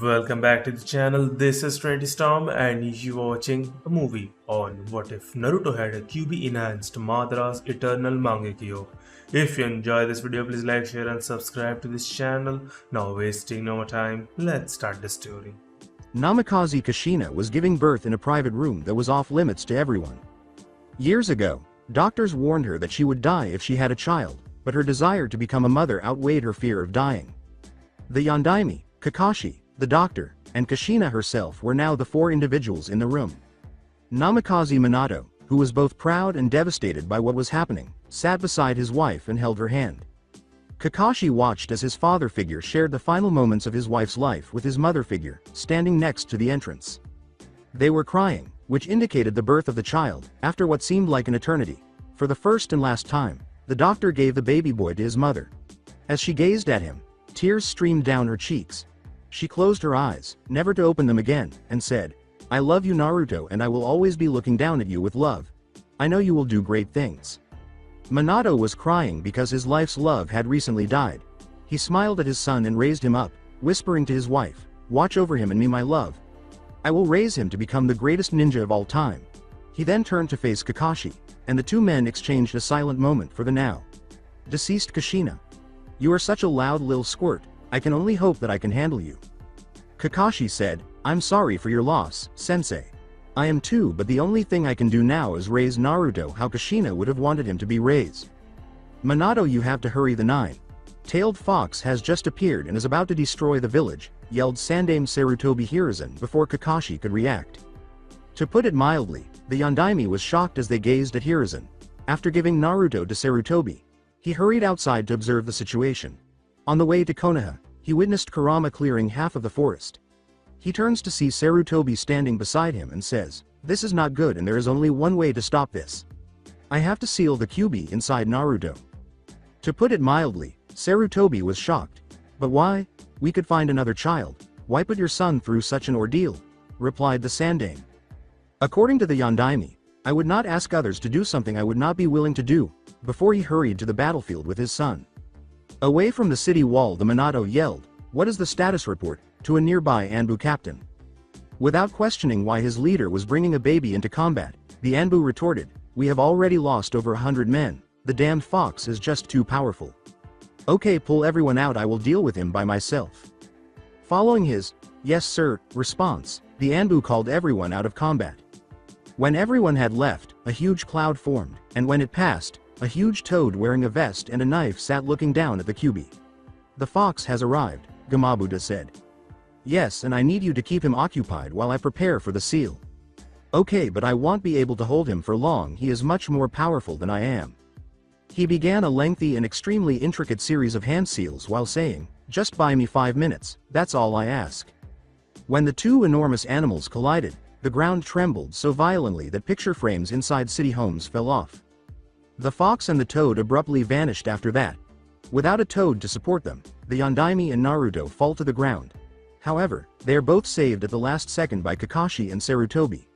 Welcome back to the channel. This is 20 Storm and you are watching a movie on what if Naruto had a Kyuubi enhanced Madara's eternal Mangekyou. If you enjoy this video, please like, share and subscribe to this channel. Now wasting no more time, let's start the story. Namikaze Kushina was giving birth in a private room that was off limits to everyone. Years ago, doctors warned her that she would die if she had a child, but her desire to become a mother outweighed her fear of dying. The Yondaime, Kakashi, the doctor, and Kushina herself were now the four individuals in the room. Namikaze Minato, who was both proud and devastated by what was happening, sat beside his wife and held her hand. Kakashi watched as his father figure shared the final moments of his wife's life with his mother figure, standing next to the entrance. They were crying, which indicated the birth of the child, after what seemed like an eternity. For the first and last time, the doctor gave the baby boy to his mother. As she gazed at him, tears streamed down her cheeks. She closed her eyes, never to open them again, and said, "I love you, Naruto, and I will always be looking down at you with love. I know you will do great things." Minato was crying because his life's love had recently died. He smiled at his son and raised him up, whispering to his wife, "Watch over him and me, my love. I will raise him to become the greatest ninja of all time." He then turned to face Kakashi, and the two men exchanged a silent moment for the now deceased Kushina. "You are such a loud little squirt, I can only hope that I can handle you." Kakashi said, "I'm sorry for your loss, sensei. I am too, but the only thing I can do now is raise Naruto how Kushina would have wanted him to be raised." "Minato, you have to hurry, the nine-tailed fox has just appeared and is about to destroy the village," yelled Sandaime Sarutobi Hiruzen before Kakashi could react. To put it mildly, the Yondaime was shocked as they gazed at Hiruzen. After giving Naruto to Sarutobi, he hurried outside to observe the situation. On the way to Konoha, he witnessed Kurama clearing half of the forest. He turns to see Sarutobi standing beside him and says, "This is not good and there is only one way to stop this. I have to seal the Kyuubi inside Naruto." To put it mildly, Sarutobi was shocked. "But why? We could find another child. Why put your son through such an ordeal?" replied the Sandaime. "According to the Yondaime, I would not ask others to do something I would not be willing to do," before he hurried to the battlefield with his son. Away from the city wall, the Minato yelled, "What is the status report?" to a nearby Anbu captain. Without questioning why his leader was bringing a baby into combat, the Anbu retorted, "We have already lost over 100 men, the damned fox is just too powerful. Okay, pull everyone out, I will deal with him by myself." Following his, "Yes sir," response, the Anbu called everyone out of combat. When everyone had left, a huge cloud formed, and when it passed, a huge toad wearing a vest and a knife sat looking down at the Kyuubi. "The fox has arrived," Gamabuta said. "Yes, and I need you to keep him occupied while I prepare for the seal." "Okay, but I won't be able to hold him for long, he is much more powerful than I am." He began a lengthy and extremely intricate series of hand seals while saying, "Just buy me 5 minutes, that's all I ask." When the two enormous animals collided, the ground trembled so violently that picture frames inside city homes fell off. The fox and the toad abruptly vanished after that. Without a toad to support them, the Yondaime and Naruto fall to the ground. However, they are both saved at the last second by Kakashi and Sarutobi.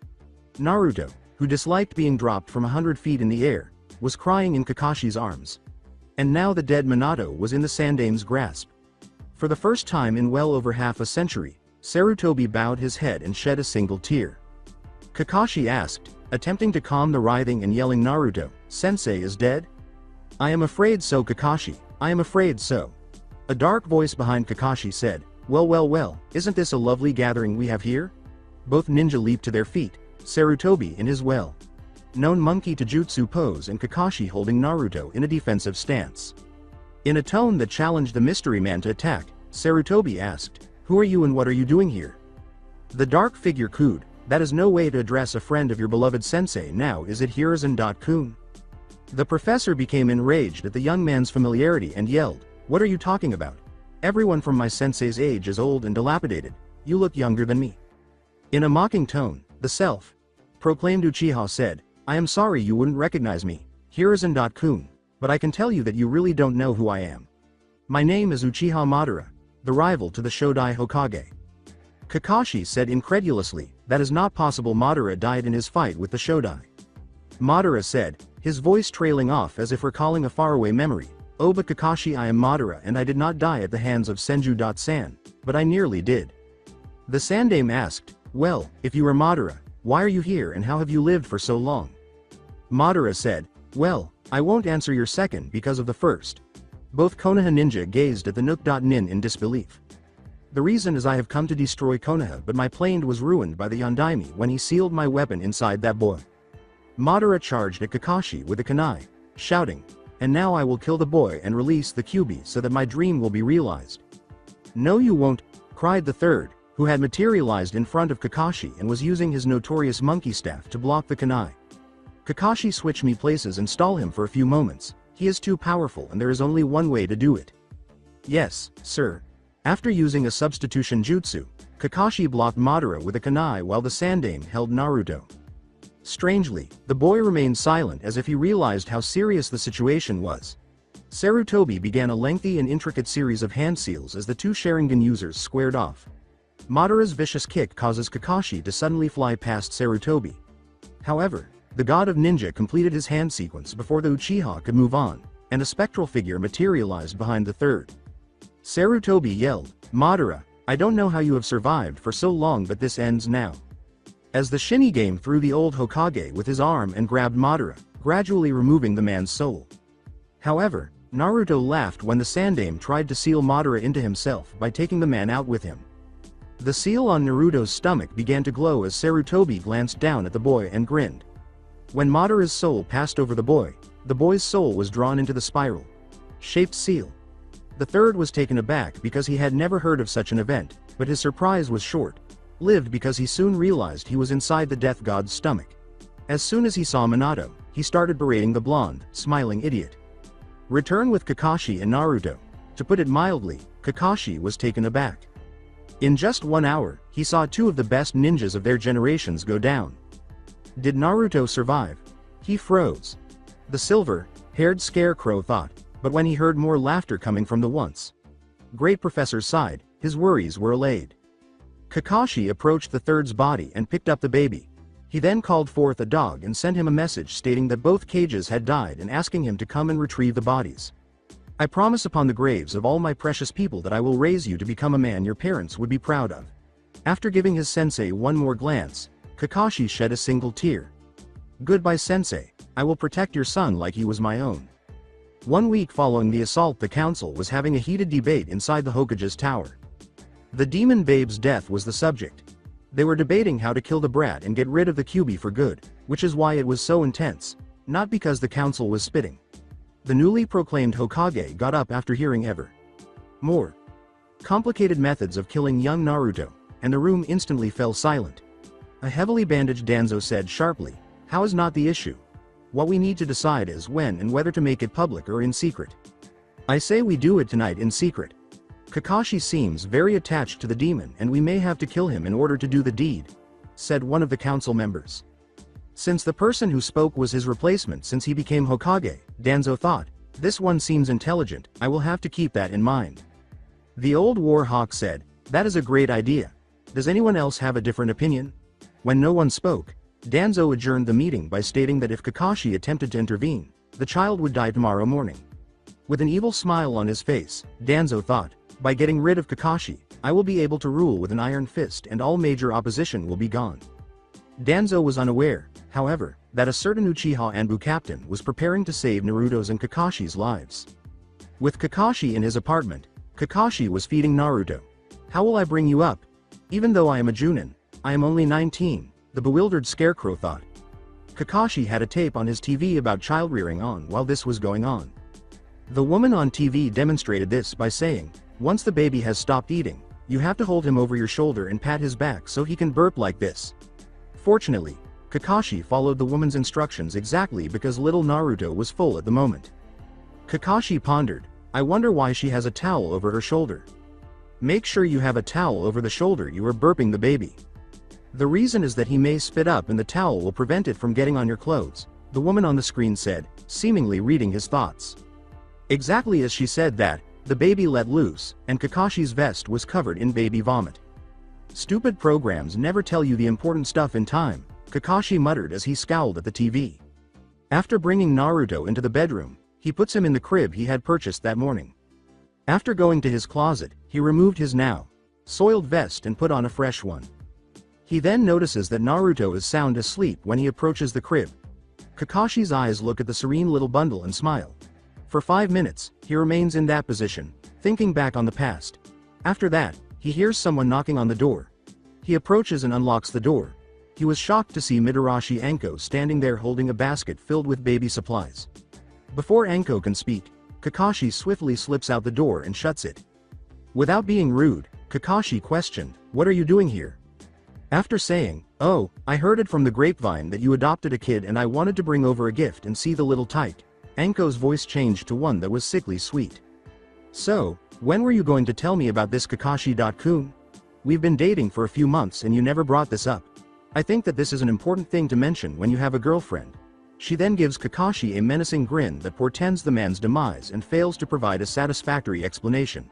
Naruto, who disliked being dropped from 100 feet in the air, was crying in Kakashi's arms. And now the dead Minato was in the Sandaime's grasp. For the first time in well over half a century, Sarutobi bowed his head and shed a single tear. Kakashi asked, attempting to calm the writhing and yelling Naruto, "Sensei is dead?" "I am afraid so, Kakashi, I am afraid so." A dark voice behind Kakashi said, Well, isn't this a lovely gathering we have here?" Both ninja leaped to their feet, Sarutobi in his well-known monkey taijutsu pose and Kakashi holding Naruto in a defensive stance. In a tone that challenged the mystery man to attack, Sarutobi asked, "Who are you and what are you doing here?" The dark figure cooed, "That is no way to address a friend of your beloved sensei, now is it, Hiruzen-kun?" The professor became enraged at the young man's familiarity and yelled, "What are you talking about? Everyone from my sensei's age is old and dilapidated, you look younger than me." In a mocking tone, the self-proclaimed Uchiha said, "I am sorry you wouldn't recognize me, Hiruzen-kun, but I can tell you that you really don't know who I am. My name is Uchiha Madara, the rival to the Shodai Hokage." Kakashi said incredulously, "That is not possible, Madara died in his fight with the Shodai." Madara said, his voice trailing off as if recalling a faraway memory, "Oh but Kakashi, I am Madara and I did not die at the hands of Senju-san, but I nearly did." The Sandaime asked, "Well, if you are Madara, why are you here and how have you lived for so long?" Madara said, "Well, I won't answer your second because of the first." Both Konoha ninja gazed at the Nook.nin in disbelief. "The reason is I have come to destroy Konoha, but my plane was ruined by the Yondaime when he sealed my weapon inside that boy." Madara charged at Kakashi with a kunai, shouting, "And now I will kill the boy and release the Kyuubi so that my dream will be realized." "No you won't," cried the third, who had materialized in front of Kakashi and was using his notorious monkey staff to block the kunai. "Kakashi, switch me places and stall him for a few moments. He is too powerful and there is only one way to do it." "Yes, sir." After using a substitution jutsu, Kakashi blocked Madara with a kunai while the Sandaime held Naruto. Strangely, the boy remained silent as if he realized how serious the situation was. Sarutobi began a lengthy and intricate series of hand seals as the two Sharingan users squared off. Madara's vicious kick causes Kakashi to suddenly fly past Sarutobi. However, the god of ninja completed his hand sequence before the Uchiha could move on, and a spectral figure materialized behind the third. Sarutobi yelled, "Madara, I don't know how you have survived for so long, but this ends now." As the Shinigami threw the old Hokage with his arm and grabbed Madara, gradually removing the man's soul. However, Naruto laughed when the Sandaime tried to seal Madara into himself by taking the man out with him. The seal on Naruto's stomach began to glow as Sarutobi glanced down at the boy and grinned. When Madara's soul passed over the boy's soul was drawn into the spiral-shaped seal. The third was taken aback because he had never heard of such an event, but his surprise was short-lived because he soon realized he was inside the death god's stomach. As soon as he saw Minato, he started berating the blonde, smiling idiot. Return with Kakashi and Naruto. To put it mildly, Kakashi was taken aback. In just 1 hour, he saw two of the best ninjas of their generations go down. Did Naruto survive? He froze. The silver-haired scarecrow thought, but when he heard more laughter coming from the once-great professor's side, his worries were allayed. Kakashi approached the third's body and picked up the baby. He then called forth a dog and sent him a message stating that both cages had died and asking him to come and retrieve the bodies. "I promise upon the graves of all my precious people that I will raise you to become a man your parents would be proud of." After giving his sensei one more glance, Kakashi shed a single tear. "Goodbye sensei, I will protect your son like he was my own." 1 week following the assault, the council was having a heated debate inside the Hokage's tower. The demon babe's death was the subject. They were debating how to kill the brat and get rid of the Kyuubi for good, which is why it was so intense, not because the council was spitting. The newly proclaimed Hokage got up after hearing ever more complicated methods of killing young Naruto, and the room instantly fell silent. A heavily bandaged Danzo said sharply, "How is not the issue? What we need to decide is when and whether to make it public or in secret. I say we do it tonight in secret. Kakashi seems very attached to the demon and we may have to kill him in order to do the deed," said one of the council members. Since the person who spoke was his replacement since he became Hokage, Danzo thought, "This one seems intelligent, I will have to keep that in mind." The old war hawk said, "That is a great idea. Does anyone else have a different opinion?" When no one spoke, Danzo adjourned the meeting by stating that if Kakashi attempted to intervene, the child would die tomorrow morning. With an evil smile on his face, Danzo thought, "By getting rid of Kakashi, I will be able to rule with an iron fist and all major opposition will be gone." Danzo was unaware, however, that a certain Uchiha Anbu captain was preparing to save Naruto's and Kakashi's lives. With Kakashi in his apartment, Kakashi was feeding Naruto. "How will I bring you up? Even though I am a Junin, I am only 19, the bewildered scarecrow thought. Kakashi had a tape on his TV about child rearing on while this was going on. The woman on TV demonstrated this by saying, "Once the baby has stopped eating, you have to hold him over your shoulder and pat his back so he can burp like this." Fortunately, Kakashi followed the woman's instructions exactly because little Naruto was full at the moment. Kakashi pondered, "I wonder why she has a towel over her shoulder." Make sure you have a towel over the shoulder you are burping the baby. The reason is that he may spit up and the towel will prevent it from getting on your clothes, the woman on the screen said, seemingly reading his thoughts. Exactly as she said that, the baby let loose, and Kakashi's vest was covered in baby vomit. Stupid programs never tell you the important stuff in time, Kakashi muttered as he scowled at the TV. After bringing Naruto into the bedroom, he puts him in the crib he had purchased that morning. After going to his closet, he removed his now soiled vest and put on a fresh one. He then notices that Naruto is sound asleep when he approaches the crib. Kakashi's eyes look at the serene little bundle and smile. For 5 minutes, he remains in that position, thinking back on the past. After that, he hears someone knocking on the door. He approaches and unlocks the door. He was shocked to see Midarashi Anko standing there holding a basket filled with baby supplies. Before Anko can speak, Kakashi swiftly slips out the door and shuts it. Without being rude, Kakashi questioned, "What are you doing here?" After saying, "Oh, I heard it from the grapevine that you adopted a kid and I wanted to bring over a gift and see the little tyke," Anko's voice changed to one that was sickly sweet. "So, when were you going to tell me about this, Kakashi-kun? We've been dating for a few months and you never brought this up. I think that this is an important thing to mention when you have a girlfriend." She then gives Kakashi a menacing grin that portends the man's demise and fails to provide a satisfactory explanation.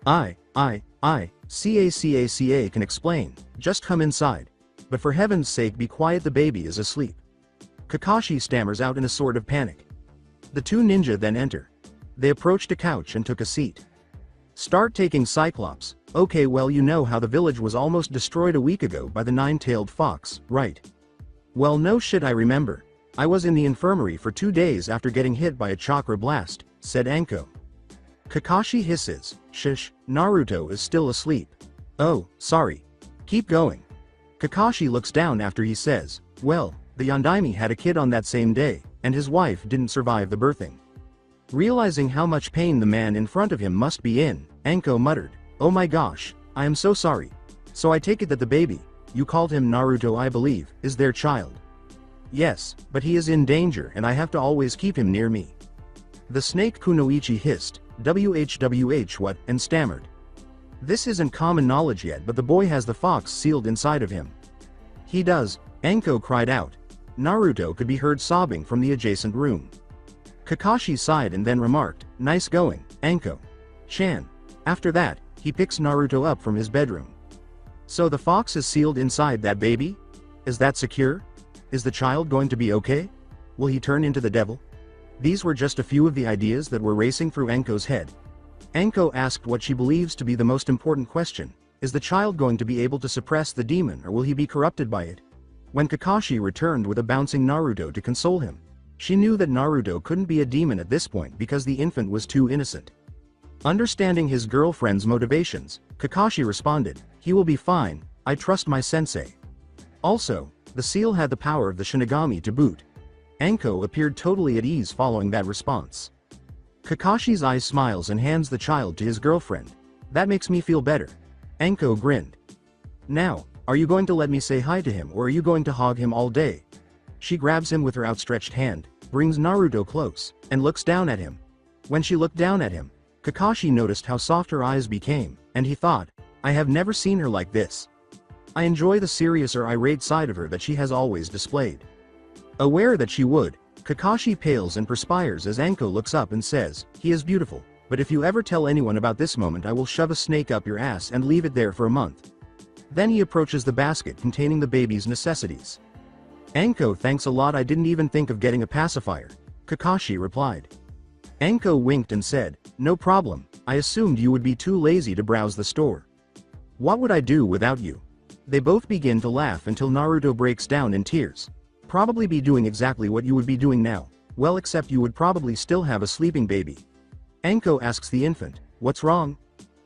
CACA can explain, "Just come inside. But for heaven's sake be quiet, the baby is asleep." Kakashi stammers out in a sort of panic. The two ninja then enter. They approached a couch and took a seat. "Start taking Cyclops. Okay, well, you know how the village was almost destroyed a week ago by the nine-tailed fox, right?" "Well, no shit, I remember. I was in the infirmary for 2 days after getting hit by a chakra blast," said Anko. Kakashi hisses, "Shush, Naruto is still asleep." "Oh, sorry. Keep going." Kakashi looks down after he says, "Well, the Yondaime had a kid on that same day, and his wife didn't survive the birthing." Realizing how much pain the man in front of him must be in, Anko muttered, "Oh my gosh, I am so sorry. So I take it that the baby, you called him Naruto I believe, is their child?" "Yes, but he is in danger and I have to always keep him near me." The snake Kunoichi hissed, "WHWH what?" and stammered. This isn't common knowledge yet, but the boy has the fox sealed inside of him. "He does," Anko cried out. Naruto could be heard sobbing from the adjacent room. Kakashi sighed and then remarked, "Nice going, Anko-chan." After that, he picks Naruto up from his bedroom. "So the fox is sealed inside that baby? Is that secure? Is the child going to be okay? Will he turn into the devil?" These were just a few of the ideas that were racing through Anko's head. Anko asked what she believes to be the most important question: is the child going to be able to suppress the demon or will he be corrupted by it? When Kakashi returned with a bouncing Naruto to console him, she knew that Naruto couldn't be a demon at this point because the infant was too innocent. Understanding his girlfriend's motivations, Kakashi responded, "He will be fine, I trust my sensei." Also, the seal had the power of the Shinigami to boot. Anko appeared totally at ease following that response. Kakashi's eyes smiles and hands the child to his girlfriend. "That makes me feel better." Anko grinned. "Now, are you going to let me say hi to him or are you going to hog him all day?" She grabs him with her outstretched hand, brings Naruto close, and looks down at him. When she looked down at him, Kakashi noticed how soft her eyes became, and he thought, "I have never seen her like this." I enjoy the serious or irate side of her that she has always displayed. Aware that she would, Kakashi pales and perspires as Anko looks up and says, "He is beautiful, but if you ever tell anyone about this moment I will shove a snake up your ass and leave it there for a month." Then he approaches the basket containing the baby's necessities. "Anko, thanks a lot, I didn't even think of getting a pacifier," Kakashi replied. Anko winked and said, "No problem, I assumed you would be too lazy to browse the store. What would I do without you?" They both begin to laugh until Naruto breaks down in tears. "Probably be doing exactly what you would be doing now, well, except you would probably still have a sleeping baby." Anko asks the infant, "What's wrong?"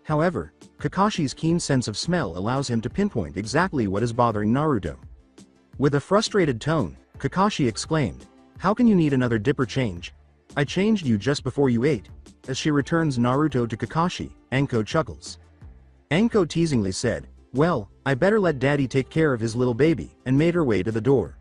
However, Kakashi's keen sense of smell allows him to pinpoint exactly what is bothering Naruto. With a frustrated tone, Kakashi exclaimed, "How can you need another dipper change? I changed you just before you ate." As she returns Naruto to Kakashi, Anko chuckles. Anko teasingly said, "Well, I better let daddy take care of his little baby," and made her way to the door.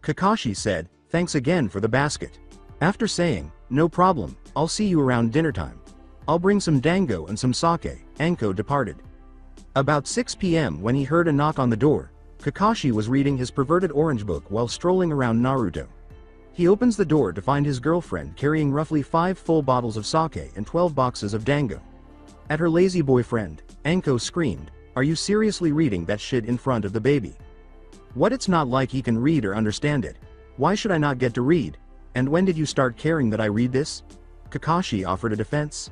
Kakashi said, "Thanks again for the basket." After saying, "No problem, I'll see you around dinner time. I'll bring some dango and some sake," Anko departed. About 6 p.m. when he heard a knock on the door, Kakashi was reading his perverted orange book while strolling around Naruto. He opens the door to find his girlfriend carrying roughly 5 full bottles of sake and 12 boxes of dango. At her lazy boyfriend, Anko screamed, "Are you seriously reading that shit in front of the baby? What, it's not like he can read or understand it. Why should I not get to read? And when did you start caring that I read this?" Kakashi offered a defense.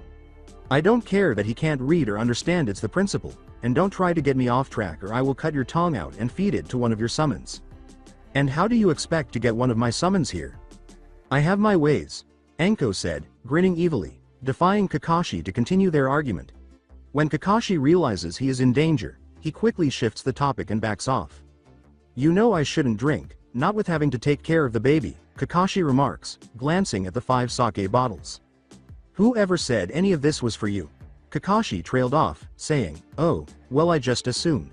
"I don't care that he can't read or understand, it's the principle," and don't try to get me off track or I will cut your tongue out and feed it to one of your summons. And how do you expect to get one of my summons here? I have my ways, Anko said, grinning evilly, defying Kakashi to continue their argument. When Kakashi realizes he is in danger, he quickly shifts the topic and backs off. You know I shouldn't drink, not with having to take care of the baby, Kakashi remarks, glancing at the 5 sake bottles. Who ever said any of this was for you? Kakashi trailed off, saying, oh, well I just assumed.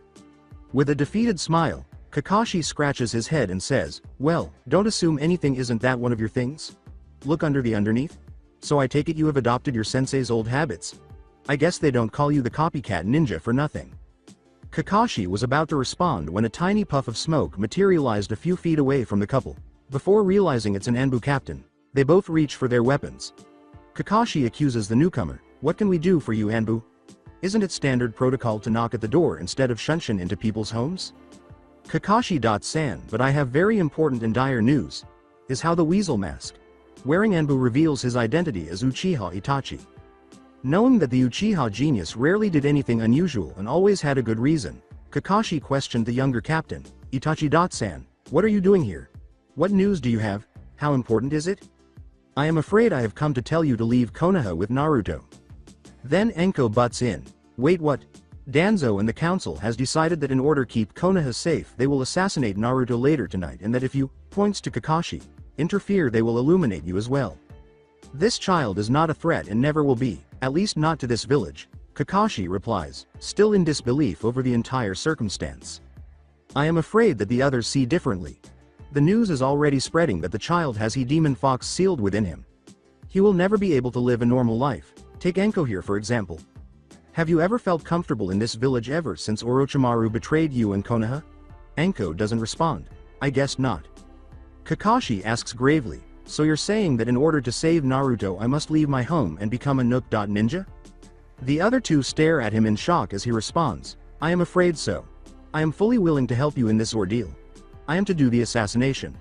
With a defeated smile, Kakashi scratches his head and says, well, don't assume anything. Isn't that one of your things? Look under the underneath? So I take it you have adopted your sensei's old habits. I guess they don't call you the copycat ninja for nothing. Kakashi was about to respond when a tiny puff of smoke materialized a few feet away from the couple. Before realizing it's an Anbu captain, they both reach for their weapons. Kakashi accuses the newcomer, what can we do for you, Anbu? Isn't it standard protocol to knock at the door instead of shunshin into people's homes? Kakashi.san, but I have very important and dire news. Is how the weasel mask wearing Anbu reveals his identity as Uchiha Itachi. Knowing that the Uchiha genius rarely did anything unusual and always had a good reason, Kakashi questioned the younger captain, Itachi.san, what are you doing here? What news do you have? How important is it? I am afraid I have come to tell you to leave Konoha with Naruto. Then Enko butts in, wait what? Danzo and the council has decided that in order to keep Konoha safe they will assassinate Naruto later tonight and that if you, points to Kakashi, interfere they will illuminate you as well. This child is not a threat and never will be, at least not to this village, Kakashi replies, still in disbelief over the entire circumstance. I am afraid that the others see differently. The news is already spreading that the child has he demon fox sealed within him. He will never be able to live a normal life. Take Enko here for example. Have you ever felt comfortable in this village ever since Orochimaru betrayed you and Konoha? Enko doesn't respond. I guess not. Kakashi asks gravely, so you're saying that in order to save Naruto I must leave my home and become a Nook ninja? The other two stare at him in shock as he responds, I am afraid so. I am fully willing to help you in this ordeal. I am to do the assassination.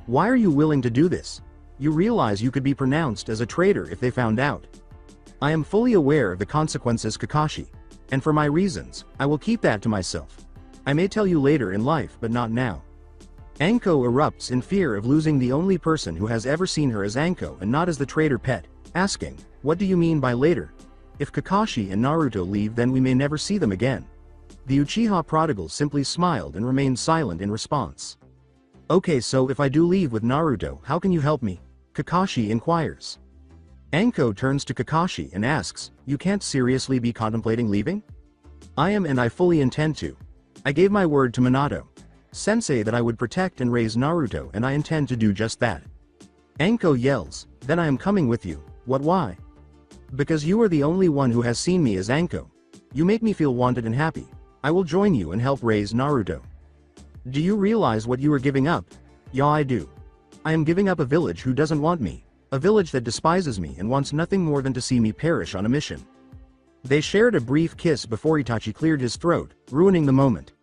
Why are you willing to do this? You realize you could be pronounced as a traitor if they found out. I am fully aware of the consequences, Kakashi. And for my reasons, I will keep that to myself. I may tell you later in life but not now. Anko erupts in fear of losing the only person who has ever seen her as Anko and not as the traitor pet, asking, what do you mean by later? If Kakashi and Naruto leave then we may never see them again. The Uchiha prodigal simply smiled and remained silent in response. Okay, so if I do leave with Naruto, how can you help me? Kakashi inquires. Anko turns to Kakashi and asks, you can't seriously be contemplating leaving? I am and I fully intend to. I gave my word to Minato Sensei that I would protect and raise Naruto and I intend to do just that. Anko yells, then I am coming with you. What, why? Because you are the only one who has seen me as Anko. You make me feel wanted and happy. I will join you and help raise Naruto. Do you realize what you are giving up? Yeah, I do. I am giving up a village who doesn't want me, a village that despises me and wants nothing more than to see me perish on a mission. They shared a brief kiss before Itachi cleared his throat, ruining the moment.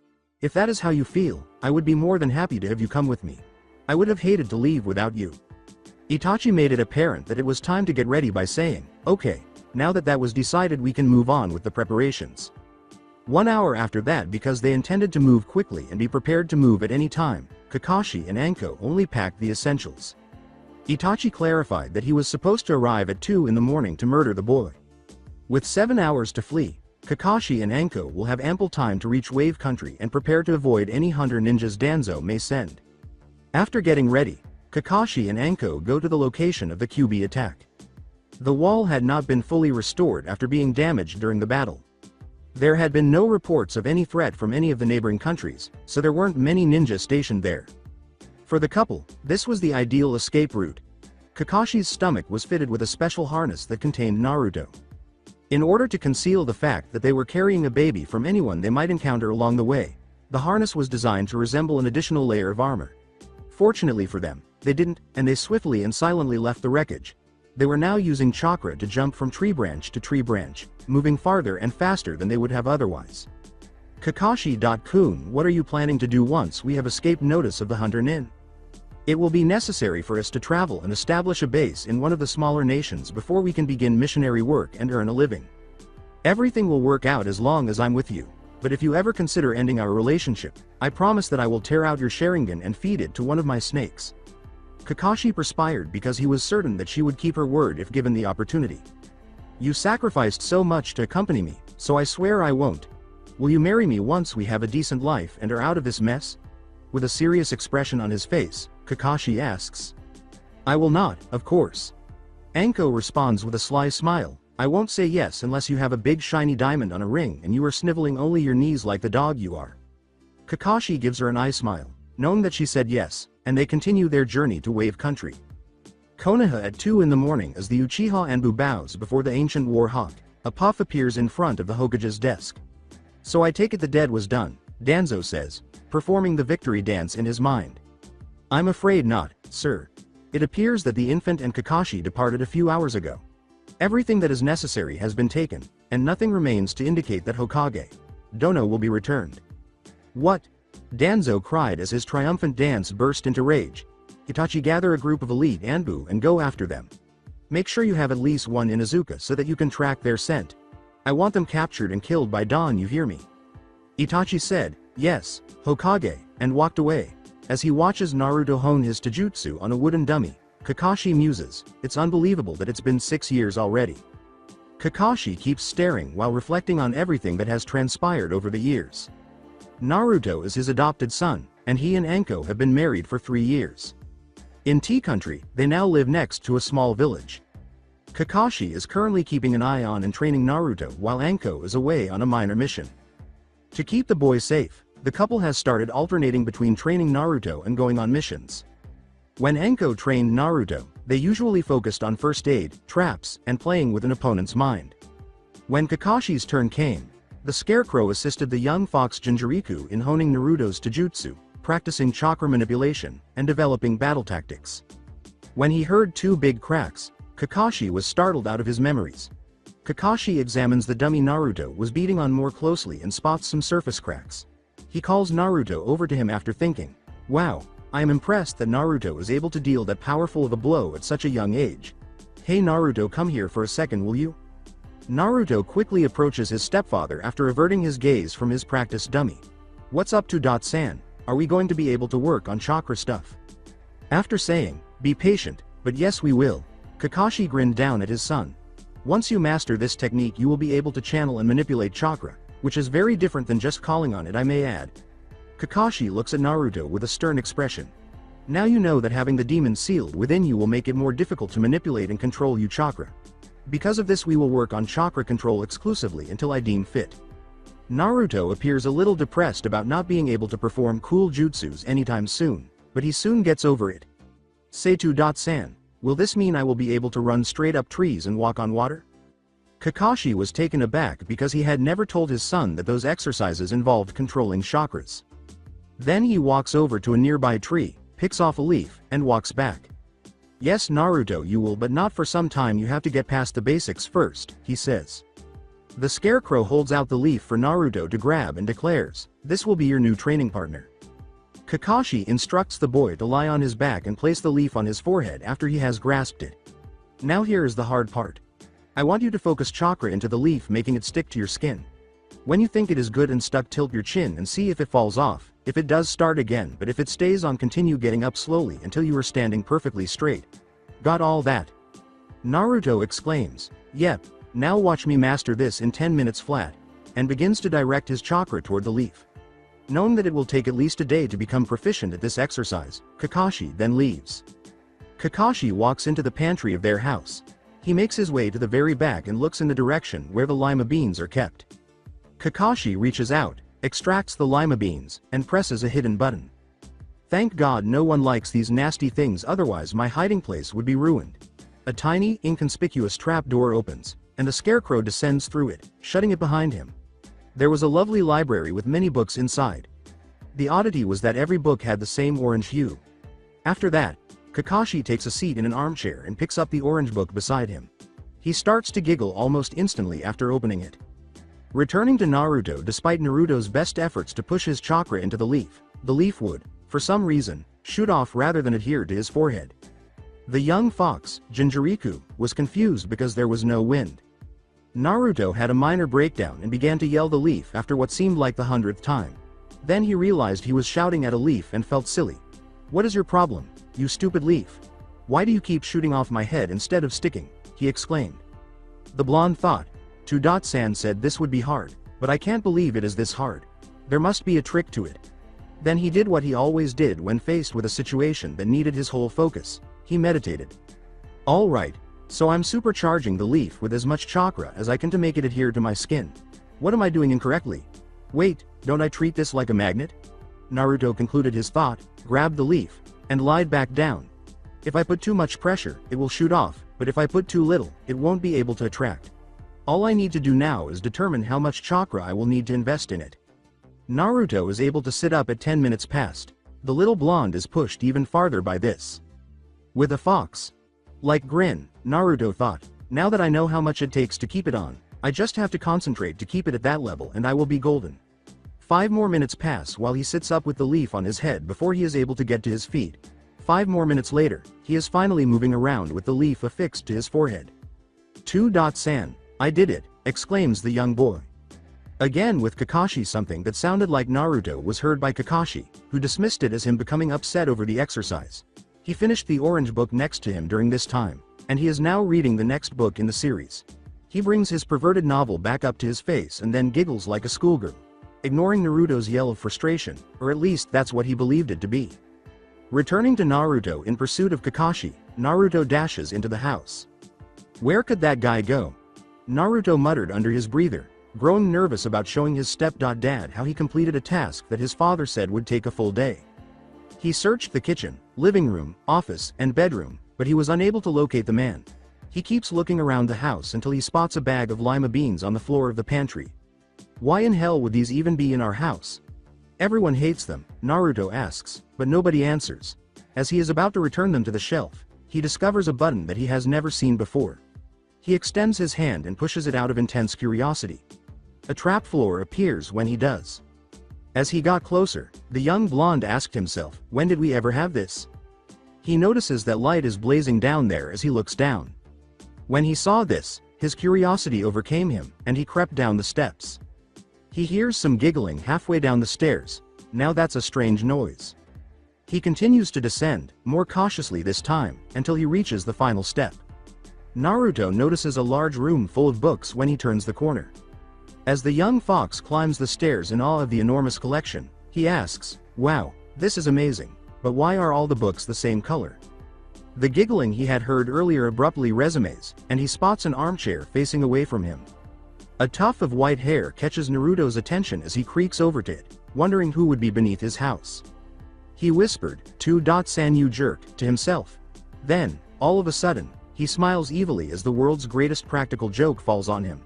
If that is how you feel, I would be more than happy to have you come with me. I would have hated to leave without you. Itachi made it apparent that it was time to get ready by saying, okay, now that that was decided we can move on with the preparations. 1 hour after that, because they intended to move quickly and be prepared to move at any time, Kakashi and Anko only packed the essentials. Itachi clarified that he was supposed to arrive at 2 in the morning to murder the boy. With 7 hours to flee, Kakashi and Anko will have ample time to reach Wave Country and prepare to avoid any hunter ninjas Danzo may send. After getting ready, Kakashi and Anko go to the location of the Kyuubi attack. The wall had not been fully restored after being damaged during the battle. There had been no reports of any threat from any of the neighboring countries, so there weren't many ninjas stationed there. For the couple, this was the ideal escape route. Kakashi's stomach was fitted with a special harness that contained Naruto. In order to conceal the fact that they were carrying a baby from anyone they might encounter along the way, the harness was designed to resemble an additional layer of armor. Fortunately for them, they didn't, and they swiftly and silently left the wreckage. They were now using chakra to jump from tree branch to tree branch, moving farther and faster than they would have otherwise. Kakashi.kun, what are you planning to do once we have escaped notice of the Hunter Nin? It will be necessary for us to travel and establish a base in one of the smaller nations before we can begin missionary work and earn a living. Everything will work out as long as I'm with you. But if you ever consider ending our relationship, I promise that I will tear out your Sharingan and feed it to one of my snakes. Kakashi perspired because he was certain that she would keep her word if given the opportunity. You sacrificed so much to accompany me, so I swear I won't. Will you marry me once we have a decent life and are out of this mess? With a serious expression on his face, Kakashi asks. I will not, of course. Anko responds with a sly smile. I won't say yes unless you have a big shiny diamond on a ring and you are sniveling only your knees like the dog you are. Kakashi gives her an eye smile, knowing that she said yes, and they continue their journey to Wave Country. Konoha at 2 in the morning as the Uchiha Anbu bows before the ancient war hawk. A puff appears in front of the Hokage's desk. So I take it the deed was done, Danzo says, performing the victory dance in his mind. I'm afraid not, sir. It appears that the infant and Kakashi departed a few hours ago. Everything that is necessary has been taken, and nothing remains to indicate that Hokage Dono will be returned. What? Danzo cried as his triumphant dance burst into rage. Itachi, gather a group of elite Anbu and go after them. Make sure you have at least one in Izuka so that you can track their scent. I want them captured and killed by dawn, you hear me? Itachi said, yes, Hokage, and walked away. As he watches Naruto hone his taijutsu on a wooden dummy, Kakashi muses, it's unbelievable that it's been 6 years already. Kakashi keeps staring while reflecting on everything that has transpired over the years. Naruto is his adopted son, and he and Anko have been married for 3 years. In Tea Country, they now live next to a small village. Kakashi is currently keeping an eye on and training Naruto while Anko is away on a minor mission. To keep the boy safe, the couple has started alternating between training Naruto and going on missions. When Anko trained Naruto, they usually focused on first aid, traps, and playing with an opponent's mind. When Kakashi's turn came, the Scarecrow assisted the young fox Jinchuriku in honing Naruto's taijutsu, practicing chakra manipulation, and developing battle tactics. When he heard 2 big cracks, Kakashi was startled out of his memories. Kakashi examines the dummy Naruto was beating on more closely and spots some surface cracks. He calls Naruto over to him after thinking, wow, I am impressed that Naruto is able to deal that powerful of a blow at such a young age. Hey Naruto, come here for a second, will you? Naruto quickly approaches his stepfather after averting his gaze from his practice dummy. What's up to San? Are we going to be able to work on chakra stuff? After saying, be patient, but yes we will, Kakashi grinned down at his son. Once you master this technique you will be able to channel and manipulate chakra, which is very different than just calling on it, I may add. Kakashi looks at Naruto with a stern expression. Now you know that having the demon sealed within you will make it more difficult to manipulate and control you chakra. Because of this we will work on chakra control exclusively until I deem fit. Naruto appears a little depressed about not being able to perform cool jutsus anytime soon, but he soon gets over it. Say to San, will this mean I will be able to run straight up trees and walk on water? Kakashi was taken aback because he had never told his son that those exercises involved controlling chakras. Then he walks over to a nearby tree, picks off a leaf, and walks back. Yes Naruto, you will, but not for some time, you have to get past the basics first, he says. The Scarecrow holds out the leaf for Naruto to grab and declares, this will be your new training partner. Kakashi instructs the boy to lie on his back and place the leaf on his forehead after he has grasped it. Now here is the hard part. I want you to focus chakra into the leaf, making it stick to your skin. When you think it is good and stuck, tilt your chin and see if it falls off. If it does, start again, but if it stays on, continue getting up slowly until you are standing perfectly straight. Got all that? Naruto exclaims, yep, now watch me master this in 10 minutes flat, and begins to direct his chakra toward the leaf. Knowing that it will take at least a day to become proficient at this exercise, Kakashi then leaves. Kakashi walks into the pantry of their house. He makes his way to the very back and looks in the direction where the lima beans are kept. Kakashi reaches out, extracts the lima beans, and presses a hidden button. Thank God no one likes these nasty things, otherwise my hiding place would be ruined. A tiny, inconspicuous trap door opens, and the Scarecrow descends through it, shutting it behind him. There was a lovely library with many books inside. The oddity was that every book had the same orange hue. After that, Kakashi takes a seat in an armchair and picks up the orange book beside him. He starts to giggle almost instantly after opening it. Returning to Naruto, despite Naruto's best efforts to push his chakra into the leaf would, for some reason, shoot off rather than adhere to his forehead. The young fox, Jinchuriku, was confused because there was no wind. Naruto had a minor breakdown and began to yell the leaf after what seemed like the 100th time. Then he realized he was shouting at a leaf and felt silly. "What is your problem, you stupid leaf? Why do you keep shooting off my head instead of sticking?" he exclaimed. The blonde thought. San said this would be hard, but I can't believe it is this hard. There must be a trick to it. Then he did what he always did when faced with a situation that needed his whole focus. He meditated. "Alright, so I'm supercharging the leaf with as much chakra as I can to make it adhere to my skin. What am I doing incorrectly? Wait, don't I treat this like a magnet?" Naruto concluded his thought, grabbed the leaf, and lied back down. "If I put too much pressure, it will shoot off, but if I put too little, it won't be able to attract. All I need to do now is determine how much chakra I will need to invest in it." Naruto is able to sit up at 10 minutes past. The little blonde is pushed even farther by this. With a fox-like grin, Naruto thought, "Now that I know how much it takes to keep it on, I just have to concentrate to keep it at that level and I will be golden." 5 more minutes pass while he sits up with the leaf on his head before he is able to get to his feet. 5 more minutes later, he is finally moving around with the leaf affixed to his forehead. San, I did it, exclaims the young boy. Again with Kakashi, something that sounded like Naruto was heard by Kakashi, who dismissed it as him becoming upset over the exercise. He finished the orange book next to him during this time, and he is now reading the next book in the series. He brings his perverted novel back up to his face and then giggles like a schoolgirl, ignoring Naruto's yell of frustration, or at least that's what he believed it to be. Returning to Naruto in pursuit of Kakashi, Naruto dashes into the house. "Where could that guy go?" Naruto muttered under his breather, growing nervous about showing his step-dad how he completed a task that his father said would take a full day. He searched the kitchen, living room, office, and bedroom, but he was unable to locate the man. He keeps looking around the house until he spots a bag of lima beans on the floor of the pantry. "Why in hell would these even be in our house? Everyone hates them," Naruto asks, but nobody answers. As he is about to return them to the shelf, he discovers a button that he has never seen before. He extends his hand and pushes it out of intense curiosity. A trap floor appears when he does. As he got closer, the young blonde asked himself, "When did we ever have this?" He notices that light is blazing down there as he looks down. When he saw this, his curiosity overcame him, and he crept down the steps. He hears some giggling halfway down the stairs. Now that's a strange noise. He continues to descend, more cautiously this time, until he reaches the final step. Naruto notices a large room full of books when he turns the corner. As the young fox climbs the stairs in awe of the enormous collection, he asks, "Wow, this is amazing, but why are all the books the same color?" The giggling he had heard earlier abruptly resumes, and he spots an armchair facing away from him. A tuft of white hair catches Naruto's attention as he creaks over to it, wondering who would be beneath his house. He whispered, "San, you jerk," to himself. Then, all of a sudden, he smiles evilly as the world's greatest practical joke falls on him.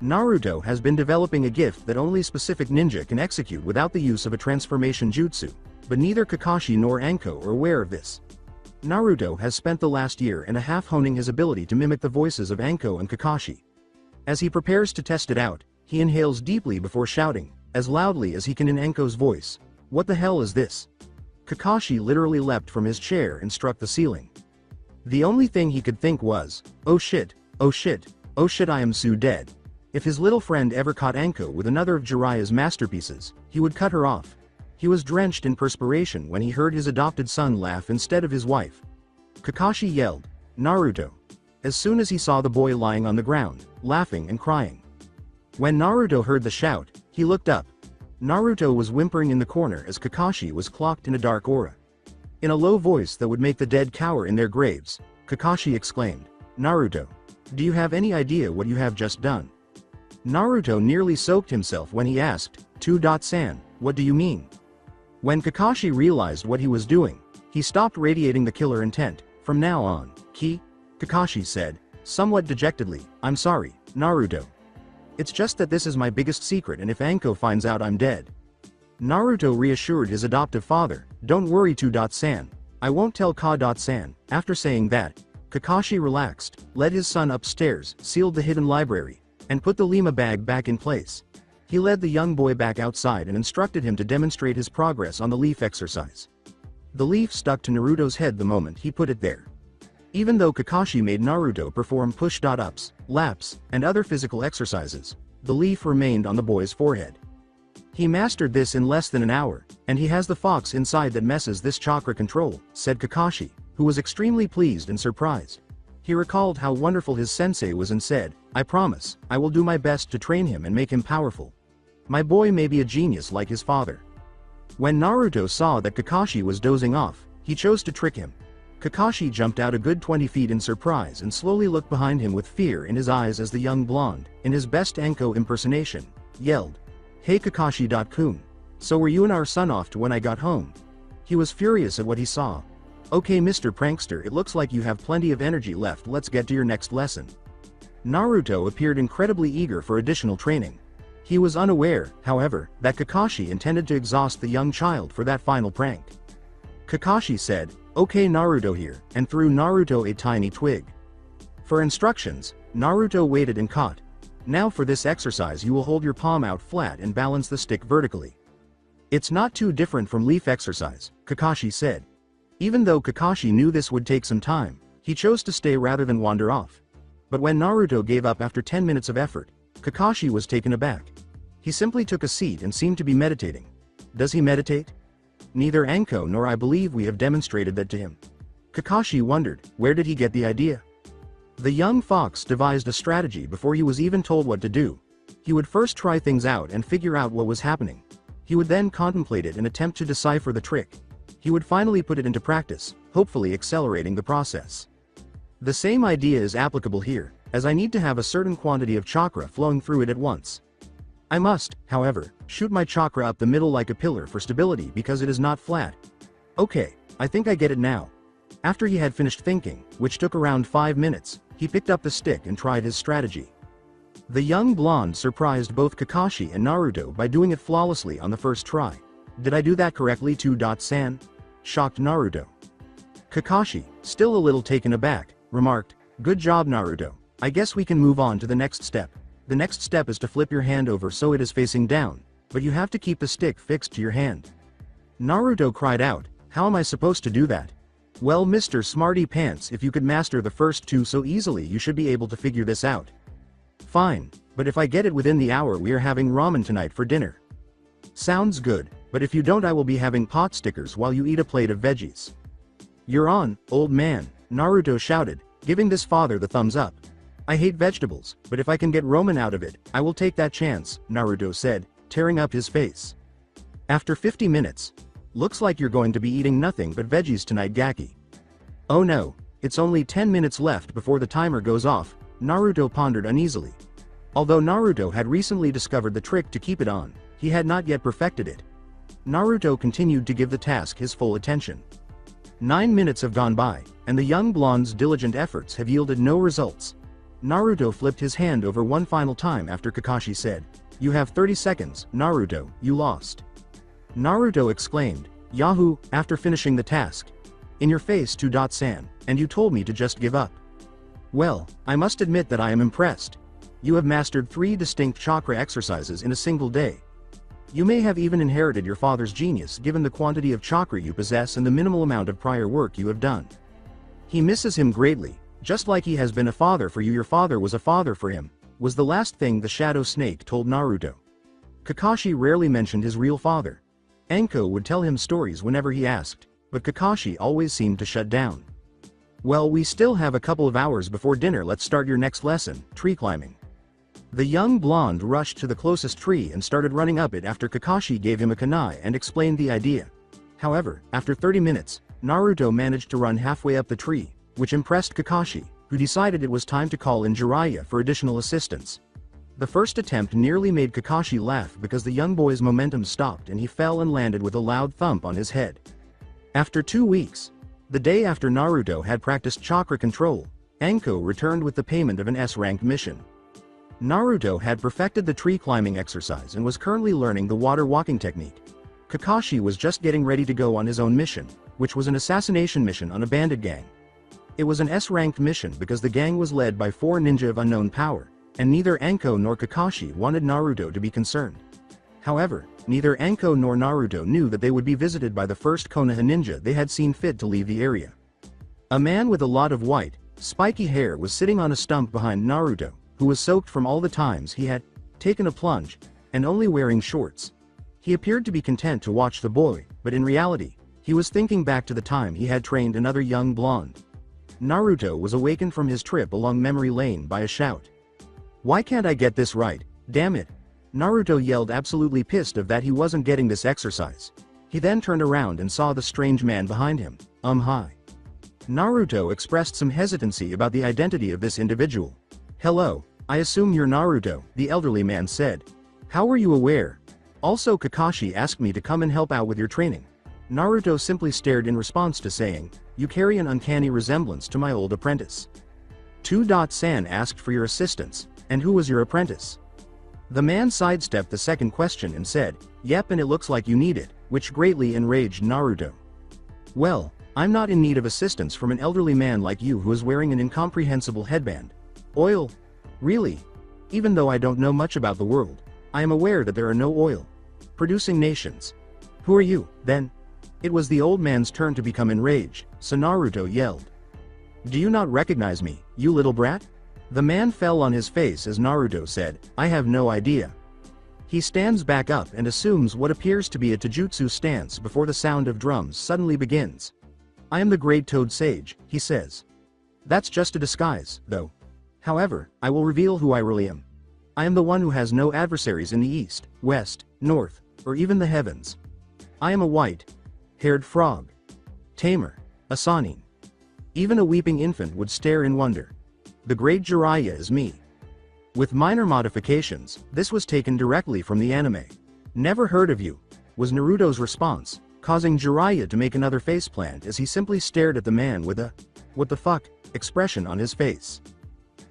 Naruto has been developing a gift that only specific ninja can execute without the use of a transformation jutsu, but neither Kakashi nor Anko are aware of this. Naruto has spent the last year and a half honing his ability to mimic the voices of Anko and Kakashi. As he prepares to test it out, he inhales deeply before shouting, as loudly as he can in Anko's voice, "What the hell is this?" Kakashi literally leapt from his chair and struck the ceiling. The only thing he could think was, "Oh shit, oh shit, oh shit, I am so dead." If his little friend ever caught Anko with another of Jiraiya's masterpieces, he would cut her off. He was drenched in perspiration when he heard his adopted son laugh instead of his wife. Kakashi yelled, "Naruto!" as soon as he saw the boy lying on the ground, laughing and crying. When Naruto heard the shout, he looked up. Naruto was whimpering in the corner as Kakashi was clocked in a dark aura. In a low voice that would make the dead cower in their graves, Kakashi exclaimed, "Naruto, do you have any idea what you have just done?" Naruto nearly soaked himself when he asked, San, what do you mean?" When Kakashi realized what he was doing, he stopped radiating the killer intent. "From now on, Kakashi said, somewhat dejectedly, "I'm sorry, Naruto. It's just that this is my biggest secret and if Anko finds out I'm dead." Naruto reassured his adoptive father, "Don't worry San, I won't tell San." After saying that, Kakashi relaxed, led his son upstairs, sealed the hidden library, and put the Lima bag back in place. He led the young boy back outside and instructed him to demonstrate his progress on the leaf exercise. The leaf stuck to Naruto's head the moment he put it there. Even though Kakashi made Naruto perform push-ups, laps, and other physical exercises, the leaf remained on the boy's forehead. He mastered this in less than an hour, and he has the fox inside that messes this chakra control, said Kakashi, who was extremely pleased and surprised. He recalled how wonderful his sensei was and said, I promise, I will do my best to train him and make him powerful. My boy may be a genius like his father. When Naruto saw that Kakashi was dozing off, he chose to trick him. Kakashi jumped out a good 20 feet in surprise and slowly looked behind him with fear in his eyes as the young blonde, in his best Anko impersonation, yelled, Hey Kakashi.kun, so were you and our son off to when I got home? He was furious at what he saw. Okay Mr. Prankster, it looks like you have plenty of energy left, let's get to your next lesson. Naruto appeared incredibly eager for additional training. He was unaware, however, that Kakashi intended to exhaust the young child for that final prank. Kakashi said, Okay Naruto here, and threw Naruto a tiny twig. For instructions, Naruto waited and caught. Now for this exercise you will hold your palm out flat and balance the stick vertically. It's not too different from leaf exercise, Kakashi said. Even though Kakashi knew this would take some time, he chose to stay rather than wander off. But when Naruto gave up after 10 minutes of effort, Kakashi was taken aback. He simply took a seat and seemed to be meditating. Does he meditate? Neither Anko nor I believe we have demonstrated that to him. Kakashi wondered, where did he get the idea? The young fox devised a strategy before he was even told what to do. He would first try things out and figure out what was happening. He would then contemplate it and attempt to decipher the trick. He would finally put it into practice, hopefully accelerating the process. The same idea is applicable here, as I need to have a certain quantity of chakra flowing through it at once. I must, however, shoot my chakra up the middle like a pillar for stability because it is not flat. Okay, I think I get it now. After he had finished thinking, which took around 5 minutes, he picked up the stick and tried his strategy. The young blonde surprised both Kakashi and Naruto by doing it flawlessly on the first try. Did I do that correctly 2.san? Shocked Naruto. Kakashi, still a little taken aback, remarked, Good job Naruto, I guess we can move on to the next step. The next step is to flip your hand over so it is facing down, but you have to keep the stick fixed to your hand. Naruto cried out, How am I supposed to do that? Well Mr. Smarty Pants, if you could master the first two so easily you should be able to figure this out. Fine, but if I get it within the hour we are having ramen tonight for dinner. Sounds good, but if you don't I will be having pot stickers while you eat a plate of veggies. You're on, old man, Naruto shouted, giving this father the thumbs up. I hate vegetables, but if I can get ramen out of it, I will take that chance, Naruto said, tearing up his face. After 50 minutes. Looks like you're going to be eating nothing but veggies tonight Gaki. Oh no, it's only 10 minutes left before the timer goes off, Naruto pondered uneasily. Although Naruto had recently discovered the trick to keep it on, he had not yet perfected it. Naruto continued to give the task his full attention. 9 minutes have gone by, and the young blonde's diligent efforts have yielded no results. Naruto flipped his hand over one final time after Kakashi said, You have 30 seconds, Naruto, you lost. Naruto exclaimed, Yahoo, after finishing the task. In your face 2.san, and you told me to just give up. Well, I must admit that I am impressed. You have mastered 3 distinct chakra exercises in a single day. You may have even inherited your father's genius given the quantity of chakra you possess and the minimal amount of prior work you have done. He misses him greatly, just like he has been a father for you. Your father was a father for him, was the last thing the shadow snake told Naruto. Kakashi rarely mentioned his real father. Anko would tell him stories whenever he asked, but Kakashi always seemed to shut down. Well, we still have a couple of hours before dinner, let's start your next lesson, tree climbing. The young blonde rushed to the closest tree and started running up it after Kakashi gave him a kunai and explained the idea. However, after 30 minutes, Naruto managed to run halfway up the tree, which impressed Kakashi, who decided it was time to call in Jiraiya for additional assistance. The first attempt nearly made Kakashi laugh because the young boy's momentum stopped and he fell and landed with a loud thump on his head. After 2 weeks, the day after Naruto had practiced chakra control, Anko returned with the payment of an S-rank mission. Naruto had perfected the tree climbing exercise and was currently learning the water walking technique. Kakashi was just getting ready to go on his own mission, which was an assassination mission on a bandit gang. It was an S-ranked mission because the gang was led by 4 ninja of unknown power, and neither Anko nor Kakashi wanted Naruto to be concerned. However, neither Anko nor Naruto knew that they would be visited by the first Konoha ninja they had seen fit to leave the area. A man with a lot of white, spiky hair was sitting on a stump behind Naruto, who was soaked from all the times he had taken a plunge, and only wearing shorts. He appeared to be content to watch the boy, but in reality, he was thinking back to the time he had trained another young blonde. Naruto was awakened from his trip along memory lane by a shout. "Why can't I get this right? Damn it!" Naruto yelled, absolutely pissed of that he wasn't getting this exercise. He then turned around and saw the strange man behind him. Hi. Naruto expressed some hesitancy about the identity of this individual. "Hello, I assume you're Naruto," the elderly man said. "How were you aware? Also, Kakashi asked me to come and help out with your training." Naruto simply stared in response to saying, "You carry an uncanny resemblance to my old apprentice." 2.San asked for your assistance, and who was your apprentice? The man sidestepped the second question and said, "Yep, and it looks like you need it," which greatly enraged Naruto. "Well, I'm not in need of assistance from an elderly man like you who is wearing an incomprehensible headband. Oil? Really? Even though I don't know much about the world, I am aware that there are no oil-producing nations. Who are you, then?" It was the old man's turn to become enraged, so Naruto yelled, "Do you not recognize me, you little brat?" The man fell on his face as Naruto said, "I have no idea." He stands back up and assumes what appears to be a taijutsu stance before the sound of drums suddenly begins. "I am the Great Toad Sage," he says. "That's just a disguise, though. However, I will reveal who I really am. I am the one who has no adversaries in the east, west, north, or even the heavens. I am a white-haired frog. Tamer, a Sannin. Even a weeping infant would stare in wonder. The great Jiraiya is me." With minor modifications, this was taken directly from the anime. "Never heard of you," was Naruto's response, causing Jiraiya to make another faceplant as he simply stared at the man with a "what the fuck" expression on his face.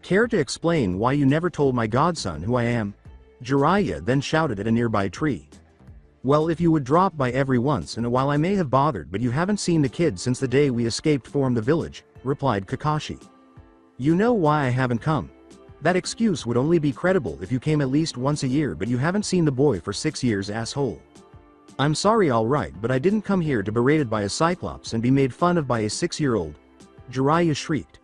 "Care to explain why you never told my godson who I am?" Jiraiya then shouted at a nearby tree. "Well, if you would drop by every once in a while I may have bothered, but you haven't seen the kid since the day we escaped from the village," replied Kakashi. "You know why I haven't come. That excuse would only be credible if you came at least once a year, but you haven't seen the boy for 6 years, asshole." "I'm sorry, alright, but I didn't come here to be berated by a cyclops and be made fun of by a 6-year-old. Jiraiya shrieked.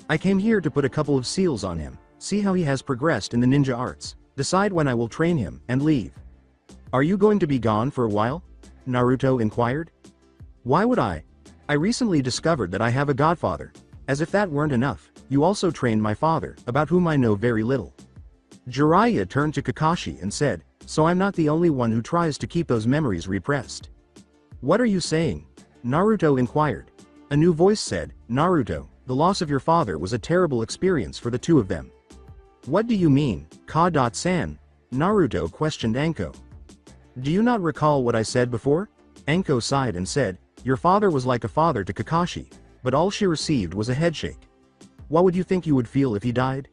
"I came here to put a couple of seals on him, see how he has progressed in the ninja arts, decide when I will train him, and leave." "Are you going to be gone for a while?" Naruto inquired. "Why would I? I recently discovered that I have a godfather. As if that weren't enough, you also trained my father, about whom I know very little." Jiraiya turned to Kakashi and said, "So I'm not the only one who tries to keep those memories repressed." "What are you saying?" Naruto inquired. A new voice said, "Naruto, the loss of your father was a terrible experience for the two of them." "What do you mean, Ka.San?" Naruto questioned Anko. "Do you not recall what I said before?" Anko sighed and said, "Your father was like a father to Kakashi, but all she received was a headshake. What would you think you would feel if he died?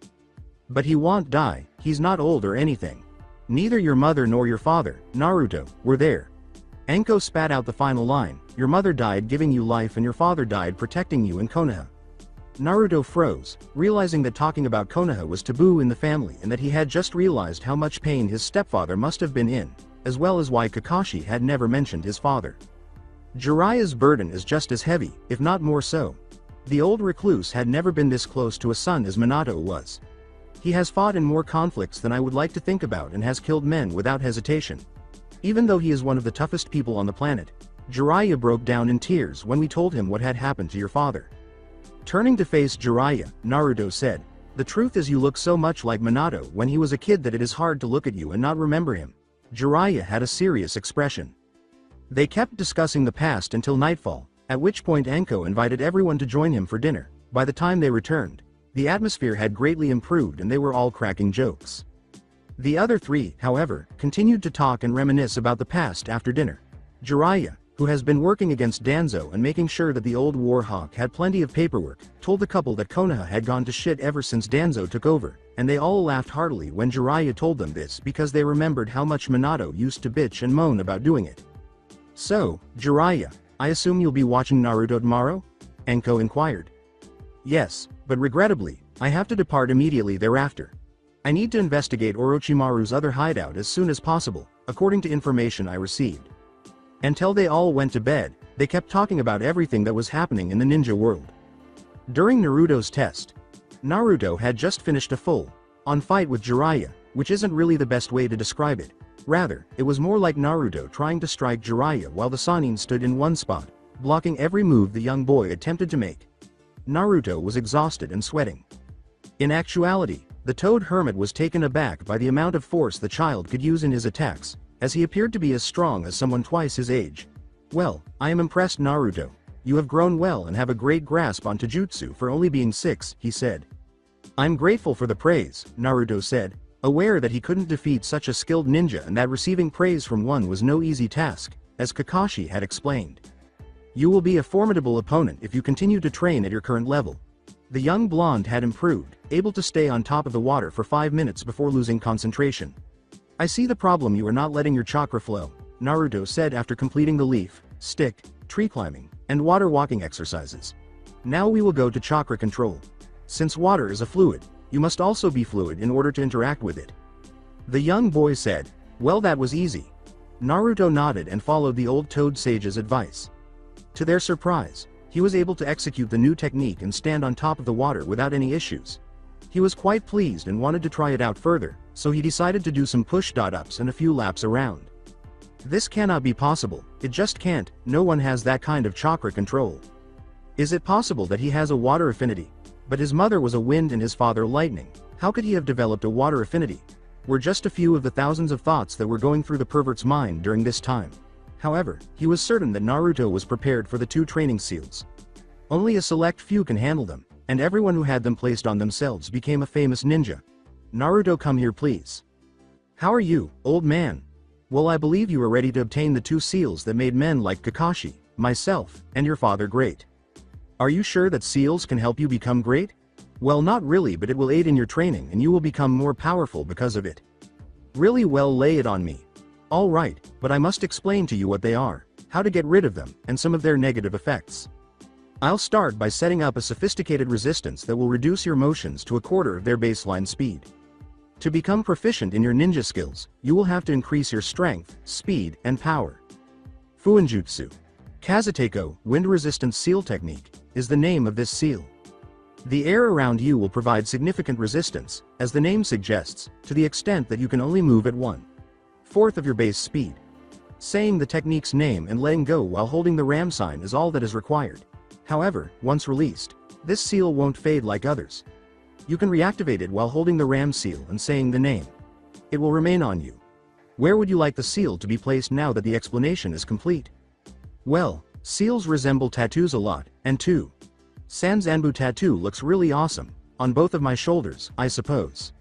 But he won't die, he's not old or anything. Neither your mother nor your father, Naruto, were there." Anko spat out the final line, "Your mother died giving you life and your father died protecting you in Konoha." Naruto froze, realizing that talking about Konoha was taboo in the family and that he had just realized how much pain his stepfather must have been in, as well as why Kakashi had never mentioned his father. Jiraiya's burden is just as heavy, if not more so. The old recluse had never been this close to a son as Minato was. He has fought in more conflicts than I would like to think about and has killed men without hesitation. Even though he is one of the toughest people on the planet, Jiraiya broke down in tears when we told him what had happened to your father. Turning to face Jiraiya, Naruto said, "The truth is you look so much like Minato when he was a kid that it is hard to look at you and not remember him." Jiraiya had a serious expression. They kept discussing the past until nightfall, at which point Anko invited everyone to join him for dinner. By the time they returned, the atmosphere had greatly improved and they were all cracking jokes. The other three, however, continued to talk and reminisce about the past after dinner. Jiraiya, who has been working against Danzo and making sure that the old Warhawk had plenty of paperwork, told the couple that Konoha had gone to shit ever since Danzo took over, and they all laughed heartily when Jiraiya told them this because they remembered how much Minato used to bitch and moan about doing it. "So, Jiraiya, I assume you'll be watching Naruto tomorrow?" Anko inquired. "Yes, but regrettably, I have to depart immediately thereafter. I need to investigate Orochimaru's other hideout as soon as possible, according to information I received." Until they all went to bed, they kept talking about everything that was happening in the ninja world. During Naruto's test, Naruto had just finished a full-on fight with Jiraiya, which isn't really the best way to describe it. Rather, it was more like Naruto trying to strike Jiraiya while the Sannin stood in one spot, blocking every move the young boy attempted to make. Naruto was exhausted and sweating. In actuality, the Toad Hermit was taken aback by the amount of force the child could use in his attacks, as he appeared to be as strong as someone twice his age. "Well, I am impressed, Naruto. You have grown well and have a great grasp on Taijutsu for only being 6, he said. "I'm grateful for the praise," Naruto said, aware that he couldn't defeat such a skilled ninja and that receiving praise from one was no easy task, as Kakashi had explained. "You will be a formidable opponent if you continue to train at your current level." The young blonde had improved, able to stay on top of the water for 5 minutes before losing concentration. "I see the problem, you are not letting your chakra flow," Naruto said after completing the leaf, stick, tree climbing, and water walking exercises. "Now we will go to chakra control. Since water is a fluid, you must also be fluid in order to interact with it." The young boy said, "Well, that was easy." Naruto nodded and followed the old Toad Sage's advice. To their surprise, he was able to execute the new technique and stand on top of the water without any issues. He was quite pleased and wanted to try it out further, so he decided to do some push-ups and a few laps around. "This cannot be possible, it just can't, no one has that kind of chakra control. Is it possible that he has a water affinity? But his mother was a wind and his father lightning, how could he have developed a water affinity?" Were just a few of the thousands of thoughts that were going through the pervert's mind during this time. However, he was certain that Naruto was prepared for the 2 training seals. Only a select few can handle them, and everyone who had them placed on themselves became a famous ninja. "Naruto, come here please." "How are you, old man?" "Well, I believe you are ready to obtain the 2 seals that made men like Kakashi, myself, and your father great." "Are you sure that seals can help you become great?" "Well, not really, but it will aid in your training and you will become more powerful because of it." "Really? Well, lay it on me." "All right, but I must explain to you what they are, how to get rid of them, and some of their negative effects. I'll start by setting up a sophisticated resistance that will reduce your motions to a quarter of their baseline speed. To become proficient in your ninja skills, you will have to increase your strength, speed, and power. Fuinjutsu. Kazuteiko, Wind Resistance Seal Technique, is the name of this seal. The air around you will provide significant resistance, as the name suggests, to the extent that you can only move at 1/4 of your base speed. Saying the technique's name and letting go while holding the ram sign is all that is required. However, once released, this seal won't fade like others. You can reactivate it while holding the ram seal and saying the name. It will remain on you. Where would you like the seal to be placed now that the explanation is complete? Well, seals resemble tattoos a lot, and too. Sanzanbu tattoo looks really awesome, on both of my shoulders, I suppose.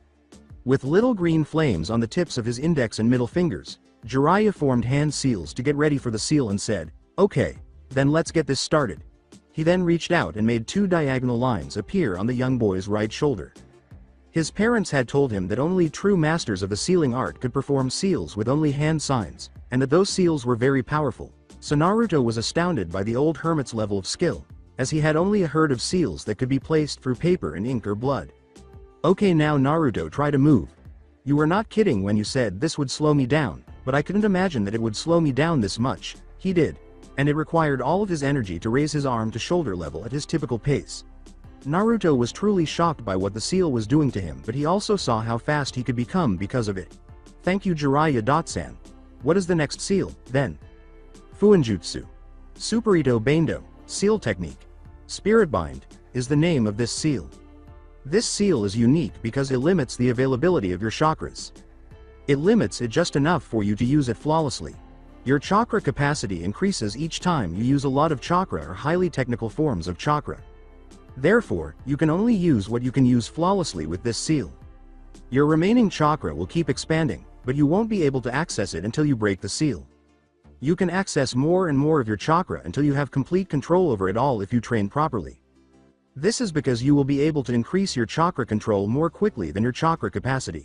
With little green flames on the tips of his index and middle fingers, Jiraiya formed hand seals to get ready for the seal and said, "Okay, then let's get this started." He then reached out and made 2 diagonal lines appear on the young boy's right shoulder. His parents had told him that only true masters of the sealing art could perform seals with only hand signs, and that those seals were very powerful, so Naruto was astounded by the old hermit's level of skill, as he had only a herd of seals that could be placed through paper and ink or blood. "Okay, now Naruto, try to move. You were not kidding when you said this would slow me down, but I couldn't imagine that it would slow me down this much." He did. And it required all of his energy to raise his arm to shoulder level at his typical pace. Naruto was truly shocked by what the seal was doing to him, but he also saw how fast he could become because of it. "Thank you, Jiraiya-san. What is the next seal, then?" Fuinjutsu. Superito Bando, Seal Technique. Spirit Bind, is the name of this seal. This seal is unique because it limits the availability of your chakras. It limits it just enough for you to use it flawlessly. Your chakra capacity increases each time you use a lot of chakra or highly technical forms of chakra. Therefore, you can only use what you can use flawlessly with this seal. Your remaining chakra will keep expanding, but you won't be able to access it until you break the seal. You can access more and more of your chakra until you have complete control over it all if you train properly. This is because you will be able to increase your chakra control more quickly than your chakra capacity.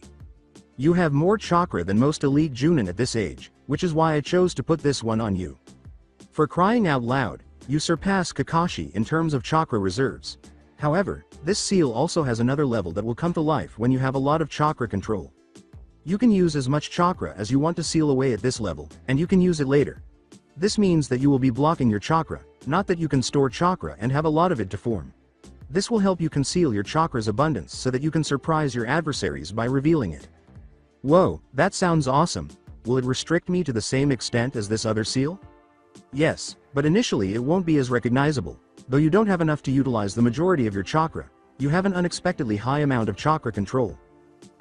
You have more chakra than most elite Junin at this age, which is why I chose to put this one on you. For crying out loud, you surpass Kakashi in terms of chakra reserves. However, this seal also has another level that will come to life when you have a lot of chakra control. You can use as much chakra as you want to seal away at this level, and you can use it later. This means that you will be blocking your chakra, not that you can store chakra and have a lot of it to form. This will help you conceal your chakra's abundance so that you can surprise your adversaries by revealing it. Whoa, that sounds awesome. Will it restrict me to the same extent as this other seal? Yes, but initially it won't be as recognizable. Though you don't have enough to utilize the majority of your chakra, you have an unexpectedly high amount of chakra control.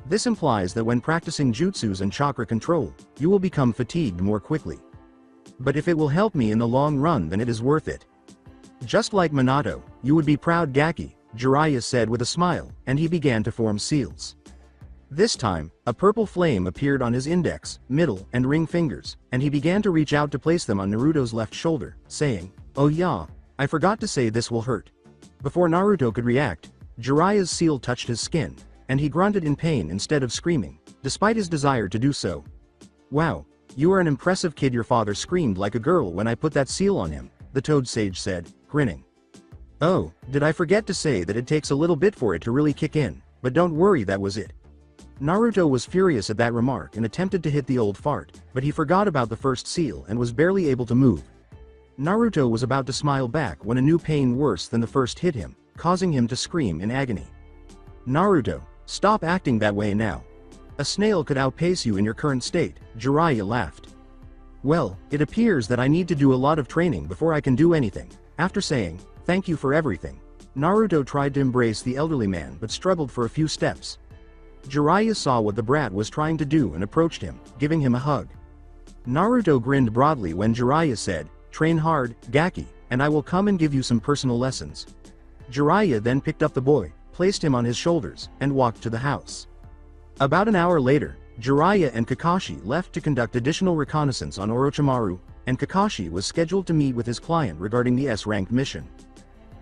This implies that when practicing jutsus and chakra control, you will become fatigued more quickly. But if it will help me in the long run, then it is worth it. Just like Minato, you would be proud, Gaki, Jiraiya said with a smile, and he began to form seals. This time, a purple flame appeared on his index, middle, and ring fingers, and he began to reach out to place them on Naruto's left shoulder, saying, "Oh yeah, I forgot to say this will hurt." Before Naruto could react, Jiraiya's seal touched his skin, and he grunted in pain instead of screaming, despite his desire to do so. "Wow, you are an impressive kid. Your father screamed like a girl when I put that seal on him," the Toad Sage said, grinning. "Oh, did I forget to say that it takes a little bit for it to really kick in, but don't worry, that was it." Naruto was furious at that remark and attempted to hit the old fart, but he forgot about the first seal and was barely able to move. Naruto was about to smile back when a new pain worse than the first hit him, causing him to scream in agony. "Naruto, stop acting that way now. A snail could outpace you in your current state," Jiraiya laughed. "Well, it appears that I need to do a lot of training before I can do anything." After saying, "Thank you for everything," Naruto tried to embrace the elderly man but struggled for a few steps. Jiraiya saw what the brat was trying to do and approached him, giving him a hug. Naruto grinned broadly when Jiraiya said, "Train hard, Gaki, and I will come and give you some personal lessons." Jiraiya then picked up the boy, placed him on his shoulders, and walked to the house. About an hour later, Jiraiya and Kakashi left to conduct additional reconnaissance on Orochimaru, and Kakashi was scheduled to meet with his client regarding the S-ranked mission.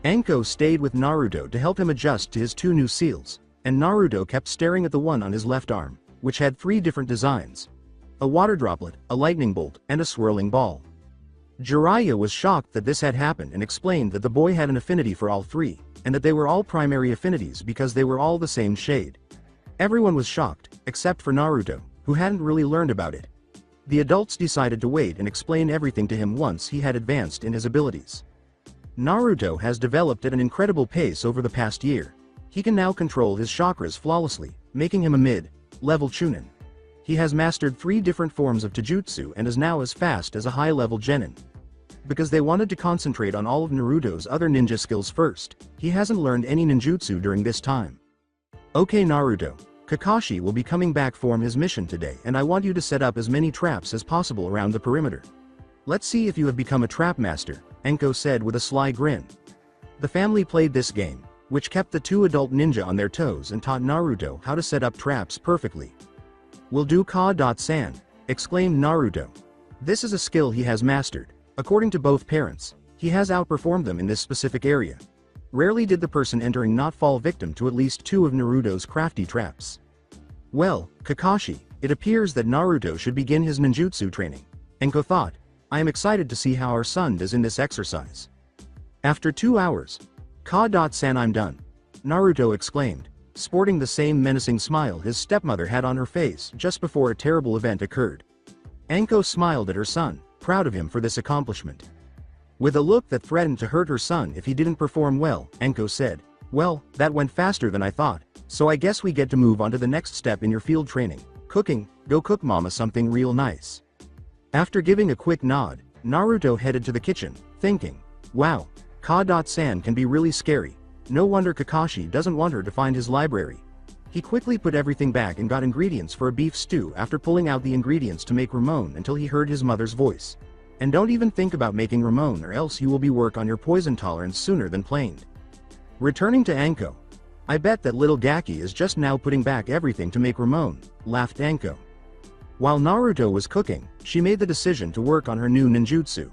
Anko stayed with Naruto to help him adjust to his two new seals, and Naruto kept staring at the one on his left arm, which had 3 different designs: a water droplet, a lightning bolt, and a swirling ball. Jiraiya was shocked that this had happened and explained that the boy had an affinity for all 3, and that they were all primary affinities because they were all the same shade. Everyone was shocked, except for Naruto, who hadn't really learned about it. The adults decided to wait and explain everything to him once he had advanced in his abilities. Naruto has developed at an incredible pace over the past year. He can now control his chakras flawlessly, making him a mid-level chunin. He has mastered 3 different forms of taijutsu and is now as fast as a high-level genin. Because they wanted to concentrate on all of Naruto's other ninja skills first, he hasn't learned any ninjutsu during this time. "Okay Naruto, Kakashi will be coming back from his mission today and I want you to set up as many traps as possible around the perimeter. Let's see if you have become a trap master," Anko said with a sly grin. The family played this game, which kept the 2 adult ninja on their toes and taught Naruto how to set up traps perfectly. "Will do Ka-san," exclaimed Naruto. This is a skill he has mastered. According to both parents, he has outperformed them in this specific area. Rarely did the person entering not fall victim to at least 2 of Naruto's crafty traps. "Well, Kakashi, it appears that Naruto should begin his ninjutsu training," Anko thought. "I am excited to see how our son does in this exercise." After 2 hours, "Ka-san, I'm done," Naruto exclaimed, sporting the same menacing smile his stepmother had on her face just before a terrible event occurred. Anko smiled at her son, proud of him for this accomplishment. With a look that threatened to hurt her son if he didn't perform well, Anko said, "Well, that went faster than I thought, so I guess we get to move on to the next step in your field training, cooking. Go cook mama something real nice." After giving a quick nod, Naruto headed to the kitchen, thinking, "Wow, Ka-san can be really scary. No wonder Kakashi doesn't want her to find his library." He quickly put everything back and got ingredients for a beef stew after pulling out the ingredients to make ramen until he heard his mother's voice. "And don't even think about making ramen or else you will be work on your poison tolerance sooner than planned." Returning to Anko, "I bet that little Gaki is just now putting back everything to make ramen," laughed Anko. While Naruto was cooking, she made the decision to work on her new ninjutsu.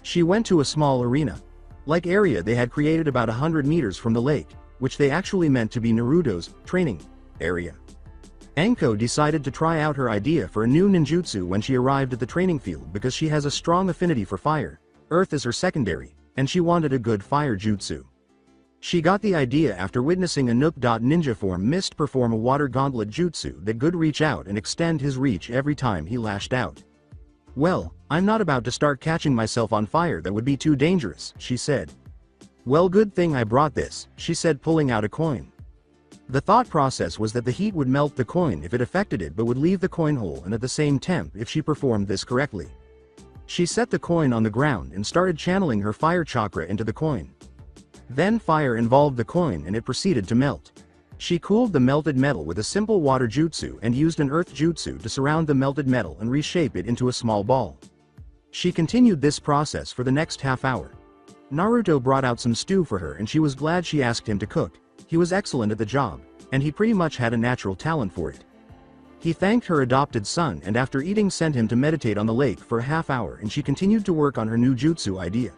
She went to a small arena-like area they had created about 100 meters from the lake, which they actually meant to be Naruto's training area. Anko decided to try out her idea for a new ninjutsu when she arrived at the training field because she has a strong affinity for fire. Earth is her secondary, and she wanted a good fire jutsu. She got the idea after witnessing a Nook Ninja form Mist perform a water gauntlet jutsu that could reach out and extend his reach every time he lashed out. "Well, I'm not about to start catching myself on fire, that would be too dangerous," she said. Well, good thing I brought this, she said, pulling out a coin. The thought process was that the heat would melt the coin if it affected it but would leave the coin whole and at the same temp if she performed this correctly. She set the coin on the ground and started channeling her fire chakra into the coin. Then fire involved the coin and it proceeded to melt. She cooled the melted metal with a simple water jutsu and used an earth jutsu to surround the melted metal and reshape it into a small ball. She continued this process for the next half hour. Naruto brought out some stew for her and she was glad she asked him to cook. He was excellent at the job, and he pretty much had a natural talent for it. He thanked her adopted son and after eating sent him to meditate on the lake for a half hour and she continued to work on her new jutsu idea.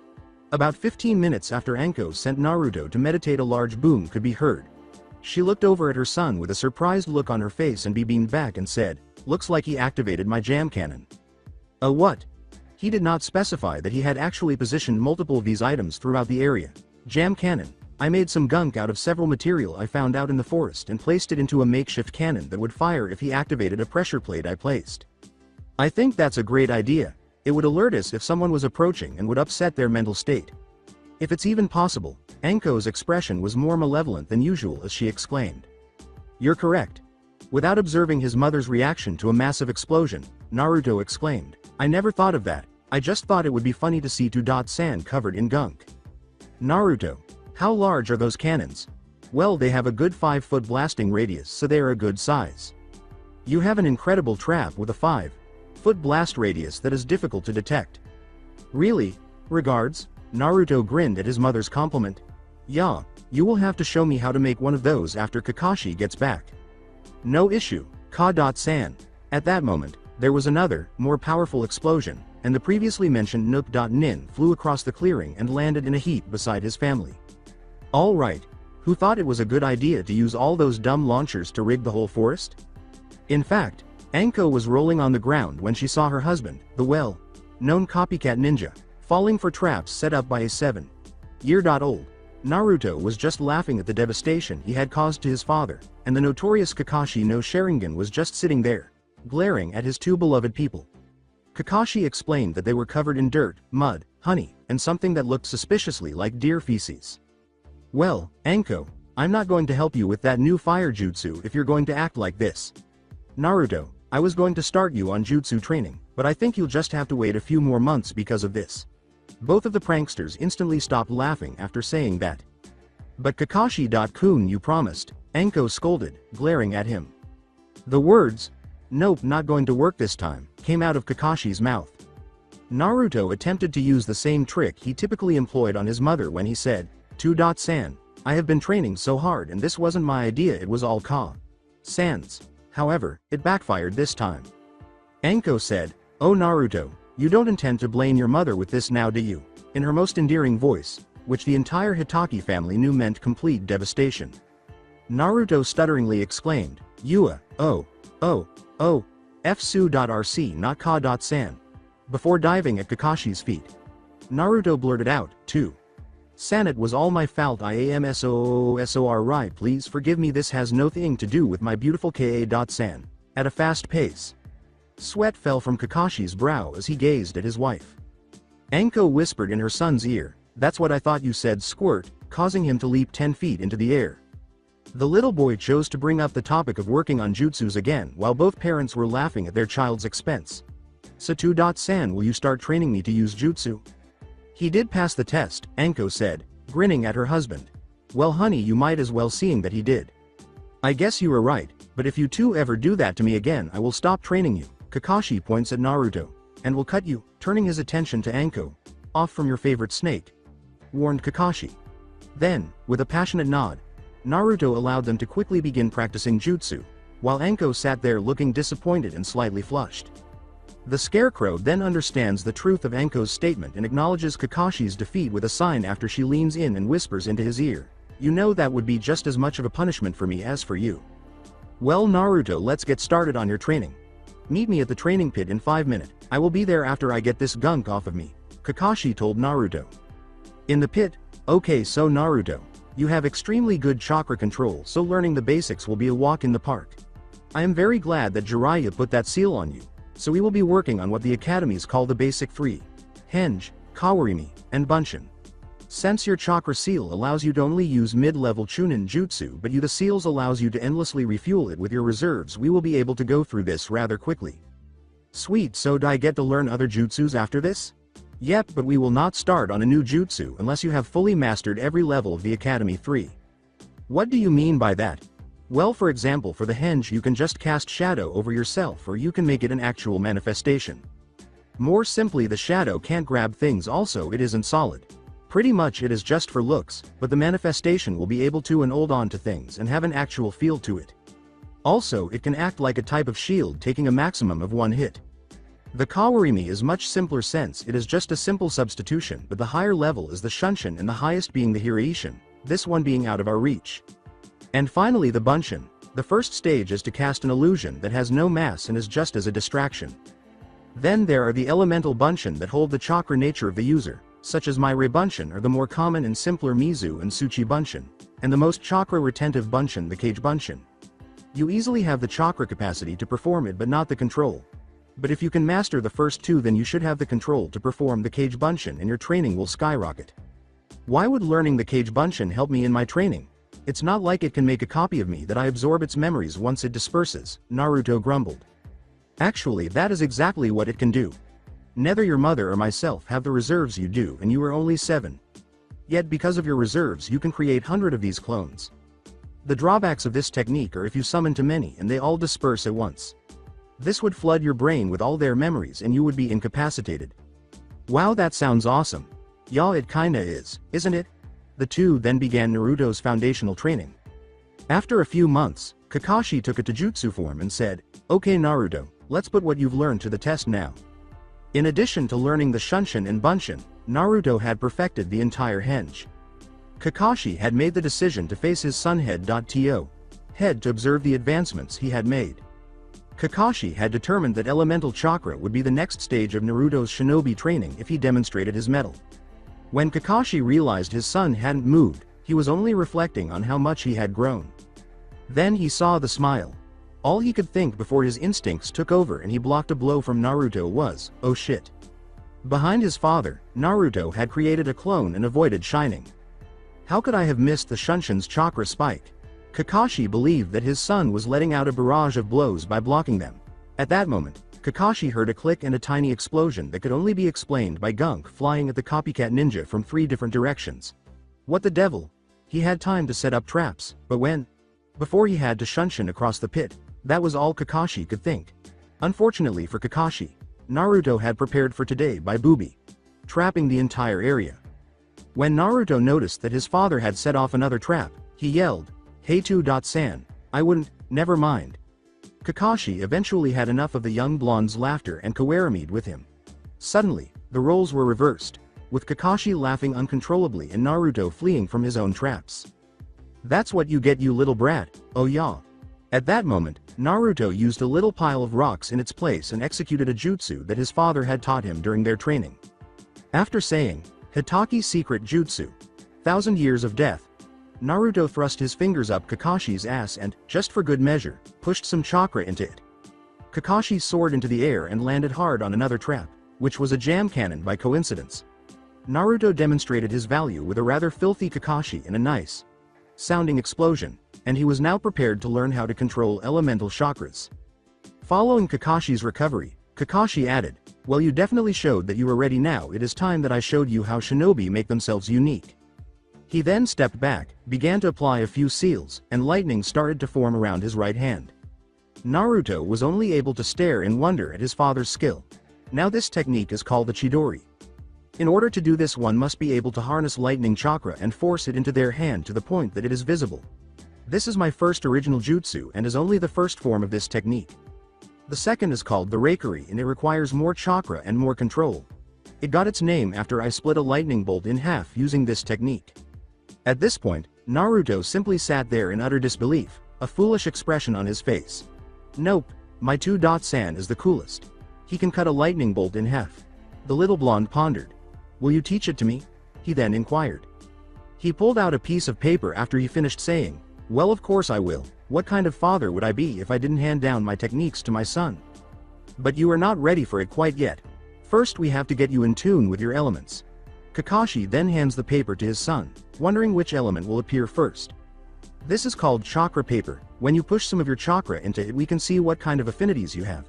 About 15 minutes after Anko sent Naruto to meditate, a large boom could be heard. She looked over at her son with a surprised look on her face and beamed back and said, "Looks like he activated my jam cannon." A what? He did not specify that he had actually positioned multiple of these items throughout the area. Jam cannon. I made some gunk out of several material I found out in the forest and placed it into a makeshift cannon that would fire if he activated a pressure plate I placed. I think that's a great idea. It would alert us if someone was approaching and would upset their mental state. If it's even possible. Anko's expression was more malevolent than usual as she exclaimed. You're correct. Without observing his mother's reaction to a massive explosion, Naruto exclaimed, I never thought of that. I just thought it would be funny to see San covered in gunk. Naruto. How large are those cannons? Well, they have a good 5-foot blasting radius, so they are a good size. You have an incredible trap with a 5-foot blast radius that is difficult to detect. Really? Regards? Naruto grinned at his mother's compliment. Yeah, you will have to show me how to make one of those after Kakashi gets back. No issue, Ka-san. At that moment, there was another, more powerful explosion, and the previously mentioned Nook.Nin flew across the clearing and landed in a heap beside his family. Alright, who thought it was a good idea to use all those dumb launchers to rig the whole forest? In fact, Anko was rolling on the ground when she saw her husband, the well-known copycat ninja, falling for traps set up by a 7-year-old. Naruto was just laughing at the devastation he had caused to his father, and the notorious Kakashi no Sharingan was just sitting there, glaring at his two beloved people. Kakashi explained that they were covered in dirt, mud, honey, and something that looked suspiciously like deer feces. Well, Anko, I'm not going to help you with that new fire jutsu if you're going to act like this. Naruto, I was going to start you on jutsu training, but I think you'll just have to wait a few more months because of this. Both of the pranksters instantly stopped laughing after saying that. But Kakashi-kun, you promised, Anko scolded, glaring at him. The words, "Nope, not going to work this time," came out of Kakashi's mouth. Naruto attempted to use the same trick he typically employed on his mother when he said, San, I have been training so hard and this wasn't my idea, it was all Ka-san's. However, it backfired this time. Anko said, Oh Naruto, you don't intend to blame your mother with this now, do you? In her most endearing voice, which the entire Hitaki family knew meant complete devastation. Naruto stutteringly exclaimed, Yua, F-su.rc not Ka-san. Before diving at Kakashi's feet. Naruto blurted out, too. San, it was all my fault, right, please forgive me, this has nothing to do with my beautiful Ka-san. At a fast pace. Sweat fell from Kakashi's brow as he gazed at his wife. Anko whispered in her son's ear, That's what I thought you said, squirt, causing him to leap 10 feet into the air. The little boy chose to bring up the topic of working on jutsus again while both parents were laughing at their child's expense. So San, will you start training me to use jutsu? He did pass the test, Anko said, grinning at her husband. Well honey, you might as well, seeing that he did. I guess you were right, but if you two ever do that to me again I will stop training you. Kakashi points at Naruto, and will cut you, turning his attention to Anko. Off from your favorite snake, warned Kakashi. Then, with a passionate nod, Naruto allowed them to quickly begin practicing jutsu, while Anko sat there looking disappointed and slightly flushed. The scarecrow then understands the truth of Anko's statement and acknowledges Kakashi's defeat with a sign after she leans in and whispers into his ear, You know that would be just as much of a punishment for me as for you. Well Naruto, let's get started on your training. Meet me at the training pit in 5 minutes, I will be there after I get this gunk off of me, Kakashi told Naruto. In the pit? Okay, so Naruto, you have extremely good chakra control, so learning the basics will be a walk in the park. I am very glad that Jiraiya put that seal on you. So we will be working on what the academies call the basic 3. Henge, Kawarimi, and Bunshin. Since your chakra seal allows you to only use mid-level chunin jutsu but the seals allows you to endlessly refuel it with your reserves, we will be able to go through this rather quickly. Sweet, so do I get to learn other jutsus after this? Yep, but we will not start on a new jutsu unless you have fully mastered every level of the Academy 3. What do you mean by that? Well, for example, for the henge you can just cast shadow over yourself, or you can make it an actual manifestation. More simply, the shadow can't grab things, also it isn't solid. Pretty much it is just for looks, but the manifestation will be able to and hold on to things and have an actual feel to it. Also, it can act like a type of shield, taking a maximum of 1 hit. The Kawarimi is much simpler since it is just a simple substitution, but the higher level is the Shunshin and the highest being the Hiraishin, this one being out of our reach. And finally the Bunshin. The first stage is to cast an illusion that has no mass and is just as a distraction. Then there are the elemental Bunshin that hold the chakra nature of the user, such as Myre Bunshin, or the more common and simpler Mizu and Suchi Bunshin, and the most chakra retentive Bunshin, the Cage Bunshin. You easily have the chakra capacity to perform it but not the control. But if you can master the first two, then you should have the control to perform the Cage Bunshin and your training will skyrocket. Why would learning the Cage Bunshin help me in my training? It's not like it can make a copy of me that I absorb its memories once it disperses, Naruto grumbled. Actually, that is exactly what it can do. Neither your mother or myself have the reserves you do, and you are only 7. Yet because of your reserves you can create 100 of these clones. The drawbacks of this technique are if you summon too many and they all disperse at once. This would flood your brain with all their memories and you would be incapacitated. Wow, that sounds awesome. Yeah, it kinda is, isn't it? The two then began Naruto's foundational training. After a few months, Kakashi took a taijutsu form and said, "Okay Naruto, let's put what you've learned to the test now." In addition to learning the Shunshin and Bunshin, Naruto had perfected the entire henge. Kakashi had made the decision to face his son head to observe the advancements he had made. Kakashi had determined that elemental chakra would be the next stage of Naruto's shinobi training if he demonstrated his mettle. When Kakashi realized his son hadn't moved, he was only reflecting on how much he had grown. Then he saw the smile. All he could think before his instincts took over and he blocked a blow from Naruto was, oh shit. Behind his father, Naruto had created a clone and avoided shining. How could I have missed the Shunshin's chakra spike? Kakashi believed that his son was letting out a barrage of blows by blocking them. At that moment, Kakashi heard a click and a tiny explosion that could only be explained by gunk flying at the copycat ninja from 3 different directions. What the devil? He had time to set up traps, but when? Before he had to Shunshin across the pit, that was all Kakashi could think. Unfortunately for Kakashi, Naruto had prepared for today by booby trapping the entire area. When Naruto noticed that his father had set off another trap, he yelled, "Hey 2.san, I wouldn't, never mind." Kakashi eventually had enough of the young blonde's laughter and Kawarami'd with him. Suddenly, the roles were reversed, with Kakashi laughing uncontrollably and Naruto fleeing from his own traps. "That's what you get, you little brat, oh yeah." At that moment, Naruto used a little pile of rocks in its place and executed a jutsu that his father had taught him during their training. After saying, "Hitaki's secret jutsu, 1,000 years of death," Naruto thrust his fingers up Kakashi's ass and, just for good measure, pushed some chakra into it. Kakashi soared into the air and landed hard on another trap, which was a jam cannon by coincidence. Naruto demonstrated his value with a rather filthy Kakashi and a nice sounding explosion, and he was now prepared to learn how to control elemental chakras. Following Kakashi's recovery, Kakashi added, "Well, you definitely showed that you were ready. Now it is time that I showed you how shinobi make themselves unique." He then stepped back, began to apply a few seals, and lightning started to form around his right hand. Naruto was only able to stare in wonder at his father's skill. Now this technique is called the Chidori. In order to do this, one must be able to harness lightning chakra and force it into their hand to the point that it is visible. This is my first original jutsu and is only the first form of this technique. The second is called the Reikari and it requires more chakra and more control. It got its name after I split a lightning bolt in half using this technique. At this point, Naruto simply sat there in utter disbelief, a foolish expression on his face. "Nope, my 2.san is the coolest. He can cut a lightning bolt in half." The little blonde pondered. "Will you teach it to me?" he then inquired. He pulled out a piece of paper after he finished saying, "Well, of course I will. What kind of father would I be if I didn't hand down my techniques to my son? But you are not ready for it quite yet. First we have to get you in tune with your elements." Kakashi then hands the paper to his son, wondering which element will appear first. This is called chakra paper. When you push some of your chakra into it, we can see what kind of affinities you have.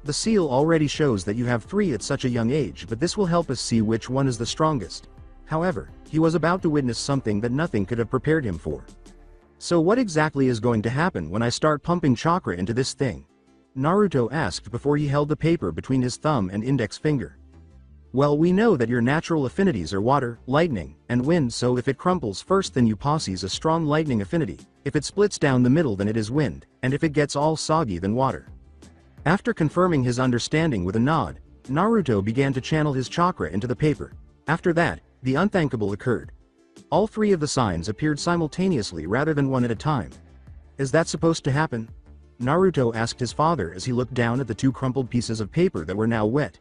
The seal already shows that you have 3 at such a young age, but this will help us see which one is the strongest. However, he was about to witness something that nothing could have prepared him for. So what exactly is going to happen when I start pumping chakra into this thing? Naruto asked before he held the paper between his thumb and index finger. Well, we know that your natural affinities are water, lightning, and wind, so if it crumples first then you possess a strong lightning affinity, if it splits down the middle then it is wind, and if it gets all soggy then water. After confirming his understanding with a nod, Naruto began to channel his chakra into the paper. After that, the unthinkable occurred. All 3 of the signs appeared simultaneously rather than one at a time. Is that supposed to happen? Naruto asked his father as he looked down at the 2 crumpled pieces of paper that were now wet.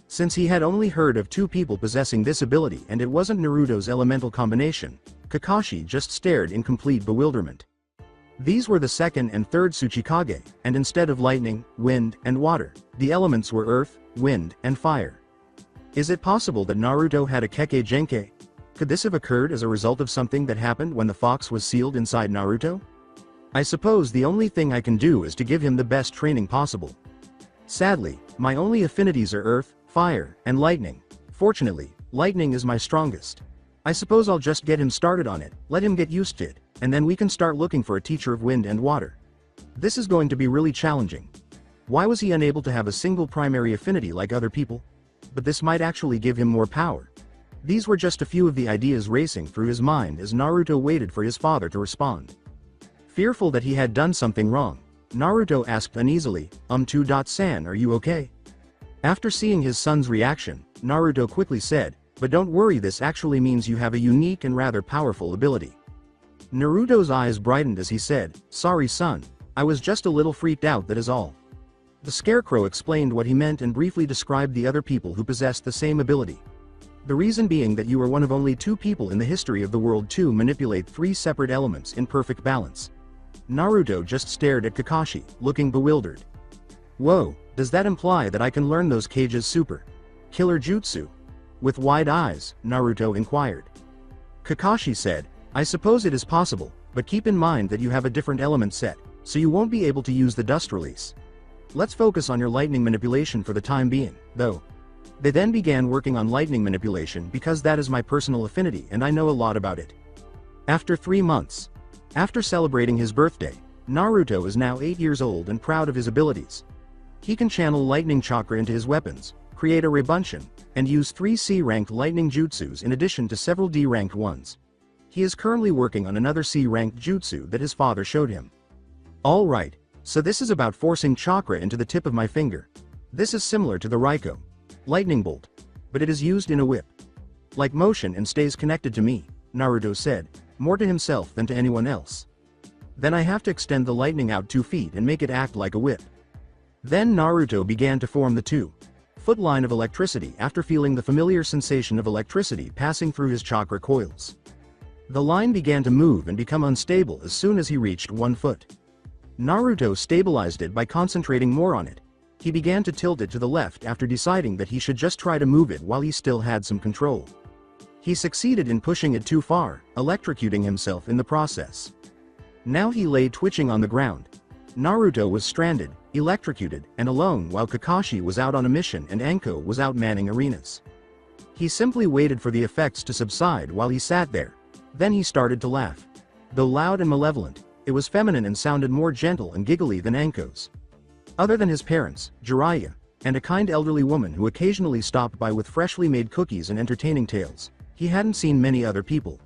Since he had only heard of 2 people possessing this ability and it wasn't Naruto's elemental combination, Kakashi just stared in complete bewilderment. These were the 2nd and 3rd Tsuchikage, and instead of lightning, wind, and water, the elements were earth, wind, and fire. Is it possible that Naruto had a Kekkei Genkei? Could this have occurred as a result of something that happened when the fox was sealed inside Naruto? I suppose the only thing I can do is to give him the best training possible. Sadly, my only affinities are earth, fire, and lightning. Fortunately, lightning is my strongest. I suppose I'll just get him started on it, let him get used to it, and then we can start looking for a teacher of wind and water. This is going to be really challenging. Why was he unable to have a single primary affinity like other people? But this might actually give him more power. These were just a few of the ideas racing through his mind as Naruto waited for his father to respond. Fearful that he had done something wrong, Naruto asked uneasily, San, are you okay? After seeing his son's reaction, Naruto quickly said, but don't worry, this actually means you have a unique and rather powerful ability. Naruto's eyes brightened as he said, sorry son, I was just a little freaked out, that is all. The scarecrow explained what he meant and briefly described the other people who possessed the same ability. The reason being that you are one of only 2 people in the history of the world to manipulate 3 separate elements in perfect balance. Naruto just stared at Kakashi, looking bewildered. Whoa, does that imply that I can learn those Kage's super killer jutsu? With wide eyes, Naruto inquired. Kakashi said, I suppose it is possible, but keep in mind that you have a different element set, so you won't be able to use the dust release. Let's focus on your lightning manipulation for the time being, though. They then began working on lightning manipulation because that is my personal affinity and I know a lot about it. After 3 months. After celebrating his birthday, Naruto is now 8 years old and proud of his abilities. He can channel lightning chakra into his weapons, create a Rebunction, and use 3 C-ranked lightning jutsus in addition to several D-ranked ones. He is currently working on another C-ranked jutsu that his father showed him. Alright, so this is about forcing chakra into the tip of my finger. This is similar to the Raiko lightning bolt, but it is used in a whip. Like motion and stays connected to me, Naruto said, more to himself than to anyone else. Then I have to extend the lightning out 2 feet and make it act like a whip. Then Naruto began to form the 2-foot line of electricity after feeling the familiar sensation of electricity passing through his chakra coils. The line began to move and become unstable as soon as he reached 1 foot. Naruto stabilized it by concentrating more on it. He began to tilt it to the left after deciding that he should just try to move it while he still had some control. He succeeded in pushing it too far, electrocuting himself in the process. Now he lay twitching on the ground. Naruto was stranded, electrocuted, and alone while Kakashi was out on a mission and Anko was out manning arenas. He simply waited for the effects to subside while he sat there. Then he started to laugh. Though loud and malevolent, it was feminine and sounded more gentle and giggly than Anko's. Other than his parents, Jiraiya, and a kind elderly woman who occasionally stopped by with freshly made cookies and entertaining tales, he hadn't seen many other people.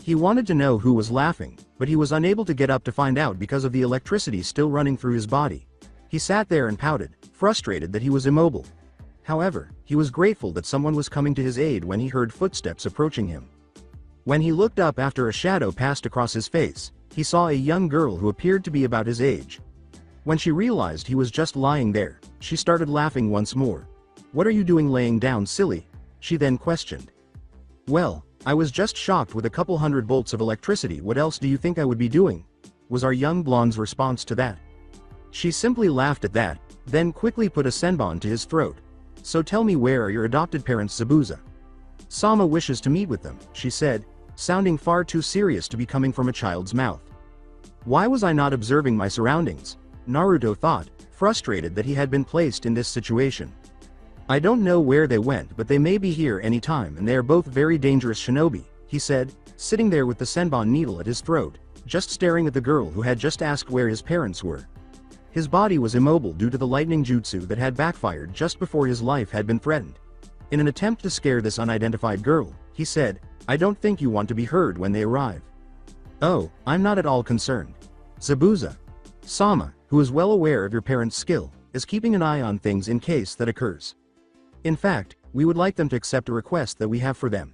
He wanted to know who was laughing, but he was unable to get up to find out because of the electricity still running through his body. He sat there and pouted, frustrated that he was immobile. However, he was grateful that someone was coming to his aid when he heard footsteps approaching him. When he looked up after a shadow passed across his face, he saw a young girl who appeared to be about his age. When she realized he was just lying there, she started laughing once more. What are you doing laying down, silly? She then questioned. Well, I was just shocked with a couple hundred volts of electricity. What else do you think I would be doing? Was our young blonde's response to that. She simply laughed at that, then quickly put a senbon to his throat. So tell me, where are your adopted parents, Zabuza? Sama wishes to meet with them, she said, sounding far too serious to be coming from a child's mouth. Why was I not observing my surroundings? Naruto thought, frustrated that he had been placed in this situation. I don't know where they went, but they may be here any time, and they are both very dangerous shinobi, he said, sitting there with the senbon needle at his throat, just staring at the girl who had just asked where his parents were. His body was immobile due to the lightning jutsu that had backfired just before his life had been threatened. In an attempt to scare this unidentified girl, he said, I don't think you want to be heard when they arrive. Oh, I'm not at all concerned. Zabuza. Sama, who is well aware of your parents' skill, is keeping an eye on things in case that occurs. In fact, we would like them to accept a request that we have for them.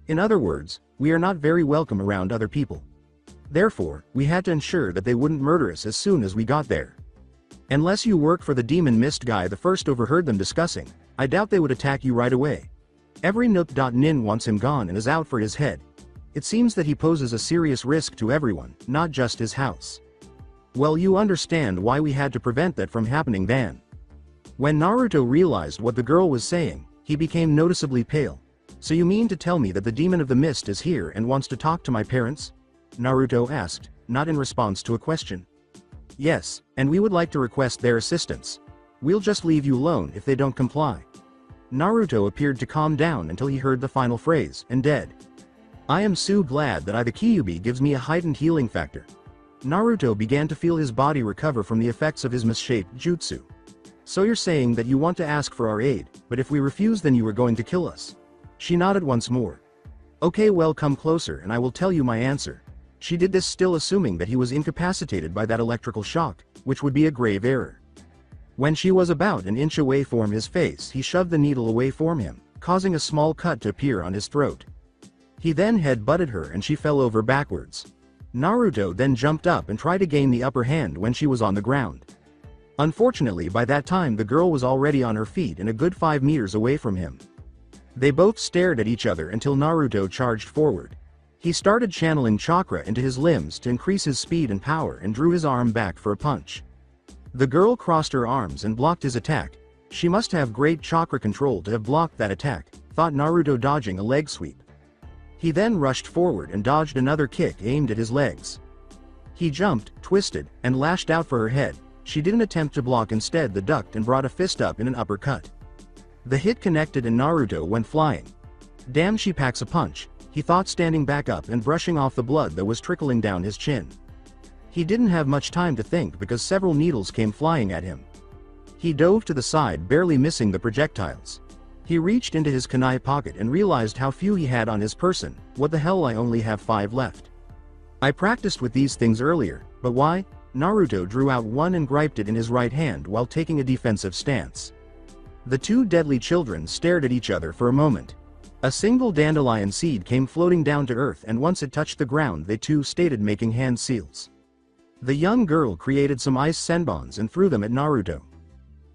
In other words, we are not very welcome around other people. Therefore, we had to ensure that they wouldn't murder us as soon as we got there. Unless you work for the Demon Mist guy the first overheard them discussing, I doubt they would attack you right away. Every Nook.nin wants him gone and is out for his head. It seems that he poses a serious risk to everyone, not just his house. Well, you understand why we had to prevent that from happening then. When Naruto realized what the girl was saying, he became noticeably pale. So you mean to tell me that the Demon of the Mist is here and wants to talk to my parents? Naruto asked, not in response to a question. Yes, and we would like to request their assistance. We'll just leave you alone if they don't comply. Naruto appeared to calm down until he heard the final phrase, and dead. I am so glad that the Kyuubi gives me a heightened healing factor. Naruto began to feel his body recover from the effects of his misshaped jutsu. So you're saying that you want to ask for our aid, but if we refuse then you are going to kill us? She nodded once more. Okay, well, come closer and I will tell you my answer. She did this still assuming that he was incapacitated by that electrical shock, which would be a grave error. When she was about an inch away from his face, he shoved the needle away from him, causing a small cut to appear on his throat. He then head-butted her and she fell over backwards. Naruto then jumped up and tried to gain the upper hand when she was on the ground. Unfortunately, by that time the girl was already on her feet and a good 5 meters away from him. They both stared at each other until Naruto charged forward. He started channeling chakra into his limbs to increase his speed and power and drew his arm back for a punch. The girl crossed her arms and blocked his attack. She must have great chakra control to have blocked that attack, thought Naruto, dodging a leg sweep. He then rushed forward and dodged another kick aimed at his legs. He jumped, twisted, and lashed out for her head. She didn't attempt to block, instead the ducked and brought a fist up in an uppercut. The hit connected and Naruto went flying. Damn, she packs a punch, he thought, standing back up and brushing off the blood that was trickling down his chin. He didn't have much time to think because several needles came flying at him. He dove to the side, barely missing the projectiles. He reached into his kunai pocket and realized how few he had on his person. What the hell, I only have 5 left. I practiced with these things earlier, but why? Naruto drew out one and griped it in his right hand while taking a defensive stance. The two deadly children stared at each other for a moment. A single dandelion seed came floating down to earth, and once it touched the ground they too stayed making hand seals. The young girl created some ice senbons and threw them at Naruto.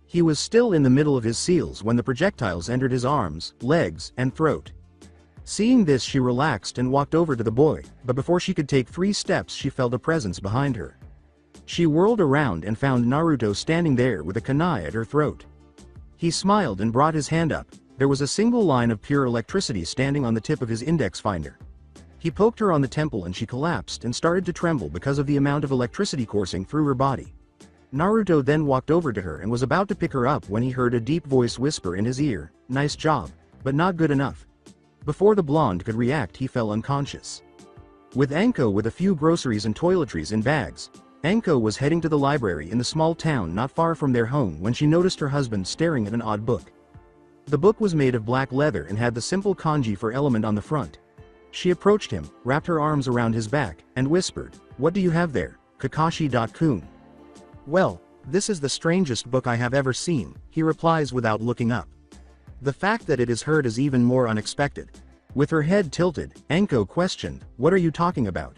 He was still in the middle of his seals when the projectiles entered his arms, legs, and throat. Seeing this, she relaxed and walked over to the boy, but before she could take 3 steps she felt a presence behind her. She whirled around and found Naruto standing there with a kunai at her throat. He smiled and brought his hand up. There was a single line of pure electricity standing on the tip of his index finger. He poked her on the temple and she collapsed and started to tremble because of the amount of electricity coursing through her body. Naruto then walked over to her and was about to pick her up when he heard a deep voice whisper in his ear, "Nice job, but not good enough." Before the blonde could react, he fell unconscious. With Anko with a few groceries and toiletries in bags, Anko was heading to the library in the small town not far from their home when she noticed her husband staring at an odd book. The book was made of black leather and had the simple kanji for element on the front. She approached him, wrapped her arms around his back, and whispered, "What do you have there, Kakashi-kun?" "Well, this is the strangest book I have ever seen," he replies without looking up. The fact that it is heard is even more unexpected. With her head tilted, Anko questioned, "What are you talking about?"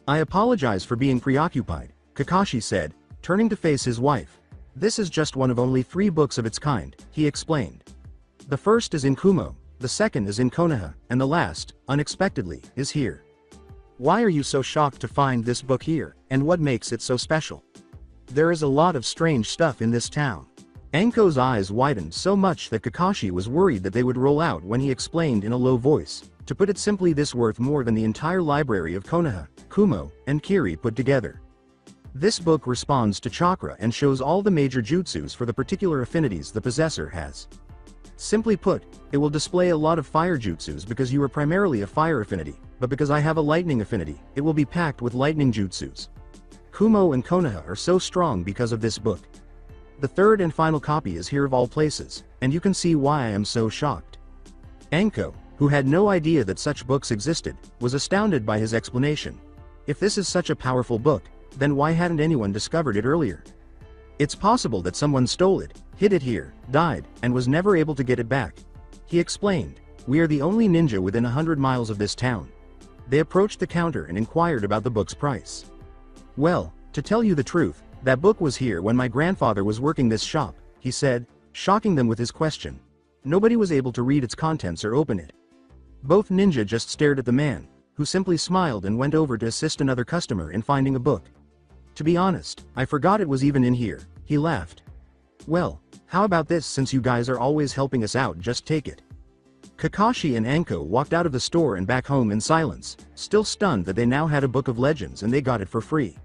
"I apologize for being preoccupied," Kakashi said, turning to face his wife. "This is just one of only 3 books of its kind," he explained. "The first is in Kumo, the second is in Konoha, and the last, unexpectedly, is here." "Why are you so shocked to find this book here, and what makes it so special?" "There is a lot of strange stuff in this town. Anko's eyes widened so much that Kakashi was worried that they would roll out when he explained in a low voice. To put it simply, this worth more than the entire library of Konoha, Kumo, and Kiri put together. This book responds to chakra and shows all the major jutsus for the particular affinities the possessor has. Simply put, it will display a lot of fire jutsus because you are primarily a fire affinity, but because I have a lightning affinity, it will be packed with lightning jutsus. Kumo and Konoha are so strong because of this book. The third and final copy is here of all places, and you can see why I am so shocked. Anko, who had no idea that such books existed, was astounded by his explanation. If this is such a powerful book, then why hadn't anyone discovered it earlier? It's possible that someone stole it, hid it here, died, and was never able to get it back. He explained, "We are the only ninja within 100 miles of this town." They approached the counter and inquired about the book's price. "Well, to tell you the truth, that book was here when my grandfather was working this shop," he said, shocking them with his question. Nobody was able to read its contents or open it. Both ninja just stared at the man, who simply smiled and went over to assist another customer in finding a book. "To be honest, I forgot it was even in here," he laughed. "Well, how about this, since you guys are always helping us out, just take it." Kakashi and Anko walked out of the store and back home in silence, still stunned that they now had a book of legends and they got it for free.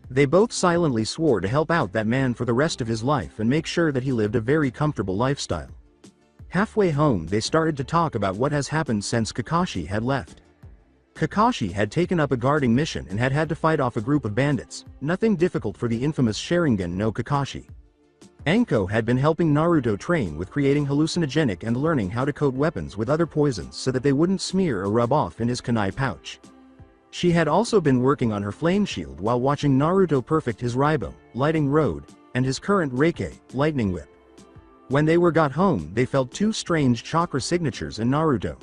They both silently swore to help out that man for the rest of his life and make sure that he lived a very comfortable lifestyle. Halfway home they started to talk about what has happened since Kakashi had left. Kakashi had taken up a guarding mission and had to fight off a group of bandits, nothing difficult for the infamous Sharingan no Kakashi. Anko had been helping Naruto train with creating hallucinogenic and learning how to coat weapons with other poisons so that they wouldn't smear or rub off in his kunai pouch. She had also been working on her flame shield while watching Naruto perfect his Raibo, Lighting Road, and his current Reike, Lightning Whip. When they got home they felt two strange chakra signatures in Naruto.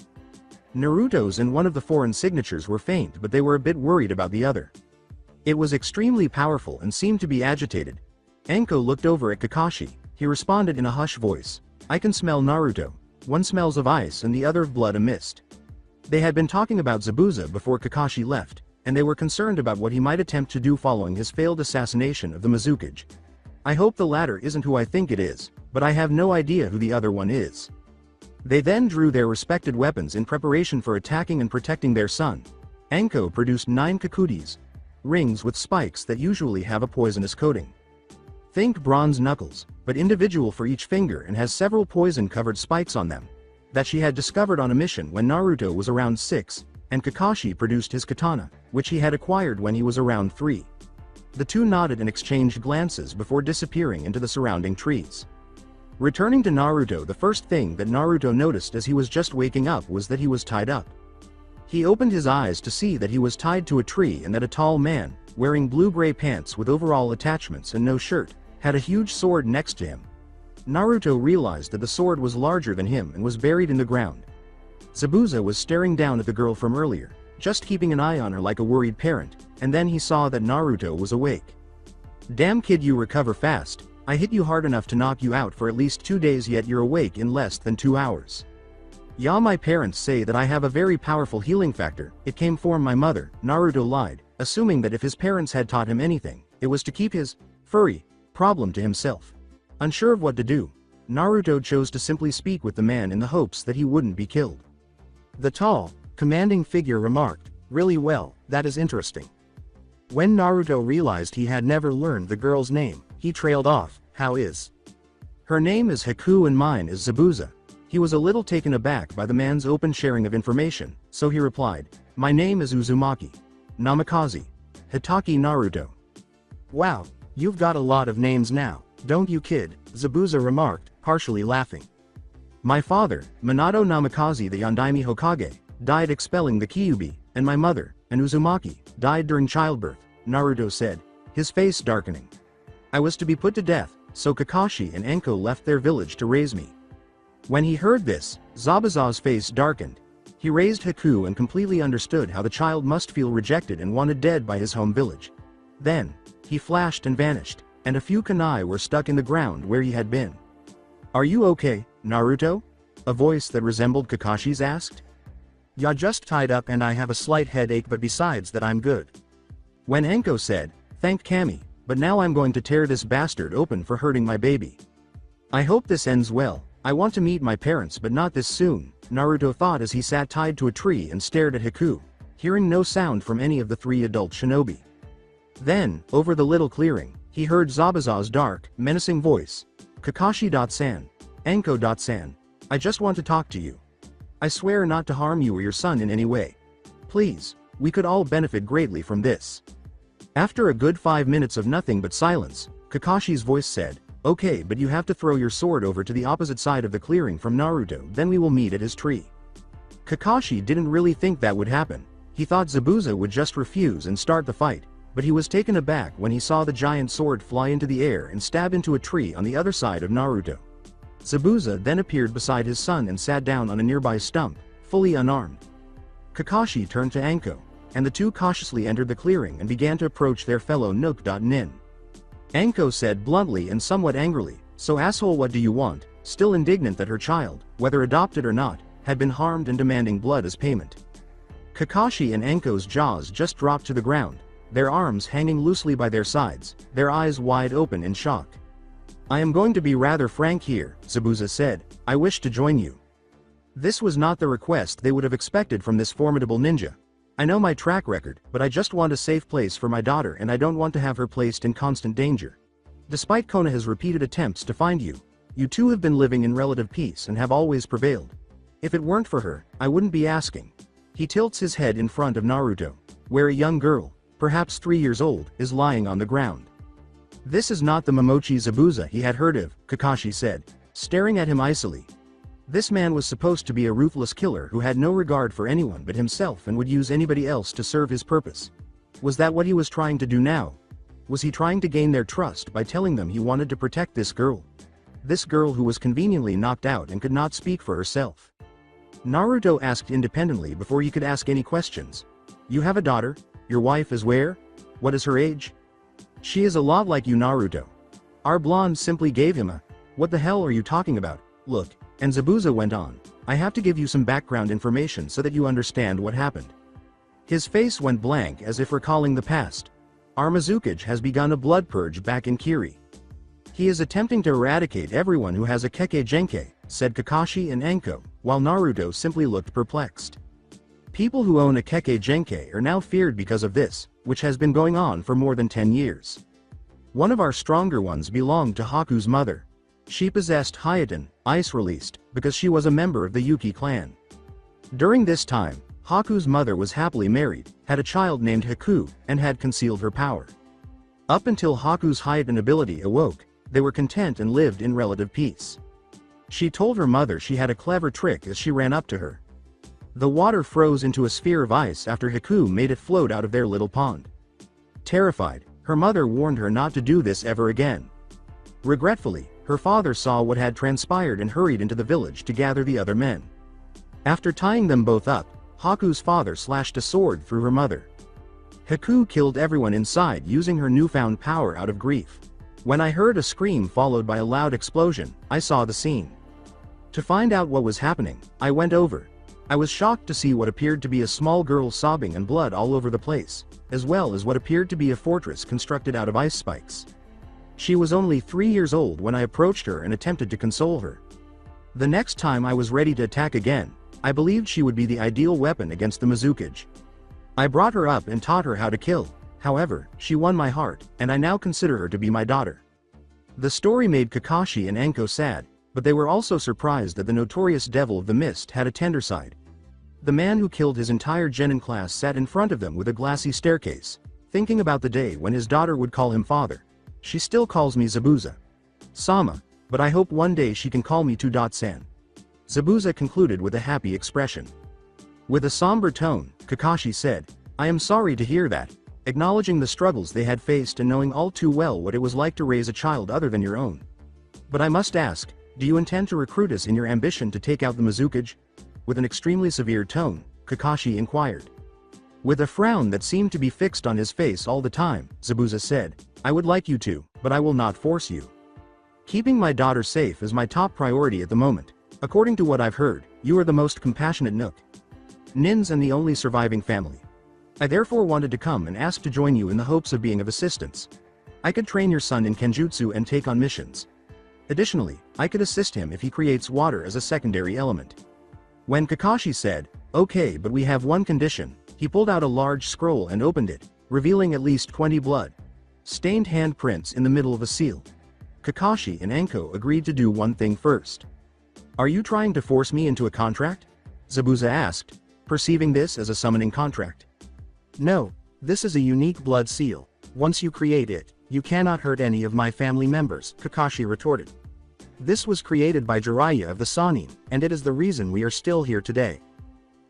Naruto's and one of the foreign signatures were faint, but they were a bit worried about the other. It was extremely powerful and seemed to be agitated. Anko looked over at Kakashi. He responded in a hushed voice, "I can smell Naruto. One smells of ice and the other of blood and mist." They had been talking about Zabuza before Kakashi left, and they were concerned about what he might attempt to do following his failed assassination of the Mizukage. "I hope the latter isn't who I think it is, but I have no idea who the other one is." They then drew their respected weapons in preparation for attacking and protecting their son. Anko produced 9 kakudis, rings with spikes that usually have a poisonous coating. Think bronze knuckles, but individual for each finger and has several poison-covered spikes on them, that she had discovered on a mission when Naruto was around 6, and Kakashi produced his katana, which he had acquired when he was around 3. The two nodded and exchanged glances before disappearing into the surrounding trees. Returning to Naruto, the first thing that Naruto noticed as he was just waking up was that he was tied up. He opened his eyes to see that he was tied to a tree and that a tall man, wearing blue-gray pants with overall attachments and no shirt, had a huge sword next to him. Naruto realized that the sword was larger than him and was buried in the ground. Zabuza was staring down at the girl from earlier, just keeping an eye on her like a worried parent, and then he saw that Naruto was awake. "Damn kid, you recover fast. I hit you hard enough to knock you out for at least 2 days, yet you're awake in less than 2 hours. Yeah, my parents say that I have a very powerful healing factor. It came from my mother." Naruto lied, assuming that if his parents had taught him anything, it was to keep his furry problem to himself. Unsure of what to do, Naruto chose to simply speak with the man in the hopes that he wouldn't be killed. The tall, commanding figure remarked, "Really well, that is interesting." When Naruto realized he had never learned the girl's name, he trailed off, "How is?" "Her name is Haku and mine is Zabuza." He was a little taken aback by the man's open sharing of information, so he replied, "My name is Uzumaki Namikaze Hitaki Naruto." "Wow, you've got a lot of names now, don't you, kid?" Zabuza remarked, partially laughing. "My father, Minato Namikaze the Yondaime Hokage, died expelling the Kyuubi, and my mother, and Uzumaki, died during childbirth," Naruto said, his face darkening. "I was to be put to death, so Kakashi and Anko left their village to raise me." When he heard this, Zabuza's face darkened. He raised Haku and completely understood how the child must feel rejected and wanted dead by his home village. Then, he flashed and vanished, and a few kunai were stuck in the ground where he had been. "Are you okay, Naruto?" a voice that resembled Kakashi's asked. "Yeah, just tied up and I have a slight headache, but besides that I'm good." When Anko said, "Thank Kami, but now I'm going to tear this bastard open for hurting my baby." I hope this ends well. I want to meet my parents but not this soon, Naruto thought as he sat tied to a tree and stared at Haku, hearing no sound from any of the three adult shinobi. Then, over the little clearing, he heard Zabuza's dark, menacing voice. Kakashi-san. Anko-san. I just want to talk to you. I swear not to harm you or your son in any way. Please, we could all benefit greatly from this. After a good 5 minutes of nothing but silence, Kakashi's voice said, okay, but you have to throw your sword over to the opposite side of the clearing from Naruto, then we will meet at his tree. Kakashi didn't really think that would happen. He thought Zabuza would just refuse and start the fight, but he was taken aback when he saw the giant sword fly into the air and stab into a tree on the other side of Naruto. Zabuza then appeared beside his son and sat down on a nearby stump, fully unarmed. Kakashi turned to Anko, and the two cautiously entered the clearing and began to approach their fellow Nook.nin. Anko said bluntly and somewhat angrily, so asshole, what do you want, still indignant that her child, whether adopted or not, had been harmed and demanding blood as payment. Kakashi and Anko's jaws just dropped to the ground, their arms hanging loosely by their sides, their eyes wide open in shock. I am going to be rather frank here, Zabuza said, I wish to join you. This was not the request they would have expected from this formidable ninja. I know my track record, but I just want a safe place for my daughter and I don't want to have her placed in constant danger. Despite Konoha's repeated attempts to find you, you two have been living in relative peace and have always prevailed. If it weren't for her, I wouldn't be asking. He tilts his head in front of Naruto, where a young girl, perhaps 3 years old, is lying on the ground. This is not the Momochi Zabuza he had heard of, Kakashi said, staring at him icily. This man was supposed to be a ruthless killer who had no regard for anyone but himself and would use anybody else to serve his purpose. Was that what he was trying to do now? Was he trying to gain their trust by telling them he wanted to protect this girl? This girl who was conveniently knocked out and could not speak for herself. Naruto asked independently before he could ask any questions. You have a daughter? Your wife is where? What is her age? She is a lot like you, Naruto. Our blonde simply gave him a, what the hell are you talking about, look, and Zabuza went on, I have to give you some background information so that you understand what happened. His face went blank as if recalling the past. Our Mizukage has begun a blood purge back in Kiri. He is attempting to eradicate everyone who has a Kekkei Genkai, said Kakashi and Anko, while Naruto simply looked perplexed. People who own a Kekkei Genkai are now feared because of this, which has been going on for more than 10 years. One of our stronger ones belonged to Haku's mother. She possessed Hyeten, ice released, because she was a member of the Yuki clan. During this time, Haku's mother was happily married, had a child named Haku, and had concealed her power. Up until Haku's Hyeten ability awoke, they were content and lived in relative peace. She told her mother she had a clever trick as she ran up to her. The water froze into a sphere of ice after Haku made it float out of their little pond. Terrified, her mother warned her not to do this ever again. Regretfully, her father saw what had transpired and hurried into the village to gather the other men. After tying them both up, Haku's father slashed a sword through her mother. Haku killed everyone inside using her newfound power out of grief. When I heard a scream followed by a loud explosion, I saw the scene. To find out what was happening, I went over. I was shocked to see what appeared to be a small girl sobbing and blood all over the place, as well as what appeared to be a fortress constructed out of ice spikes. She was only 3 years old when I approached her and attempted to console her. The next time I was ready to attack again, I believed she would be the ideal weapon against the Mizukage. I brought her up and taught her how to kill. However, she won my heart, and I now consider her to be my daughter. The story made Kakashi and Anko sad, but they were also surprised that the notorious Devil of the Mist had a tender side. The man who killed his entire genin class sat in front of them with a glassy staircase, thinking about the day when his daughter would call him father. She still calls me Zabuza Sama, but I hope one day she can call me San. Zabuza concluded with a happy expression. With a somber tone, Kakashi said, I am sorry to hear that, acknowledging the struggles they had faced and knowing all too well what it was like to raise a child other than your own. But I must ask, do you intend to recruit us in your ambition to take out the Mizukage? With an extremely severe tone, Kakashi inquired. With a frown that seemed to be fixed on his face all the time, Zabuza said, I would like you to, but I will not force you. Keeping my daughter safe is my top priority at the moment. According to what I've heard, you are the most compassionate Nook Nins and the only surviving family. I therefore wanted to come and ask to join you in the hopes of being of assistance. I could train your son in Kenjutsu and take on missions. Additionally, I could assist him if he creates water as a secondary element. When Kakashi said, "Okay, but we have one condition," he pulled out a large scroll and opened it, revealing at least 20 blood-stained handprints in the middle of a seal. Kakashi and Anko agreed to do one thing first. "Are you trying to force me into a contract?" Zabuza asked, perceiving this as a summoning contract. "No, this is a unique blood seal. Once you create it, you cannot hurt any of my family members," Kakashi retorted. "This was created by Jiraiya of the Sannin, and it is the reason we are still here today."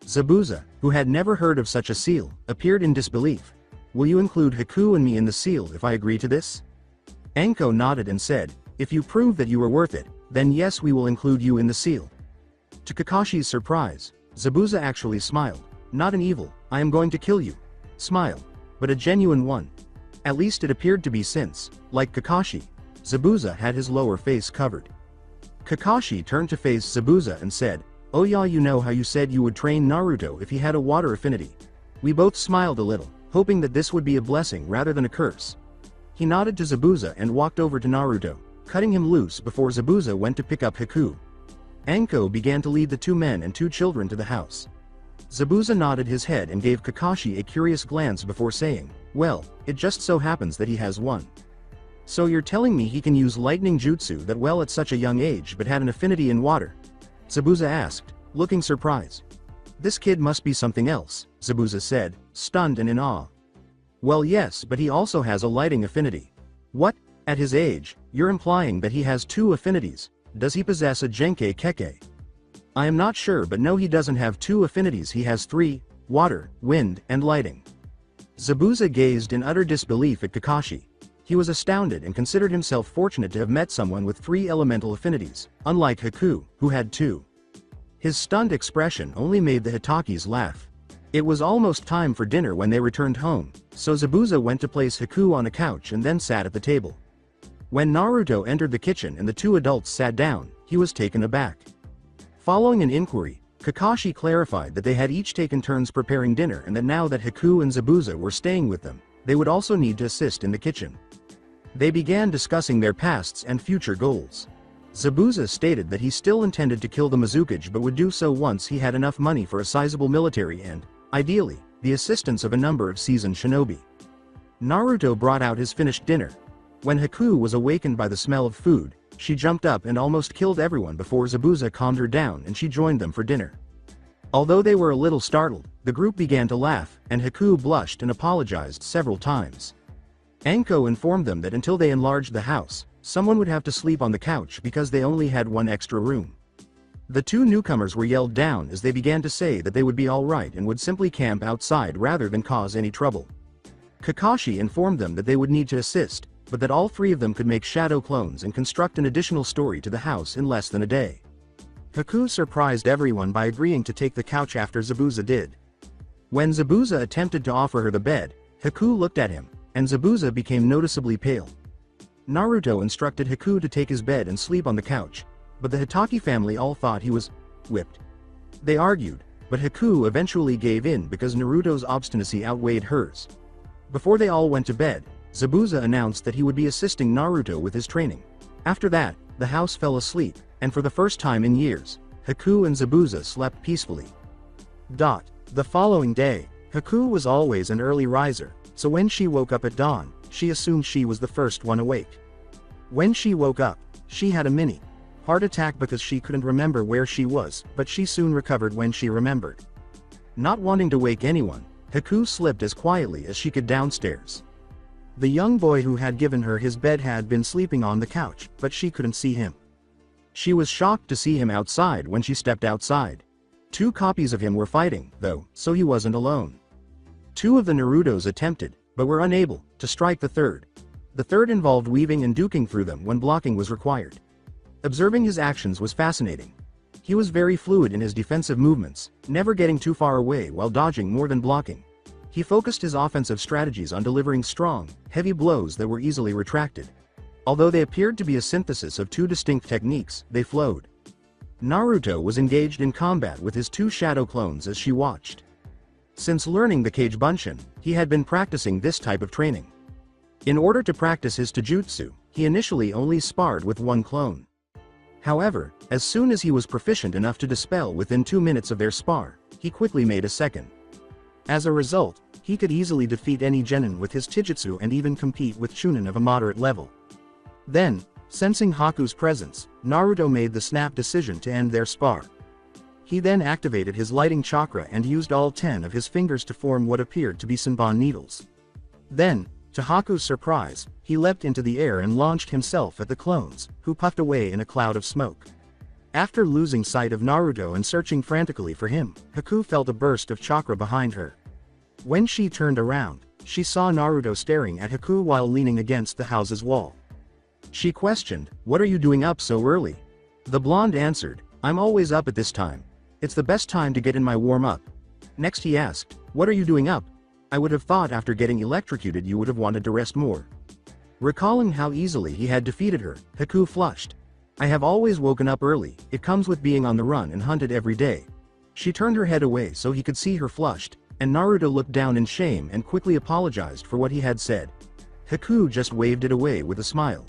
Zabuza, who had never heard of such a seal, appeared in disbelief. "Will you include Haku and me in the seal if I agree to this?" Anko nodded and said, "If you prove that you are worth it, then yes, we will include you in the seal." To Kakashi's surprise, Zabuza actually smiled. Not an evil, "I am going to kill you" smile, but a genuine one. At least it appeared to be since, like Kakashi, Zabuza had his lower face covered. Kakashi turned to face Zabuza and said, "Oh yeah, you know how you said you would train Naruto if he had a water affinity?" We both smiled a little, hoping that this would be a blessing rather than a curse. He nodded to Zabuza and walked over to Naruto, cutting him loose before Zabuza went to pick up Haku. Anko began to lead the 2 men and 2 children to the house. Zabuza nodded his head and gave Kakashi a curious glance before saying, "Well, it just so happens that he has one." "So you're telling me he can use lightning jutsu that well at such a young age but had an affinity in water?" Zabuza asked, looking surprised. "This kid must be something else," Zabuza said, stunned and in awe. "Well yes, but he also has a lighting affinity." "What? At his age, you're implying that he has 2 affinities? Does he possess a Genkai Keke?" "I am not sure, but no, he doesn't have 2 affinities, he has 3, water, wind, and lighting." Zabuza gazed in utter disbelief at Kakashi. He was astounded and considered himself fortunate to have met someone with 3 elemental affinities, unlike Haku, who had 2. His stunned expression only made the Hitakis laugh. It was almost time for dinner when they returned home, so Zabuza went to place Haku on a couch and then sat at the table. When Naruto entered the kitchen and the 2 adults sat down, he was taken aback. Following an inquiry, Kakashi clarified that they had each taken turns preparing dinner and that now that Haku and Zabuza were staying with them, they would also need to assist in the kitchen. They began discussing their pasts and future goals. Zabuza stated that he still intended to kill the Mizukage but would do so once he had enough money for a sizable military and, ideally, the assistance of a number of seasoned shinobi. Naruto brought out his finished dinner. When Haku was awakened by the smell of food, she jumped up and almost killed everyone before Zabuza calmed her down and she joined them for dinner. Although they were a little startled, the group began to laugh, and Haku blushed and apologized several times. Anko informed them that until they enlarged the house, someone would have to sleep on the couch because they only had one extra room. The 2 newcomers were yelled down as they began to say that they would be alright and would simply camp outside rather than cause any trouble. Kakashi informed them that they would need to assist, but that all 3 of them could make shadow clones and construct an additional story to the house in less than a day. Haku surprised everyone by agreeing to take the couch after Zabuza did. When Zabuza attempted to offer her the bed, Haku looked at him, and Zabuza became noticeably pale. Naruto instructed Haku to take his bed and sleep on the couch, but the Hitaki family all thought he was whipped. They argued, but Haku eventually gave in because Naruto's obstinacy outweighed hers. Before they all went to bed, Zabuza announced that he would be assisting Naruto with his training. After that, the house fell asleep, and for the first time in years, Haku and Zabuza slept peacefully. The following day, Haku was always an early riser, so when she woke up at dawn, she assumed she was the first one awake. When she woke up, she had a mini heart attack because she couldn't remember where she was, but she soon recovered when she remembered. Not wanting to wake anyone, Haku slipped as quietly as she could downstairs. The young boy who had given her his bed had been sleeping on the couch, but she couldn't see him. She was shocked to see him outside when she stepped outside. 2 copies of him were fighting, though, so he wasn't alone. 2 of the Narutos attempted, but were unable, to strike the third. The third involved weaving and duking through them when blocking was required. Observing his actions was fascinating. He was very fluid in his defensive movements, never getting too far away while dodging more than blocking. He focused his offensive strategies on delivering strong, heavy blows that were easily retracted. Although they appeared to be a synthesis of 2 distinct techniques, they flowed. Naruto was engaged in combat with his 2 shadow clones as she watched. Since learning the Kage Bunshin, he had been practicing this type of training. In order to practice his taijutsu, he initially only sparred with 1 clone. However, as soon as he was proficient enough to dispel within 2 minutes of their spar, he quickly made a second. As a result, he could easily defeat any genin with his Taijutsu and even compete with chunin of a moderate level. Then, sensing Haku's presence, Naruto made the snap decision to end their spar. He then activated his lighting chakra and used all 10 of his fingers to form what appeared to be Senbon needles. Then, to Haku's surprise, he leapt into the air and launched himself at the clones, who puffed away in a cloud of smoke. After losing sight of Naruto and searching frantically for him, Haku felt a burst of chakra behind her. When she turned around, she saw Naruto staring at Haku while leaning against the house's wall. She questioned, "What are you doing up so early?" The blonde answered, "I'm always up at this time. It's the best time to get in my warm-up." Next he asked, "What are you doing up? I would have thought after getting electrocuted you would have wanted to rest more." Recalling how easily he had defeated her, Haku flushed. "I have always woken up early, it comes with being on the run and hunted every day." She turned her head away so he could see her flushed, and Naruto looked down in shame and quickly apologized for what he had said. Haku just waved it away with a smile.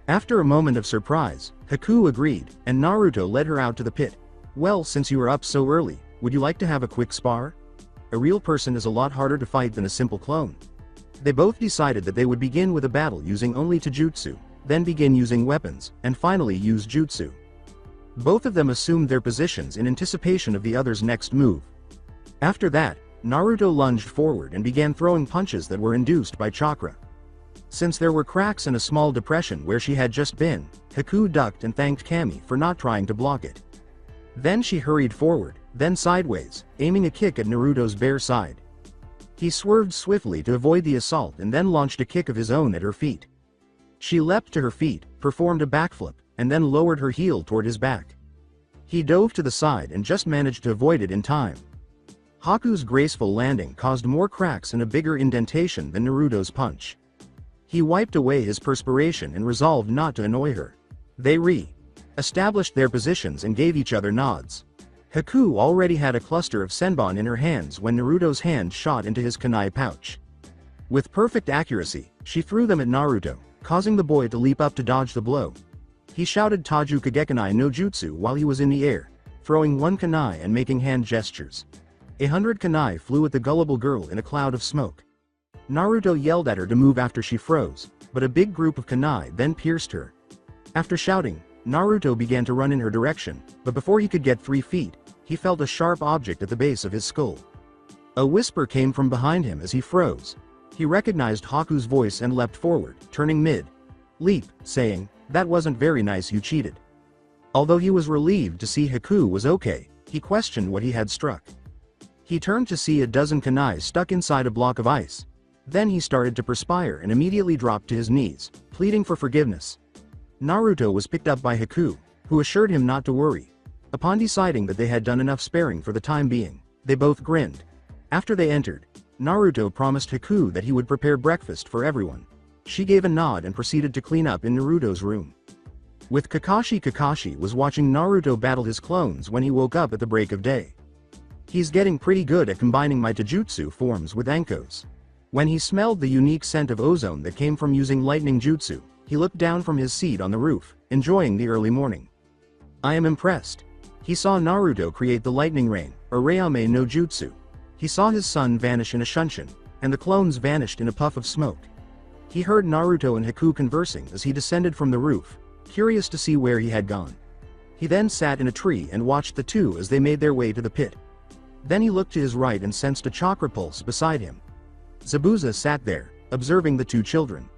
After a moment of surprise, Haku agreed, and Naruto led her out to the pit. "Well, since you are up so early, would you like to have a quick spar? A real person is a lot harder to fight than a simple clone." They both decided that they would begin with a battle using only Taijutsu, then begin using weapons, and finally use Jutsu. Both of them assumed their positions in anticipation of the other's next move. After that, Naruto lunged forward and began throwing punches that were induced by chakra. Since there were cracks and a small depression where she had just been, Haku ducked and thanked Kami for not trying to block it. Then she hurried forward, then sideways, aiming a kick at Naruto's bare side. He swerved swiftly to avoid the assault and then launched a kick of his own at her feet. She leapt to her feet, performed a backflip, and then lowered her heel toward his back. He dove to the side and just managed to avoid it in time. Haku's graceful landing caused more cracks and a bigger indentation than Naruto's punch. He wiped away his perspiration and resolved not to annoy her. They re-established their positions and gave each other nods. Haku already had a cluster of senbon in her hands when Naruto's hand shot into his kunai pouch. With perfect accuracy, she threw them at Naruto, causing the boy to leap up to dodge the blow. He shouted Taju Kagekunai no Jutsu while he was in the air, throwing one kunai and making hand gestures. 100 kunai flew at the gullible girl in a cloud of smoke. Naruto yelled at her to move after she froze, but a big group of kunai then pierced her. After shouting, Naruto began to run in her direction, but before he could get 3 feet, he felt a sharp object at the base of his skull. A whisper came from behind him as he froze. He recognized Haku's voice and leapt forward, turning mid-leap, saying, "That wasn't very nice, you cheated." Although he was relieved to see Haku was okay, he questioned what he had struck. He turned to see a dozen kunai stuck inside a block of ice. Then he started to perspire and immediately dropped to his knees, pleading for forgiveness. Naruto was picked up by Haku, who assured him not to worry. Upon deciding that they had done enough sparing for the time being, they both grinned. After they entered, Naruto promised Haku that he would prepare breakfast for everyone. She gave a nod and proceeded to clean up in Naruto's room. With Kakashi was watching Naruto battle his clones when he woke up at the break of day. "He's getting pretty good at combining my Taijutsu forms with Anko's." When he smelled the unique scent of ozone that came from using lightning jutsu, he looked down from his seat on the roof, enjoying the early morning. "I am impressed." He saw Naruto create the lightning rain, or Reame no Jutsu. He saw his son vanish in a shunshin, and the clones vanished in a puff of smoke. He heard Naruto and Haku conversing as he descended from the roof, curious to see where he had gone. He then sat in a tree and watched the two as they made their way to the pit. Then he looked to his right and sensed a chakra pulse beside him. Zabuza sat there, observing the two children.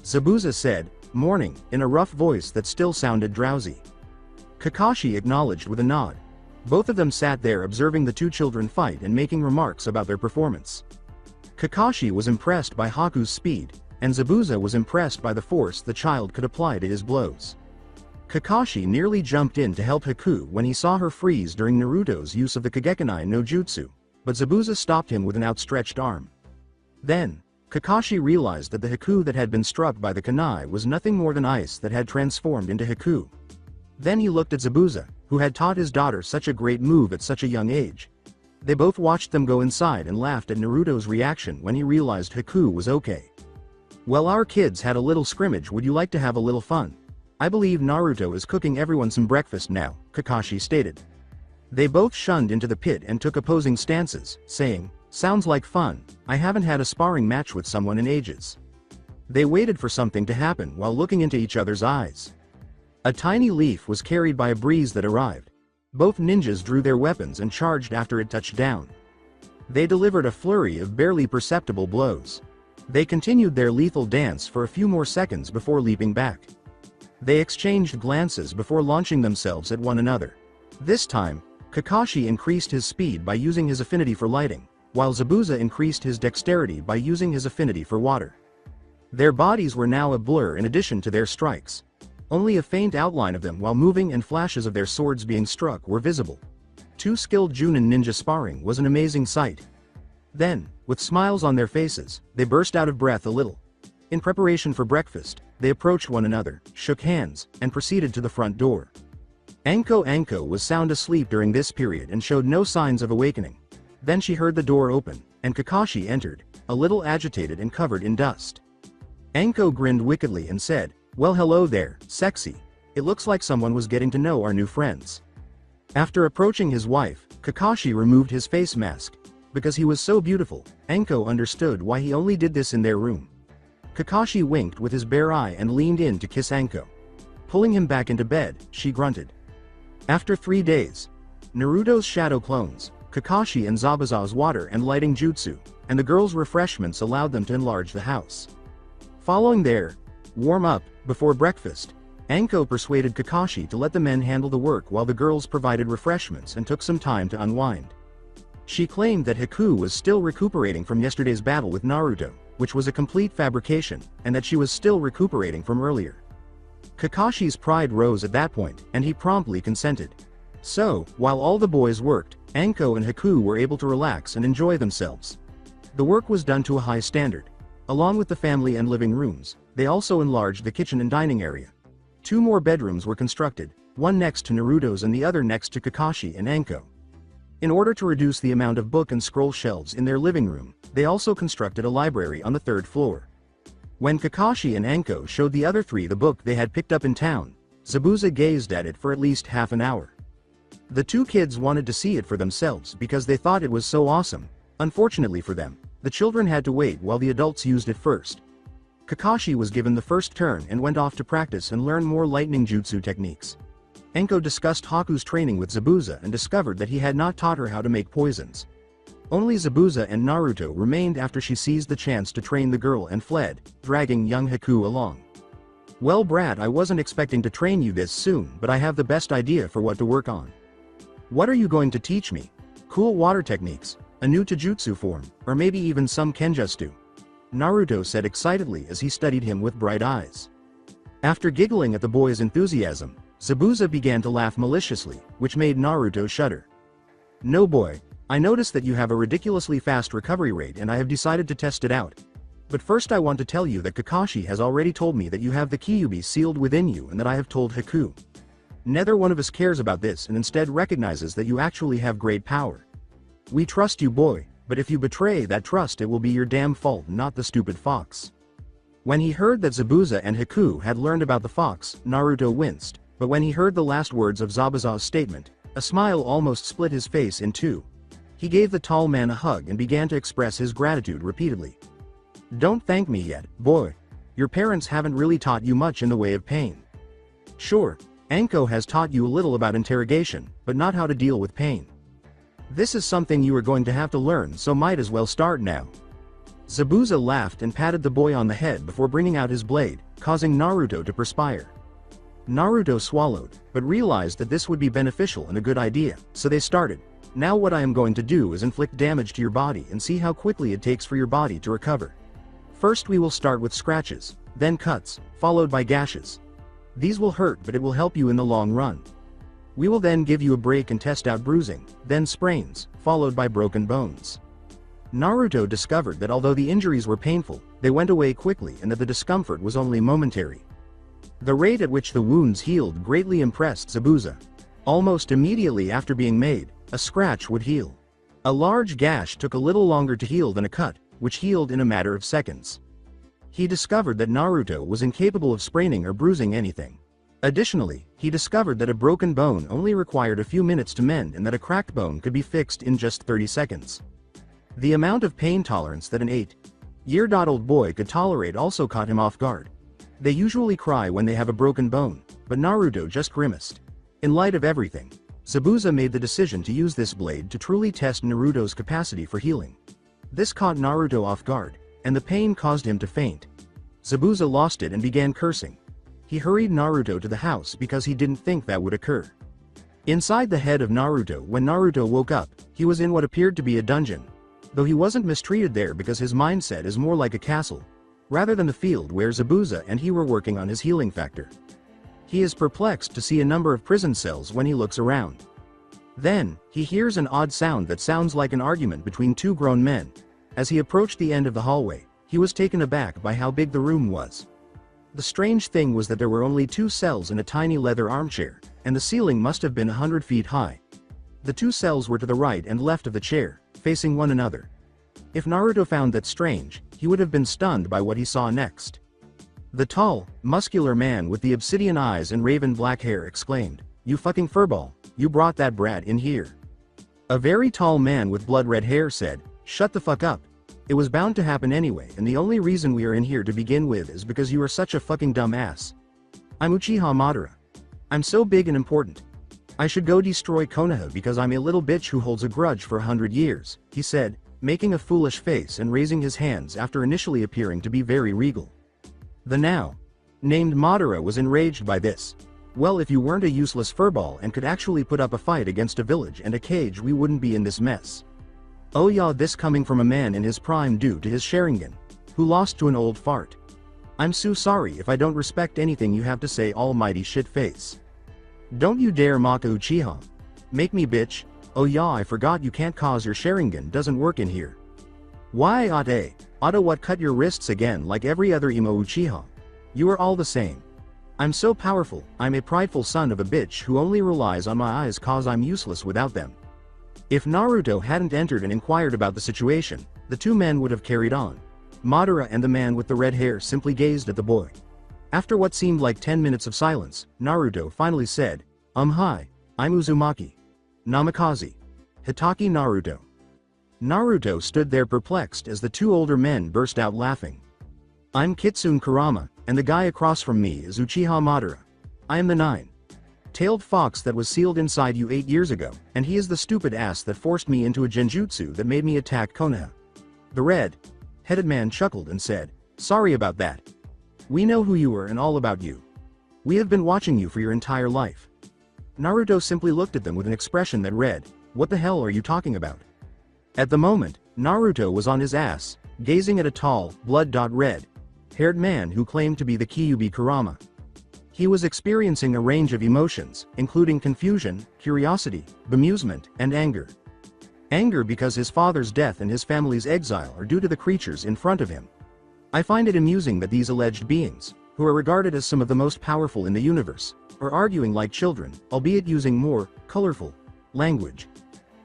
Zabuza said, "Morning," in a rough voice that still sounded drowsy. Kakashi acknowledged with a nod. Both of them sat there observing the two children fight and making remarks about their performance. Kakashi was impressed by Haku's speed, and Zabuza was impressed by the force the child could apply to his blows. Kakashi nearly jumped in to help Haku when he saw her freeze during Naruto's use of the Kagekunai no Jutsu, but Zabuza stopped him with an outstretched arm. Then, Kakashi realized that the Haku that had been struck by the kunai was nothing more than ice that had transformed into Haku. Then he looked at Zabuza, who had taught his daughter such a great move at such a young age. They both watched them go inside and laughed at Naruto's reaction when he realized Haku was okay. "Well, our kids had a little scrimmage, would you like to have a little fun?" I believe Naruto is cooking everyone some breakfast now, Kakashi stated. They both shunned into the pit and took opposing stances, saying, "Sounds like fun, I haven't had a sparring match with someone in ages." They waited for something to happen while looking into each other's eyes. A tiny leaf was carried by a breeze that arrived. Both ninjas drew their weapons and charged after it touched down. They delivered a flurry of barely perceptible blows. They continued their lethal dance for a few more seconds before leaping back. They exchanged glances before launching themselves at one another. This time, Kakashi increased his speed by using his affinity for lighting, while Zabuza increased his dexterity by using his affinity for water. Their bodies were now a blur in addition to their strikes. Only a faint outline of them while moving and flashes of their swords being struck were visible. Two skilled Junin ninja sparring was an amazing sight. Then, with smiles on their faces, they burst out of breath a little. In preparation for breakfast, they approached one another, shook hands, and proceeded to the front door. Anko was sound asleep during this period and showed no signs of awakening. Then she heard the door open, and Kakashi entered, a little agitated and covered in dust. Anko grinned wickedly and said, "Well, hello there, sexy. It looks like someone was getting to know our new friends." After approaching his wife, Kakashi removed his face mask. Because he was so beautiful, Anko understood why he only did this in their room. Kakashi winked with his bare eye and leaned in to kiss Anko. Pulling him back into bed, she grunted. After 3 days, Naruto's shadow clones, Kakashi and Zabuza's water and lighting jutsu, and the girls' refreshments allowed them to enlarge the house. Following their warm-up before breakfast, Anko persuaded Kakashi to let the men handle the work while the girls provided refreshments and took some time to unwind. She claimed that Haku was still recuperating from yesterday's battle with Naruto, which was a complete fabrication, and that she was still recuperating from earlier. Kakashi's pride rose at that point, and he promptly consented. So, while all the boys worked, Anko and Haku were able to relax and enjoy themselves. The work was done to a high standard. Along with the family and living rooms, they also enlarged the kitchen and dining area. 2 more bedrooms were constructed, one next to Naruto's and the other next to Kakashi and Anko. In order to reduce the amount of book and scroll shelves in their living room, they also constructed a library on the 3rd floor. When Kakashi and Anko showed the other 3 the book they had picked up in town, Zabuza gazed at it for at least half an hour. The 2 kids wanted to see it for themselves because they thought it was so awesome. Unfortunately for them, the children had to wait while the adults used it first. Kakashi was given the first turn and went off to practice and learn more lightning jutsu techniques. Anko discussed Haku's training with Zabuza and discovered that he had not taught her how to make poisons. Only Zabuza and Naruto remained after she seized the chance to train the girl and fled, dragging young Haku along. "Well, Brad, I wasn't expecting to train you this soon, but I have the best idea for what to work on." "What are you going to teach me? Cool water techniques, a new taijutsu form, or maybe even some kenjutsu?" Naruto said excitedly as he studied him with bright eyes. After giggling at the boy's enthusiasm, Zabuza began to laugh maliciously, which made Naruto shudder. "No, boy, I noticed that you have a ridiculously fast recovery rate and I have decided to test it out. But first I want to tell you that Kakashi has already told me that you have the Kyuubi sealed within you and that I have told Haku. Neither one of us cares about this and instead recognizes that you actually have great power. We trust you, boy, but if you betray that trust it will be your damn fault, not the stupid fox." When he heard that Zabuza and Haku had learned about the fox, Naruto winced, but when he heard the last words of Zabuza's statement, a smile almost split his face in two. He gave the tall man a hug and began to express his gratitude repeatedly. "Don't thank me yet, boy. Your parents haven't really taught you much in the way of pain. Sure, Anko has taught you a little about interrogation, but not how to deal with pain. This is something you are going to have to learn, so might as well start now." Zabuza laughed and patted the boy on the head before bringing out his blade, causing Naruto to perspire. Naruto swallowed, but realized that this would be beneficial and a good idea, so they started. "Now what I am going to do is inflict damage to your body and see how quickly it takes for your body to recover. First we will start with scratches, then cuts, followed by gashes. These will hurt, but it will help you in the long run. We will then give you a break and test out bruising, then sprains, followed by broken bones." Naruto discovered that although the injuries were painful, they went away quickly and that the discomfort was only momentary. The rate at which the wounds healed greatly impressed Zabuza. Almost immediately after being made, a scratch would heal. A large gash took a little longer to heal than a cut, which healed in a matter of seconds. He discovered that Naruto was incapable of spraining or bruising anything. Additionally, he discovered that a broken bone only required a few minutes to mend and that a cracked bone could be fixed in just 30 seconds. The amount of pain tolerance that an 8-year-old boy could tolerate also caught him off guard. They usually cry when they have a broken bone, but Naruto just grimaced. In light of everything, Zabuza made the decision to use this blade to truly test Naruto's capacity for healing. This caught Naruto off guard, and the pain caused him to faint. Zabuza lost it and began cursing. He hurried Naruto to the house because he didn't think that would occur. Inside the head of Naruto, when Naruto woke up, he was in what appeared to be a dungeon. Though he wasn't mistreated there because his mindset is more like a castle, rather than the field where Zabuza and he were working on his healing factor. He is perplexed to see a number of prison cells when he looks around. Then, he hears an odd sound that sounds like an argument between two grown men. As he approached the end of the hallway, he was taken aback by how big the room was. The strange thing was that there were only 2 cells and a tiny leather armchair, and the ceiling must have been 100 feet high. The 2 cells were to the right and left of the chair, facing one another. If Naruto found that strange, he would have been stunned by what he saw next. The tall, muscular man with the obsidian eyes and raven black hair exclaimed, "You fucking furball, you brought that brat in here." A very tall man with blood-red hair said, "Shut the fuck up. It was bound to happen anyway, and the only reason we are in here to begin with is because you are such a fucking dumb ass. I'm Uchiha Madara. I'm so big and important. I should go destroy Konoha because I'm a little bitch who holds a grudge for 100 years, he said, making a foolish face and raising his hands after initially appearing to be very regal. The now named Madara was enraged by this. Well, if you weren't a useless furball and could actually put up a fight against a village and a cage, we wouldn't be in this mess. Oh yeah, this coming from a man in his prime due to his Sharingan, who lost to an old fart. I'm so sorry if I don't respect anything you have to say, almighty shitface. Don't you dare mock Uchiha. Make me bitch. Oh yeah, I forgot you can't cause your Sharingan doesn't work in here. Why Ate? Ate what, cut your wrists again like every other emo Uchiha. You are all the same. I'm so powerful, I'm a prideful son of a bitch who only relies on my eyes cause I'm useless without them. If Naruto hadn't entered and inquired about the situation, the 2 men would have carried on. Madara and the man with the red hair simply gazed at the boy. After what seemed like 10 minutes of silence, Naruto finally said, Hi, I'm Uzumaki. Namikaze. Hitaki Naruto. Naruto stood there perplexed as the 2 older men burst out laughing. I'm Kitsune Kurama, and the guy across from me is Uchiha Madara. I am the 9-tailed fox that was sealed inside you 8 years ago, and he is the stupid ass that forced me into a genjutsu that made me attack Konoha. The red-headed man chuckled and said, sorry about that. We know who you are and all about you. We have been watching you for your entire life. Naruto simply looked at them with an expression that read, what the hell are you talking about? At the moment, Naruto was on his ass, gazing at a tall, blood-red-haired man who claimed to be the Kyuubi Kurama. He was experiencing a range of emotions, including confusion, curiosity, bemusement, and anger. Anger because his father's death and his family's exile are due to the creatures in front of him. I find it amusing that these alleged beings, who are regarded as some of the most powerful in the universe, are arguing like children, albeit using more colorful language.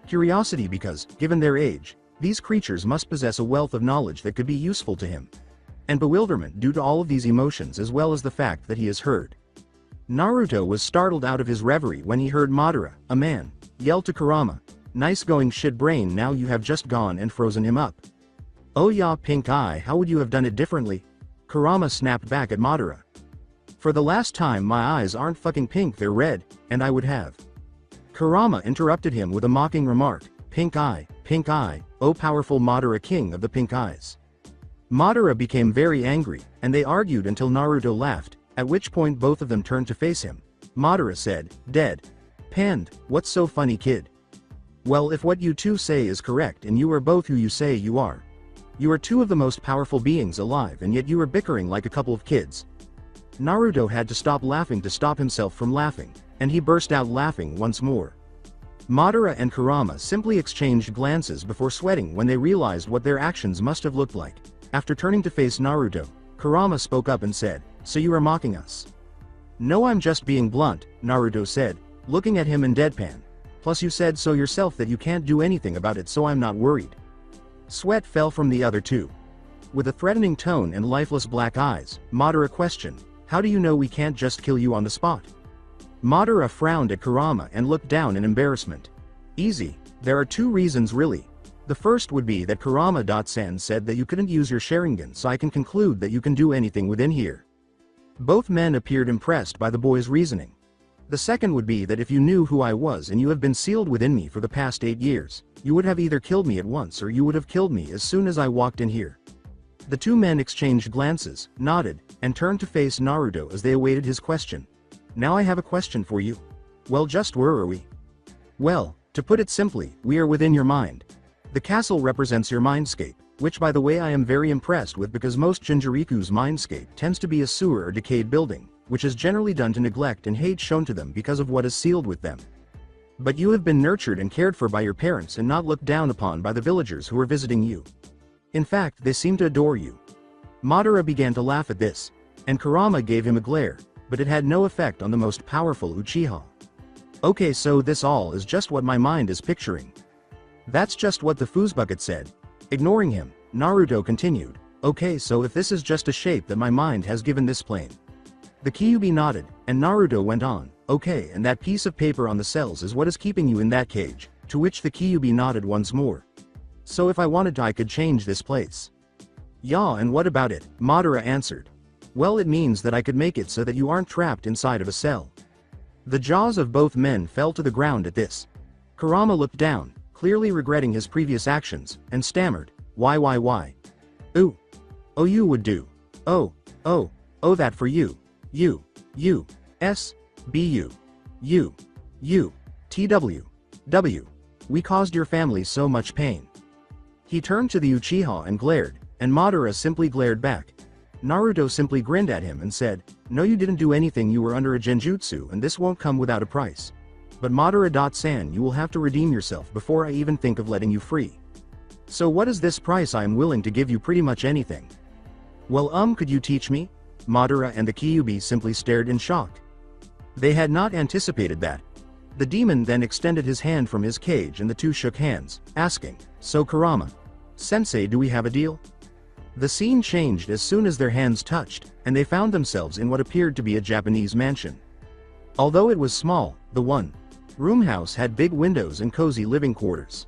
Curiosity because, given their age, these creatures must possess a wealth of knowledge that could be useful to him. And bewilderment due to all of these emotions as well as the fact that he is heard. Naruto was startled out of his reverie when he heard Madara, a man, yell to Kurama, nice going shit brain, now you have just gone and frozen him up. Oh yeah, pink eye, how would you have done it differently? Kurama snapped back at Madara. For the last time, my eyes aren't fucking pink, they're red, and I would have. Kurama interrupted him with a mocking remark, pink eye, oh powerful Madara, king of the pink eyes. Madara became very angry, and they argued until Naruto laughed, at which point both of them turned to face him. Madara said, dead. Panned, what's so funny, kid? Well, if what you two say is correct and you are both who you say you are. You are 2 of the most powerful beings alive and yet you are bickering like a couple of kids. Naruto had to stop laughing to stop himself from laughing, and he burst out laughing once more. Madara and Kurama simply exchanged glances before sweating when they realized what their actions must have looked like. After turning to face Naruto, Kurama spoke up and said, so you are mocking us? No, I'm just being blunt, Naruto said, looking at him in deadpan. Plus you said so yourself that you can't do anything about it, so I'm not worried. Sweat fell from the other 2. With a threatening tone and lifeless black eyes, Madara questioned, How do you know we can't just kill you on the spot? Madara frowned at Kurama and looked down in embarrassment. Easy, there are two reasons really. The first would be that Kurama-san said that you couldn't use your Sharingan, so I can conclude that you can do anything within here. Both men appeared impressed by the boy's reasoning. The second would be that if you knew who I was and you have been sealed within me for the past 8 years, you would have either killed me at once or you would have killed me as soon as I walked in here. The two men exchanged glances, nodded, and turned to face Naruto as they awaited his question. Now I have a question for you. Well, just where are we? Well, to put it simply, we are within your mind. The castle represents your mindscape, which by the way I am very impressed with because most Jinchuriku's mindscape tends to be a sewer or decayed building, which is generally done to neglect and hate shown to them because of what is sealed with them. But you have been nurtured and cared for by your parents and not looked down upon by the villagers who are visiting you. In fact, they seem to adore you. Madara began to laugh at this, and Kurama gave him a glare, but it had no effect on the most powerful Uchiha. Okay, so this all is just what my mind is picturing. That's just what the foosbucket said. Ignoring him, Naruto continued, okay, so if this is just a shape that my mind has given this plane. The Kyuubi nodded, and Naruto went on, okay, and that piece of paper on the cells is what is keeping you in that cage, to which the Kyuubi nodded once more. So if I wanted to I could change this place. Yeah, and what about it? Madara answered. Well, it means that I could make it so that you aren't trapped inside of a cell. The jaws of both men fell to the ground at this. Kurama looked down, clearly regretting his previous actions, and stammered, why? Ooh. Oh, you would do. Oh, that for you. You. S. B. U. TW. We caused your family so much pain. He turned to the Uchiha and glared, and Madara simply glared back. Naruto simply grinned at him and said, no, you didn't do anything, you were under a genjutsu and this won't come without a price. But Madara-san, you will have to redeem yourself before I even think of letting you free. So what is this price? I am willing to give you pretty much anything. Well, could you teach me? Madara and the Kyuubi simply stared in shock. They had not anticipated that. The demon then extended his hand from his cage and the two shook hands, asking, so Kurama, Sensei, do we have a deal? The scene changed as soon as their hands touched, and they found themselves in what appeared to be a Japanese mansion. Although it was small, the one-room house had big windows and cozy living quarters.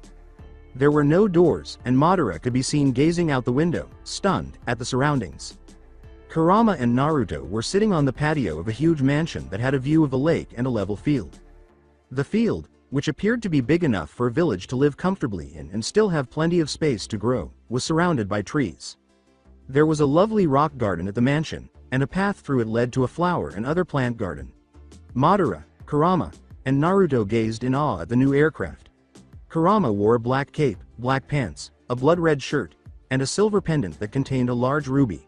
There were no doors, and Madara could be seen gazing out the window, stunned at the surroundings. Kurama and Naruto were sitting on the patio of a huge mansion that had a view of a lake and a level field. The field, which appeared to be big enough for a village to live comfortably in and still have plenty of space to grow, was surrounded by trees. There was a lovely rock garden at the mansion, and a path through it led to a flower and other plant garden. Madara, Kurama, and Naruto gazed in awe at the new aircraft. Kurama wore a black cape, black pants, a blood-red shirt, and a silver pendant that contained a large ruby.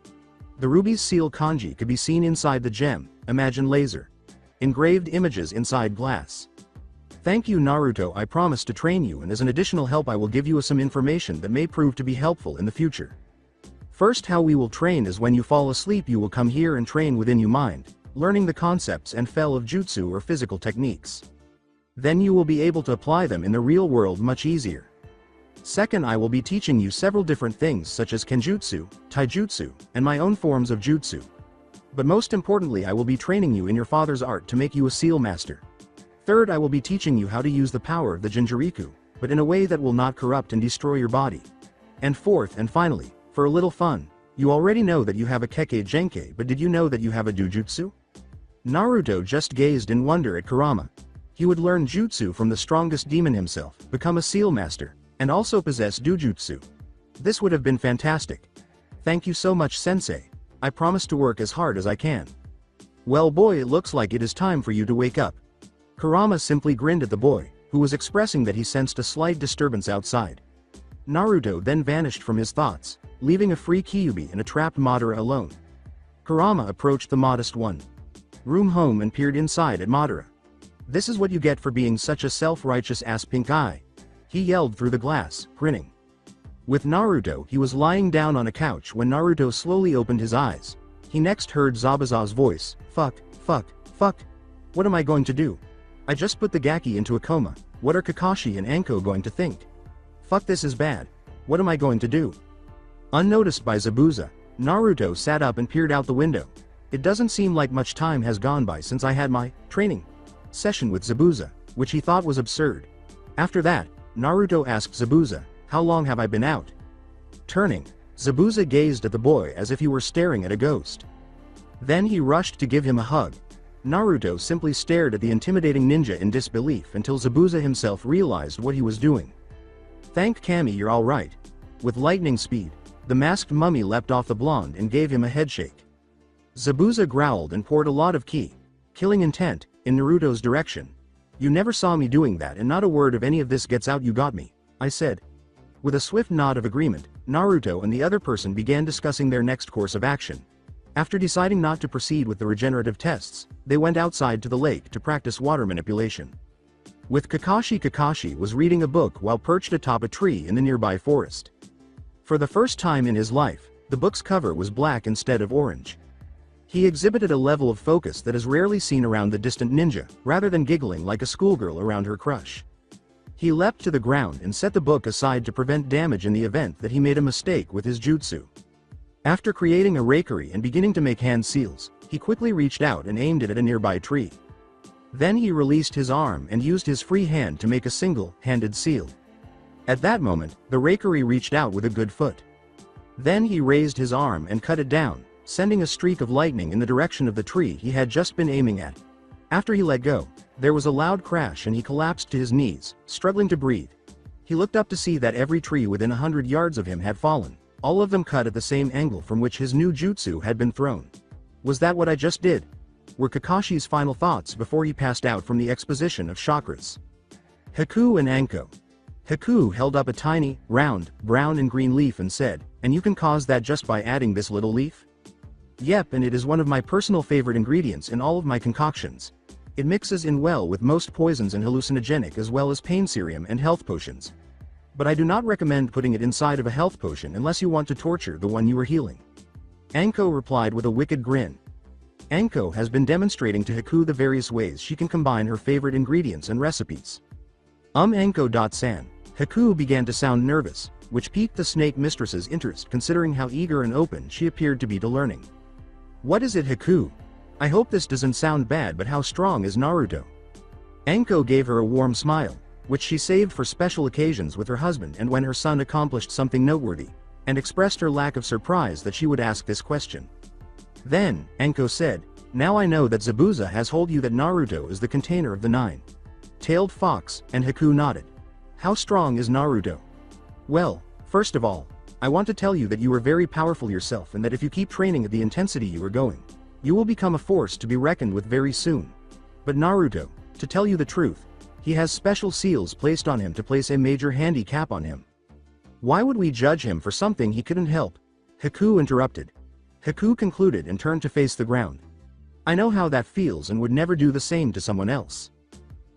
The ruby's seal kanji could be seen inside the gem, imagine laser. Engraved images inside glass. Thank you, Naruto, I promise to train you, and as an additional help I will give you some information that may prove to be helpful in the future. First, how we will train is when you fall asleep you will come here and train within your mind, learning the concepts and fell of jutsu or physical techniques. Then you will be able to apply them in the real world much easier. Second, I will be teaching you several different things such as kenjutsu, taijutsu, and my own forms of jutsu. But most importantly, I will be training you in your father's art to make you a seal master. Third, I will be teaching you how to use the power of the Jinchuriku, but in a way that will not corrupt and destroy your body. And fourth and finally, for a little fun, you already know that you have a Kekkei Genkai, but did you know that you have a Dujutsu? Naruto just gazed in wonder at Kurama. He would learn jutsu from the strongest demon himself, become a seal master, and also possess Dujutsu. This would have been fantastic. Thank you so much, Sensei. I promise to work as hard as I can. Well boy, it looks like it is time for you to wake up. Kurama simply grinned at the boy, who was expressing that he sensed a slight disturbance outside. Naruto then vanished from his thoughts, leaving a free Kyuubi and a trapped Madara alone. Kurama approached the modest one-room home and peered inside at Madara. This is what you get for being such a self-righteous ass pink eye, he yelled through the glass, grinning. With Naruto, he was lying down on a couch when Naruto slowly opened his eyes. He next heard Zabuza's voice, fuck. What am I going to do? I just put the Gaki into a coma, what are Kakashi and Anko going to think? Fuck, this is bad. What am I going to do? Unnoticed by Zabuza, Naruto sat up and peered out the window. It doesn't seem like much time has gone by since I had my training session with Zabuza, which he thought was absurd. After that, Naruto asked Zabuza, "How long have I been out?" Turning, Zabuza gazed at the boy as if he were staring at a ghost. Then he rushed to give him a hug. Naruto simply stared at the intimidating ninja in disbelief until Zabuza himself realized what he was doing. "Thank Kami, you're alright." With lightning speed, the masked mummy leapt off the blonde and gave him a headshake. Zabuza growled and poured a lot of ki, killing intent, in Naruto's direction. "You never saw me doing that, and not a word of any of this gets out. You got me," I said. With a swift nod of agreement, Naruto and the other person began discussing their next course of action. After deciding not to proceed with the regenerative tests, they went outside to the lake to practice water manipulation. With Kakashi was reading a book while perched atop a tree in the nearby forest. For the first time in his life, the book's cover was black instead of orange. He exhibited a level of focus that is rarely seen around the distant ninja, rather than giggling like a schoolgirl around her crush. He leapt to the ground and set the book aside to prevent damage in the event that he made a mistake with his jutsu. After creating a rakery and beginning to make hand seals, he quickly reached out and aimed it at a nearby tree. Then he released his arm and used his free hand to make a single-handed seal. At that moment, the rakery reached out with a good foot. Then he raised his arm and cut it down, sending a streak of lightning in the direction of the tree he had just been aiming at. After he let go, there was a loud crash and he collapsed to his knees, struggling to breathe. He looked up to see that every tree within 100 yards of him had fallen, all of them cut at the same angle from which his new jutsu had been thrown. Was that what I just did? Were Kakashi's final thoughts before he passed out from the exposition of chakras. Haku and Anko. Haku held up a tiny, round, brown and green leaf and said, "And you can cause that just by adding this little leaf?" "Yep, and it is one of my personal favorite ingredients in all of my concoctions. It mixes in well with most poisons and hallucinogenic as well as pain serum and health potions. But I do not recommend putting it inside of a health potion unless you want to torture the one you are healing." Anko replied with a wicked grin. Anko has been demonstrating to Haku the various ways she can combine her favorite ingredients and recipes. Anko.san. Haku began to sound nervous, which piqued the snake mistress's interest considering how eager and open she appeared to be to learning. "What is it, Haku? I hope this doesn't sound bad, but how strong is Naruto?" Anko gave her a warm smile, which she saved for special occasions with her husband and when her son accomplished something noteworthy, and expressed her lack of surprise that she would ask this question. Then, Anko said, "Now I know that Zabuza has told you that Naruto is the container of the nine-tailed fox," and Haku nodded. "How strong is Naruto?" "Well, first of all, I want to tell you that you are very powerful yourself and that if you keep training at the intensity you are going, you will become a force to be reckoned with very soon. But Naruto, to tell you the truth, he has special seals placed on him to place a major handicap on him. Why would we judge him for something he couldn't help?" Haku interrupted. Haku concluded and turned to face the ground. "I know how that feels and would never do the same to someone else."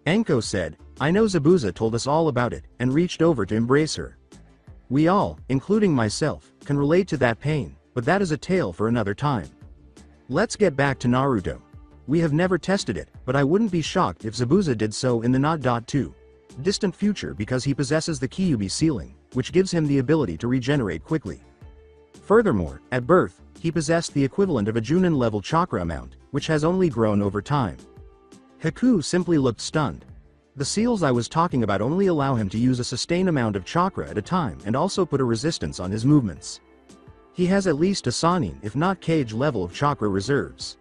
Anko said, "I know Zabuza told us all about it," and reached over to embrace her. "We all, including myself, can relate to that pain, but that is a tale for another time. Let's get back to Naruto. We have never tested it, but I wouldn't be shocked if Zabuza did so in the not too distant future because he possesses the Kyuubi sealing, which gives him the ability to regenerate quickly. Furthermore, at birth, he possessed the equivalent of a Junin-level chakra amount, which has only grown over time." Haku simply looked stunned. "The seals I was talking about only allow him to use a sustained amount of chakra at a time and also put a resistance on his movements. He has at least a Sannin if not Kage level of chakra reserves.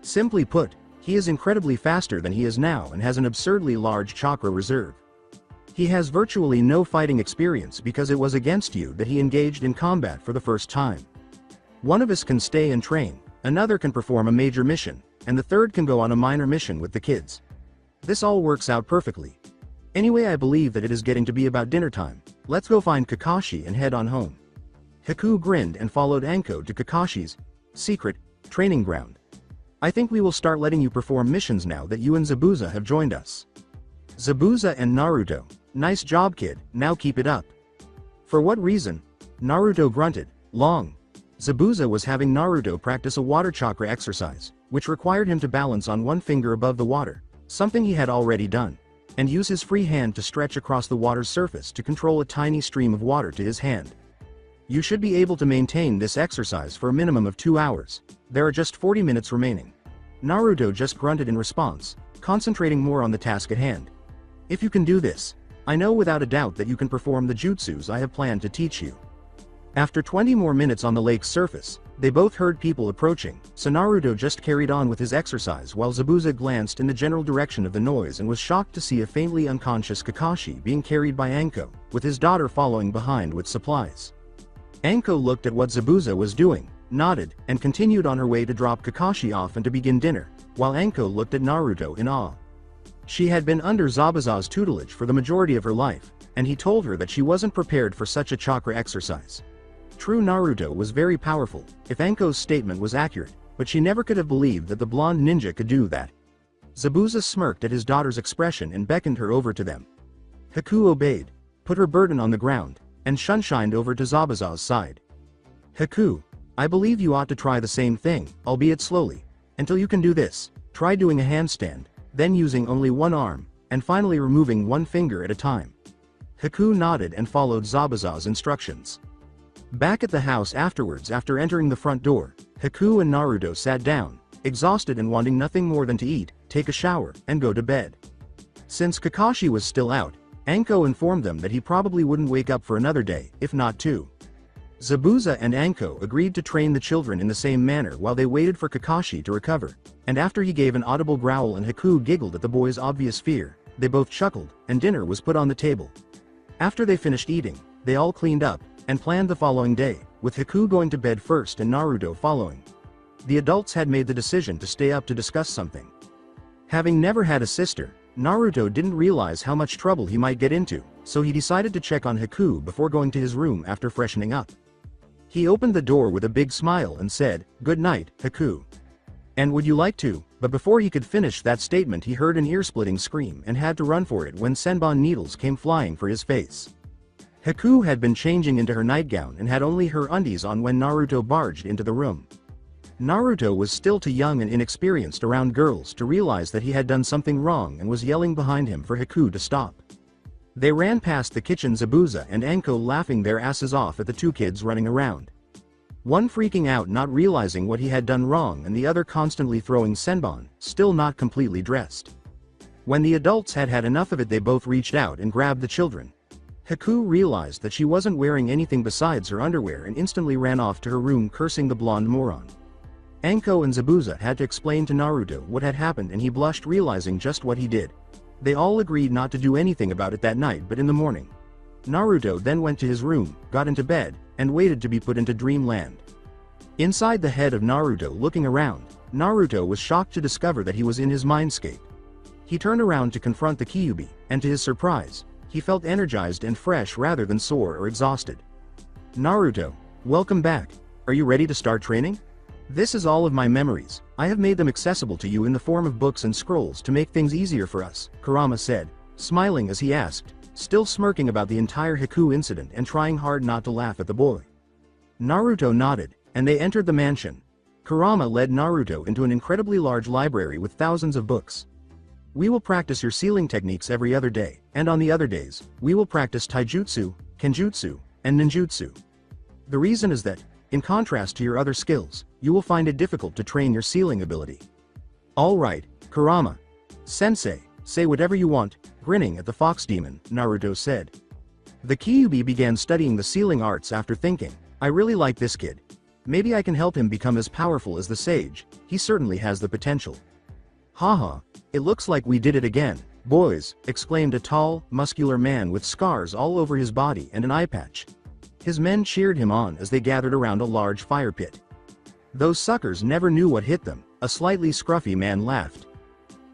Simply put, he is incredibly faster than he is now and has an absurdly large chakra reserve. He has virtually no fighting experience because it was against you that he engaged in combat for the first time. One of us can stay and train, another can perform a major mission, and the third can go on a minor mission with the kids. This all works out perfectly. Anyway, I believe that it is getting to be about dinner time. Let's go find Kakashi and head on home." Haku grinned and followed Anko to Kakashi's secret training ground. "I think we will start letting you perform missions now that you and Zabuza have joined us." Zabuza and Naruto, "Nice job, kid, now keep it up." "For what reason?" Naruto grunted. "Long." Zabuza was having Naruto practice a water chakra exercise, which required him to balance on one finger above the water, something he had already done, and use his free hand to stretch across the water's surface to control a tiny stream of water to his hand. You should be able to maintain this exercise for a minimum of 2 hours. There are just 40 minutes remaining. Naruto just grunted in response, concentrating more on the task at hand. If you can do this, I know without a doubt that you can perform the jutsus I have planned to teach you. After 20 more minutes on the lake's surface, they both heard people approaching, so Naruto just carried on with his exercise while Zabuza glanced in the general direction of the noise and was shocked to see a faintly unconscious Kakashi being carried by Anko, with his daughter following behind with supplies. Anko looked at what Zabuza was doing, nodded, and continued on her way to drop Kakashi off and to begin dinner, while Anko looked at Naruto in awe. She had been under Zabuza's tutelage for the majority of her life, and he told her that she wasn't prepared for such a chakra exercise. True, Naruto was very powerful, if Anko's statement was accurate, but she never could have believed that the blonde ninja could do that. Zabuza smirked at his daughter's expression and beckoned her over to them. Haku obeyed, put her burden on the ground, and shunshined over to Zabuza's side. Haku, I believe you ought to try the same thing, albeit slowly. Until you can do this, try doing a handstand, then using only one arm, and finally removing one finger at a time. Haku nodded and followed Zabuza's instructions. Back at the house afterwards, after entering the front door, Haku and Naruto sat down, exhausted and wanting nothing more than to eat, take a shower, and go to bed. Since Kakashi was still out, Anko informed them that he probably wouldn't wake up for another day, if not two. Zabuza and Anko agreed to train the children in the same manner while they waited for Kakashi to recover, and after he gave an audible growl and Haku giggled at the boy's obvious fear, they both chuckled, and dinner was put on the table. After they finished eating, they all cleaned up, and planned the following day, with Haku going to bed first and Naruto following. The adults had made the decision to stay up to discuss something. Having never had a sister, Naruto didn't realize how much trouble he might get into, so he decided to check on Haku before going to his room after freshening up. He opened the door with a big smile and said, "Good night, Haku. And would you like to?" But before he could finish that statement, he heard an ear-splitting scream and had to run for it when senbon needles came flying for his face. Haku had been changing into her nightgown and had only her undies on when Naruto barged into the room. Naruto was still too young and inexperienced around girls to realize that he had done something wrong and was yelling behind him for Haku to stop. They ran past the kitchen, Zabuza and Anko laughing their asses off at the two kids running around. One freaking out, not realizing what he had done wrong, and the other constantly throwing senbon, still not completely dressed. When the adults had had enough of it, they both reached out and grabbed the children. Haku realized that she wasn't wearing anything besides her underwear and instantly ran off to her room cursing the blonde moron. Anko and Zabuza had to explain to Naruto what had happened and he blushed realizing just what he did. They all agreed not to do anything about it that night, but in the morning, Naruto then went to his room, got into bed, and waited to be put into dreamland. Inside the head of Naruto, looking around, Naruto was shocked to discover that he was in his mindscape. He turned around to confront the Kyuubi, and to his surprise, he felt energized and fresh rather than sore or exhausted. "Naruto, welcome back. Are you ready to start training? This is all of my memories. I have made them accessible to you in the form of books and scrolls to make things easier for us," Kurama said, smiling as he asked, still smirking about the entire Haku incident and trying hard not to laugh at the boy. Naruto nodded, and they entered the mansion. Kurama led Naruto into an incredibly large library with thousands of books. "We will practice your sealing techniques every other day, and on the other days, we will practice taijutsu, kenjutsu, and ninjutsu. The reason is that, in contrast to your other skills, you will find it difficult to train your sealing ability." "All right, Kurama. Sensei, say whatever you want," grinning at the fox demon, Naruto said. The Kyuubi began studying the sealing arts after thinking, "I really like this kid. Maybe I can help him become as powerful as the sage. He certainly has the potential." "Haha, it looks like we did it again, boys," exclaimed a tall, muscular man with scars all over his body and an eye patch. His men cheered him on as they gathered around a large fire pit. "Those suckers never knew what hit them," a slightly scruffy man laughed.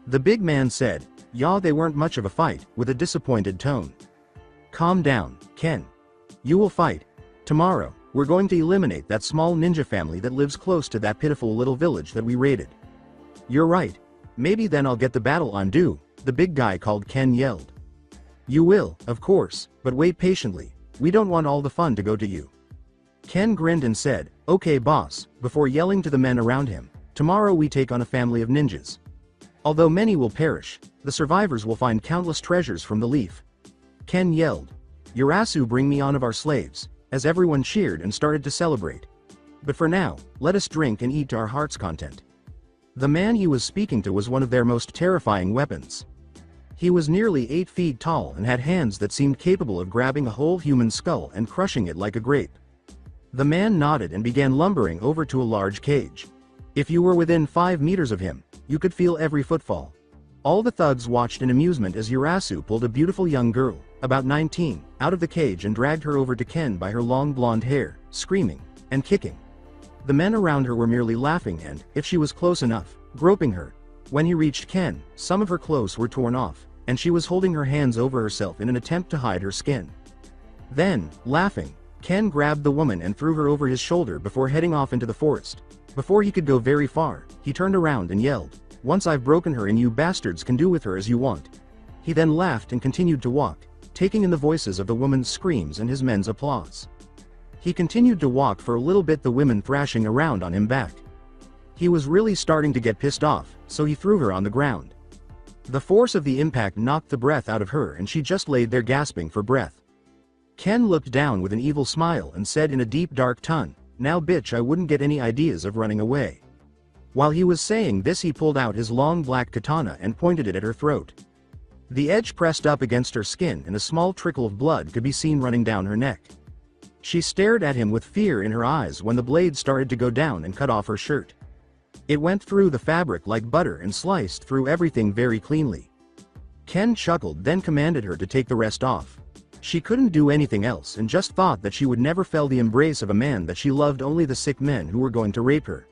The big man said, "Yeah, they weren't much of a fight," with a disappointed tone. "Calm down, Ken. You will fight. Tomorrow, we're going to eliminate that small ninja family that lives close to that pitiful little village that we raided." "You're right. Maybe then I'll get the battle on due," the big guy called Ken yelled. "You will, of course, but wait patiently. We don't want all the fun to go to you." Ken grinned and said, "Okay boss," before yelling to the men around him, "Tomorrow we take on a family of ninjas. Although many will perish, the survivors will find countless treasures from the leaf." Ken yelled, "Yarasu, bring me on of our slaves. as everyone cheered and started to celebrate. But for now, let us drink and eat to our heart's content. The man he was speaking to was one of their most terrifying weapons. He was nearly 8 feet tall and had hands that seemed capable of grabbing a whole human skull and crushing it like a grape. The man nodded and began lumbering over to a large cage. If you were within 5 meters of him, you could feel every footfall. All the thugs watched in amusement as Urasu pulled a beautiful young girl, about 19, out of the cage and dragged her over to Ken by her long blonde hair, screaming and kicking. The men around her were merely laughing and, if she was close enough, groping her. When he reached Ken, some of her clothes were torn off, and she was holding her hands over herself in an attempt to hide her skin. Then, laughing, Ken grabbed the woman and threw her over his shoulder before heading off into the forest. Before he could go very far, he turned around and yelled, "Once I've broken her and you bastards can do with her as you want." He then laughed and continued to walk, taking in the voices of the woman's screams and his men's applause. He continued to walk for a little bit, the women thrashing around on him back. He was really starting to get pissed off, so he threw her on the ground. The force of the impact knocked the breath out of her and she just laid there gasping for breath. Ken looked down with an evil smile and said in a deep dark tone, "Now bitch, I wouldn't get any ideas of running away." While he was saying this, he pulled out his long black katana and pointed it at her throat. The edge pressed up against her skin and a small trickle of blood could be seen running down her neck. She stared at him with fear in her eyes when the blade started to go down and cut off her shirt. It went through the fabric like butter and sliced through everything very cleanly. Ken chuckled, then commanded her to take the rest off. She couldn't do anything else and just thought that she would never feel the embrace of a man that she loved, only the sick men who were going to rape her.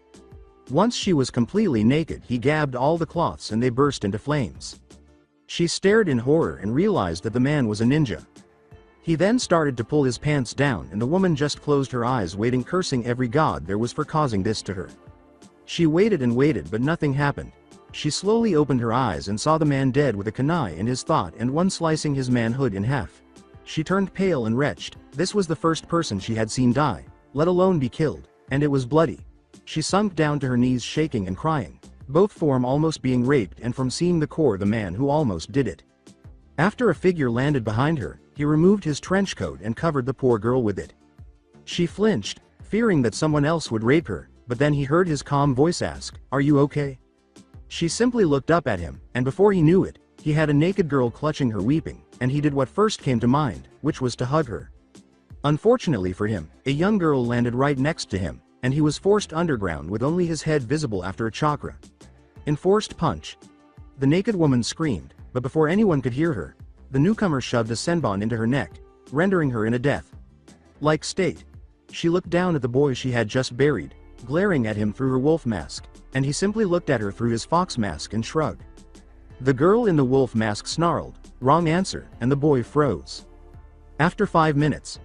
Once she was completely naked, he grabbed all the cloths and they burst into flames. She stared in horror and realized that the man was a ninja. He then started to pull his pants down and the woman just closed her eyes, waiting, cursing every god there was for causing this to her. She waited and waited, but nothing happened. She slowly opened her eyes and saw the man dead with a kunai in his throat and one slicing his manhood in half. She turned pale and wretched. This was the first person she had seen die, let alone be killed, and it was bloody. She sunk down to her knees, shaking and crying, both form almost being raped, and from seeing the core the man who almost did it. After a figure landed behind her, he removed his trench coat and covered the poor girl with it. She flinched, fearing that someone else would rape her, but then he heard his calm voice ask, "Are you okay?" She simply looked up at him, and before he knew it, he had a naked girl clutching her weeping, and he did what first came to mind, which was to hug her. Unfortunately for him, a young girl landed right next to him, and he was forced underground with only his head visible after a chakra enforced punch. The naked woman screamed, but before anyone could hear her, the newcomer shoved a senbon into her neck, rendering her in a death-like state. She looked down at the boy she had just buried, glaring at him through her wolf mask, and he simply looked at her through his fox mask and shrugged. The girl in the wolf mask snarled, "Wrong answer," and the boy froze. After 5 minutes,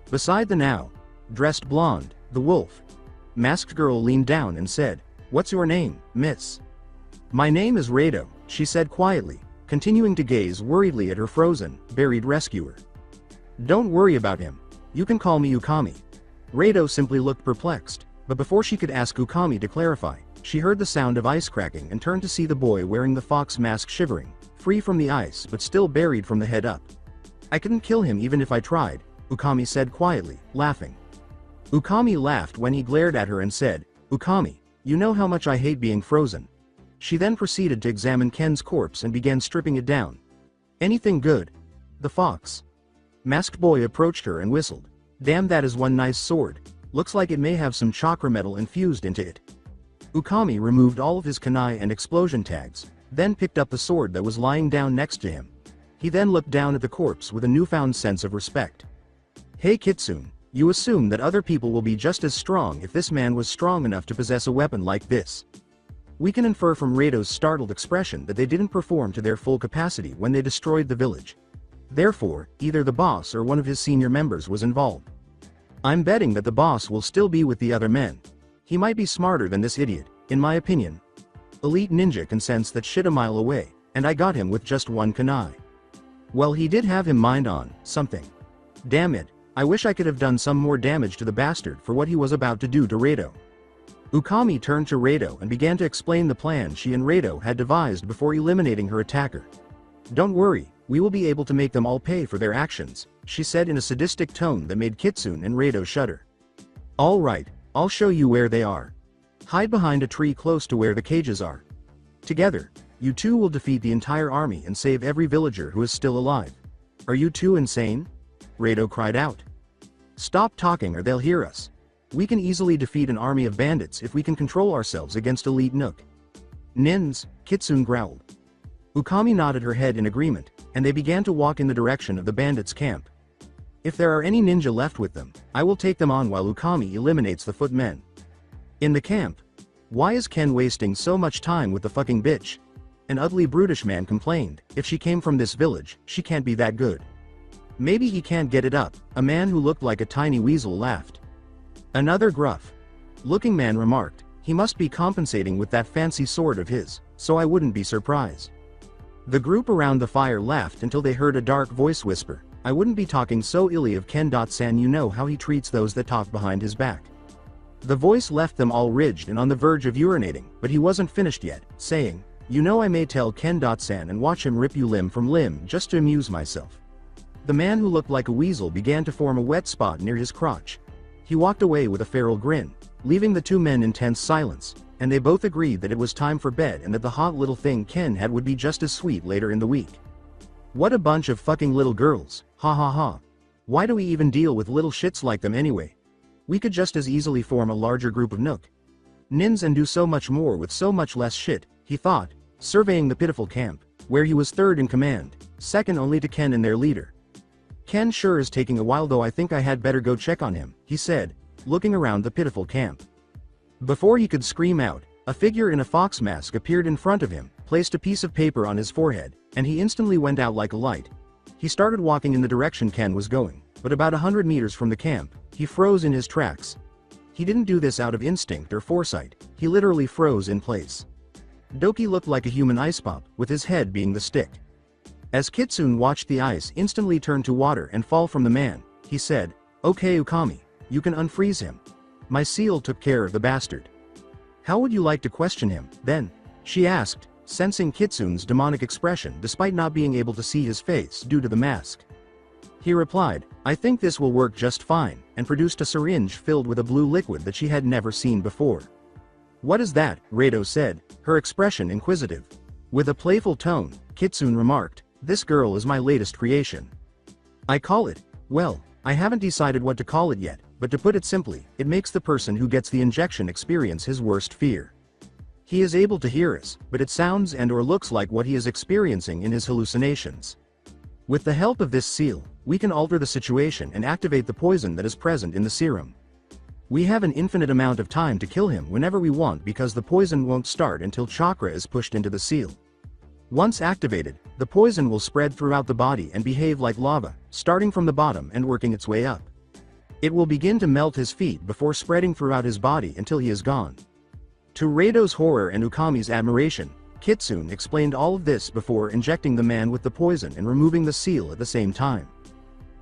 beside the now dressed blonde, the wolf masked girl leaned down and said, "What's your name, miss?" "My name is Rado," she said quietly, continuing to gaze worriedly at her frozen, buried rescuer. "Don't worry about him. You can call me Ukami." Rado simply looked perplexed, but before she could ask Ukami to clarify, she heard the sound of ice cracking and turned to see the boy wearing the fox mask shivering, free from the ice but still buried from the head up. "I couldn't kill him even if I tried," Ukami said quietly, laughing. Ukami laughed when he glared at her and said, "Ukami, you know how much I hate being frozen." She then proceeded to examine Ken's corpse and began stripping it down. "Anything good?" The fox masked boy approached her and whistled. "Damn, that is one nice sword. Looks like it may have some chakra metal infused into it." Ukami removed all of his kunai and explosion tags, then picked up the sword that was lying down next to him. He then looked down at the corpse with a newfound sense of respect. "Hey Kitsune, you assume that other people will be just as strong if this man was strong enough to possess a weapon like this." We can infer from Rado's startled expression that they didn't perform to their full capacity when they destroyed the village. Therefore, either the boss or one of his senior members was involved. I'm betting that the boss will still be with the other men. He might be smarter than this idiot, in my opinion. Elite Ninja can sense that shit a mile away, and I got him with just one kunai. Well, he did have him mind on something. Damn it, I wish I could have done some more damage to the bastard for what he was about to do to Rado. Ukami turned to Rado and began to explain the plan she and Rado had devised before eliminating her attacker. "Don't worry, We will be able to make them all pay for their actions, she said in a sadistic tone that made Kitsune and Rado shudder. All right, I'll show you where they are. Hide behind a tree close to where the cages are. Together, you two will defeat the entire army and save every villager who is still alive. Are you two insane? Rado cried out. Stop talking or they'll hear us. We can easily defeat an army of bandits if we can control ourselves against elite Nook. Nins, Kitsune growled. Ukami nodded her head in agreement, and they began to walk in the direction of the bandits' camp. If there are any ninja left with them, I will take them on while Ukami eliminates the footmen. In the camp. Why is Ken wasting so much time with the fucking bitch? An ugly brutish man complained. If she came from this village, she can't be that good. Maybe he can't get it up, a man who looked like a tiny weasel laughed. Another gruff-looking man remarked, he must be compensating with that fancy sword of his, so I wouldn't be surprised. The group around the fire laughed until they heard a dark voice whisper, I wouldn't be talking so illy of Ken-san, you know how he treats those that talk behind his back. The voice left them all ridged and on the verge of urinating, but he wasn't finished yet, saying, you know I may tell Ken-san and watch him rip you limb from limb just to amuse myself. The man who looked like a weasel began to form a wet spot near his crotch. He walked away with a feral grin, leaving the two men in tense silence, and they both agreed that it was time for bed and that the hot little thing Ken had would be just as sweet later in the week. What a bunch of fucking little girls, ha ha ha. Why do we even deal with little shits like them anyway? We could just as easily form a larger group of Nook Nins and do so much more with so much less shit, he thought, surveying the pitiful camp, where he was third in command, second only to Ken and their leader. Ken sure is taking a while though, I think I had better go check on him, he said, looking around the pitiful camp. Before he could scream out, a figure in a fox mask appeared in front of him, placed a piece of paper on his forehead, and he instantly went out like a light. He started walking in the direction Ken was going, but about 100 meters from the camp, he froze in his tracks. He didn't do this out of instinct or foresight, he literally froze in place. Doki looked like a human ice pop, with his head being the stick. As Kitsune watched the ice instantly turn to water and fall from the man, he said, okay Ukami, you can unfreeze him. My seal took care of the bastard. How would you like to question him, then? She asked, sensing Kitsune's demonic expression despite not being able to see his face due to the mask. He replied, I think this will work just fine, and produced a syringe filled with a blue liquid that she had never seen before. What is that? Rado said, her expression inquisitive. With a playful tone, Kitsune remarked, this girl is my latest creation. I call it, well, I haven't decided what to call it yet, but to put it simply, it makes the person who gets the injection experience his worst fear. He is able to hear us, but it sounds and or looks like what he is experiencing in his hallucinations. With the help of this seal, we can alter the situation and activate the poison that is present in the serum. We have an infinite amount of time to kill him whenever we want because the poison won't start until chakra is pushed into the seal. Once activated, the poison will spread throughout the body and behave like lava, starting from the bottom and working its way up. It will begin to melt his feet before spreading throughout his body until he is gone. To Rado's horror and Ukami's admiration, Kitsune explained all of this before injecting the man with the poison and removing the seal at the same time.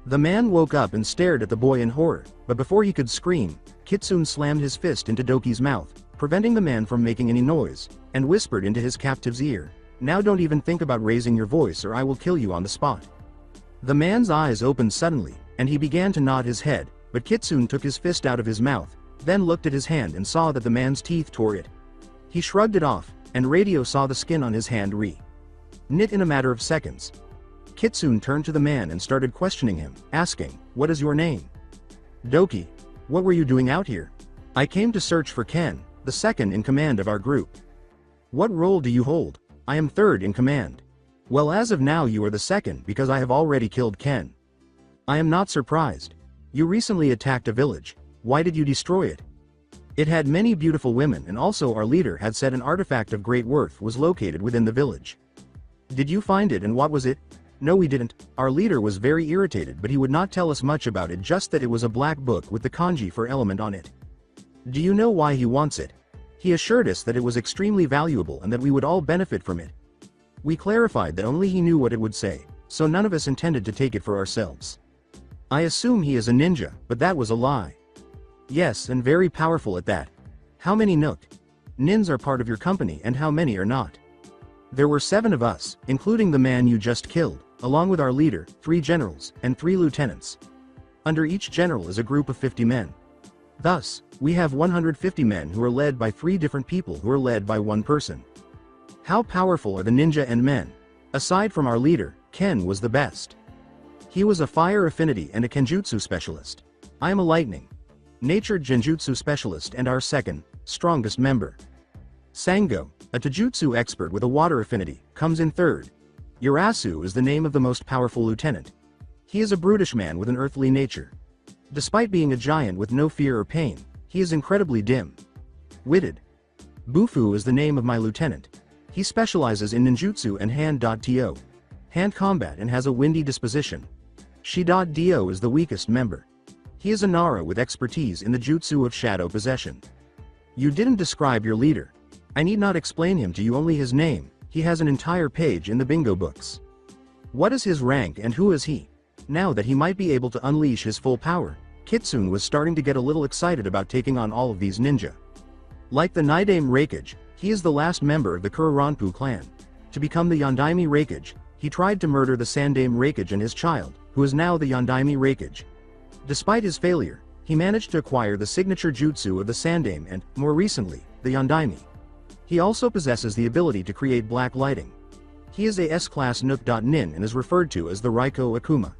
The man woke up and stared at the boy in horror, but before he could scream, Kitsune slammed his fist into Doki's mouth, preventing the man from making any noise, and whispered into his captive's ear, now don't even think about raising your voice or I will kill you on the spot. The man's eyes opened suddenly, and he began to nod his head, but Kitsune took his fist out of his mouth, then looked at his hand and saw that the man's teeth tore it. He shrugged it off, and Radio saw the skin on his hand knit in a matter of seconds. Kitsune turned to the man and started questioning him, asking, what is your name? Doki. What were you doing out here? I came to search for Ken, the second in command of our group. What role do you hold? I am third in command. Well, as of now you are the second because I have already killed Ken. I am not surprised. You recently attacked a village. Why did you destroy it? It had many beautiful women and also our leader had said an artifact of great worth was located within the village. Did you find it and what was it? No, we didn't. Our leader was very irritated, but he would not tell us much about it, just that it was a black book with the kanji for element on it. Do you know why he wants it? He assured us that it was extremely valuable and that we would all benefit from it. We clarified that only he knew what it would say, so none of us intended to take it for ourselves. I assume he is a ninja, but that was a lie. Yes, and very powerful at that. How many Nook Nins are part of your company and how many are not? There were 7 of us, including the man you just killed, along with our leader, 3 generals, and 3 lieutenants. Under each general is a group of 50 men. Thus, we have 150 men who are led by 3 different people who are led by 1 person. How powerful are the ninja and men? Aside from our leader, Ken was the best. He was a fire affinity and a kenjutsu specialist. I am a lightning, natured genjutsu specialist and our second, strongest member. Sango, a taijutsu expert with a water affinity, comes in third. Urasu is the name of the most powerful lieutenant. He is a brutish man with an earthly nature. Despite being a giant with no fear or pain, he is incredibly dim-witted. Bufu is the name of my lieutenant. He specializes in ninjutsu and hand combat and has a windy disposition. Shi.do is the weakest member. He is a Nara with expertise in the jutsu of shadow possession. You didn't describe your leader. I need not explain him to you, only his name. He has an entire page in the bingo books. What is his rank and who is he? Now that he might be able to unleash his full power, Kitsune was starting to get a little excited about taking on all of these ninja. Like the Nidaime Raikage, he is the last member of the Kuroranpu clan. To become the Yondaime Raikage, he tried to murder the Sandaime Raikage and his child, who is now the Yondaime Raikage. Despite his failure, he managed to acquire the signature jutsu of the Sandaime and, more recently, the Yondaime. He also possesses the ability to create black lighting. He is a S-class Nook.nin and is referred to as the Raiko Akuma.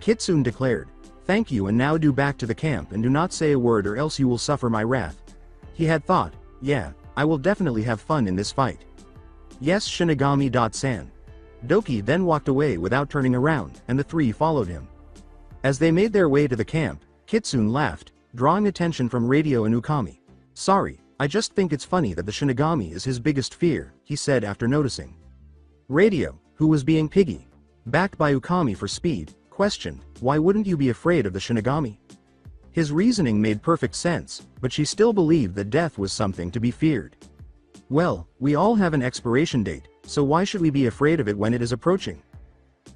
Kitsune declared, "Thank you, and now do back to the camp and do not say a word or else you will suffer my wrath." He had thought, yeah, I will definitely have fun in this fight. Yes, Shinigami.san. Doki then walked away without turning around, and the 3 followed him. As they made their way to the camp, Kitsune laughed, drawing attention from Radio and Ukami. "Sorry, I just think it's funny that the Shinigami is his biggest fear," he said after noticing. Radio, who was being piggy, backed by Ukami for speed, questioned, "Why wouldn't you be afraid of the Shinigami?" His reasoning made perfect sense, but she still believed that death was something to be feared. "Well, we all have an expiration date, so why should we be afraid of it when it is approaching?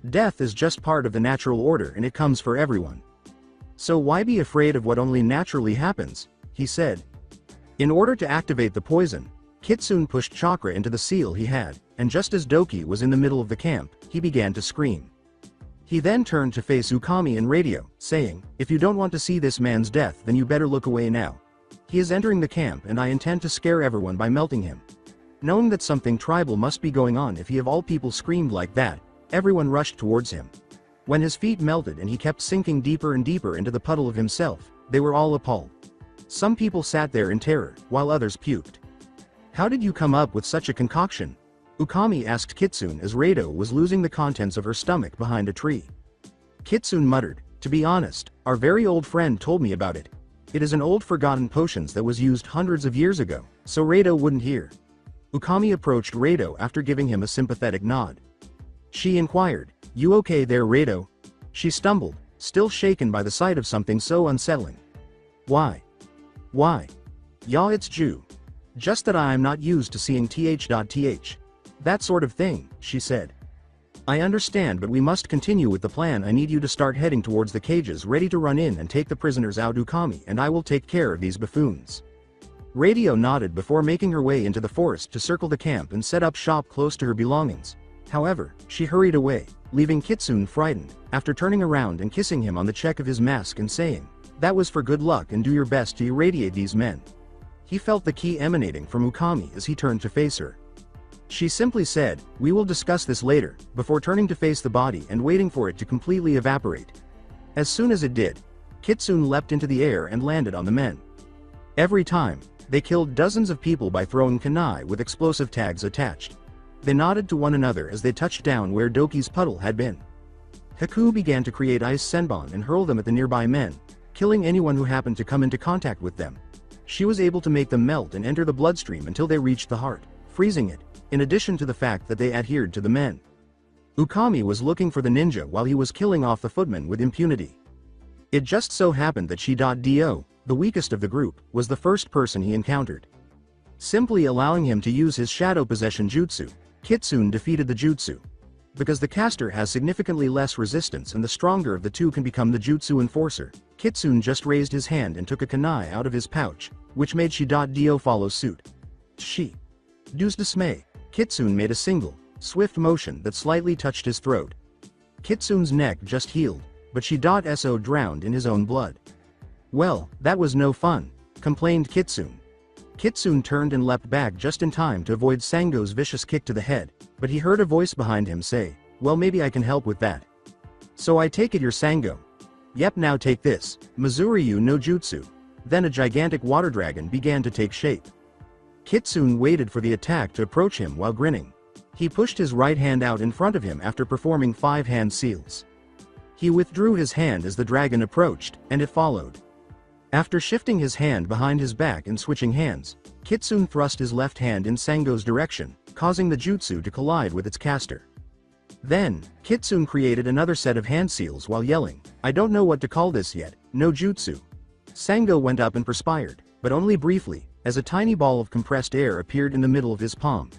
Death is just part of the natural order and it comes for everyone. So why be afraid of what only naturally happens?" he said. In order to activate the poison, Kitsune pushed chakra into the seal he had, and just as Doki was in the middle of the camp, he began to scream. He then turned to face Ukami and Radio, saying, "If you don't want to see this man's death, then you better look away now. He is entering the camp and I intend to scare everyone by melting him." Knowing that something tribal must be going on if he of all people screamed like that, everyone rushed towards him. When his feet melted and he kept sinking deeper and deeper into the puddle of himself, they were all appalled. Some people sat there in terror, while others puked. "How did you come up with such a concoction?" Ukami asked Kitsune as Rado was losing the contents of her stomach behind a tree. Kitsune muttered, "To be honest, our very old friend told me about it. It is an old forgotten potion that was used hundreds of years ago, so Rado wouldn't hear." Ukami approached Rado after giving him a sympathetic nod. She inquired, "You okay there, Rado?" She stumbled, still shaken by the sight of something so unsettling. Why? Yeah, it's Jew. Just that I am not used to seeing th. That sort of thing," she said. "I understand, but we must continue with the plan. I need you to start heading towards the cages, ready to run in and take the prisoners out, Ukami, and I will take care of these buffoons." Radio nodded before making her way into the forest to circle the camp and set up shop close to her belongings. However, she hurried away, leaving Kitsune frightened, after turning around and kissing him on the cheek of his mask and saying, "That was for good luck and do your best to irradiate these men." He felt the ki emanating from Ukami as he turned to face her. She simply said, "We will discuss this later," before turning to face the body and waiting for it to completely evaporate. As soon as it did, Kitsune leapt into the air and landed on the men. Every time, they killed dozens of people by throwing kunai with explosive tags attached. They nodded to one another as they touched down where Doki's puddle had been. Haku began to create ice senbon and hurl them at the nearby men, killing anyone who happened to come into contact with them. She was able to make them melt and enter the bloodstream until they reached the heart, freezing it, in addition to the fact that they adhered to the men. Ukami was looking for the ninja while he was killing off the footmen with impunity. It just so happened that Shi.do, the weakest of the group, was the first person he encountered. Simply allowing him to use his shadow possession jutsu, Kitsune defeated the jutsu. Because the caster has significantly less resistance and the stronger of the two can become the jutsu enforcer, Kitsune just raised his hand and took a kunai out of his pouch, which made Shi.do follow suit. Du's dismay, Kitsune made a single, swift motion that slightly touched his throat. Kitsune's neck just healed, but she.so drowned in his own blood. Well, that was no fun, complained Kitsune. Kitsune turned and leapt back just in time to avoid Sango's vicious kick to the head, but he heard a voice behind him say, "Well, maybe I can help with that. So I take it you're Sango." "Yep, now take this, Mizuryu no Jutsu." Then a gigantic water dragon began to take shape. Kitsune waited for the attack to approach him while grinning. He pushed his right hand out in front of him after performing 5 hand seals. He withdrew his hand as the dragon approached, and it followed. After shifting his hand behind his back and switching hands, Kitsune thrust his left hand in Sango's direction, causing the jutsu to collide with its caster. Then, Kitsune created another set of hand seals while yelling, "I don't know what to call this yet, no jutsu." Sango went up and perspired, but only briefly, as a tiny ball of compressed air appeared in the middle of his palm.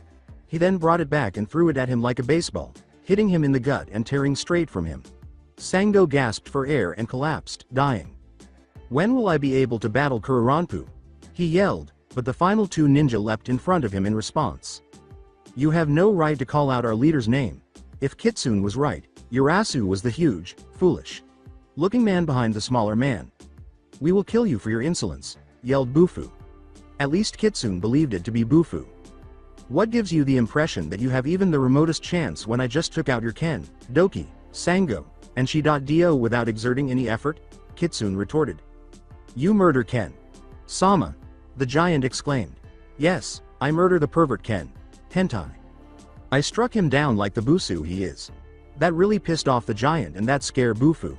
He then brought it back and threw it at him like a baseball, hitting him in the gut and tearing straight from him. Sango gasped for air and collapsed, dying. "When will I be able to battle Kuroranpu?" he yelled, but the final 2 ninja leapt in front of him in response. "You have no right to call out our leader's name." If Kitsune was right, Urasu was the huge, foolish looking man behind the smaller man. "We will kill you for your insolence," yelled Bufu. At least Kitsune believed it to be Bufu. "What gives you the impression that you have even the remotest chance when I just took out your Ken, Doki, Sango, and she.do without exerting any effort?" Kitsune retorted. "You murder Ken. Sama," the giant exclaimed. "Yes, I murder the pervert Ken. Hentai. I struck him down like the Busu he is." That really pissed off the giant and that scared Bufu.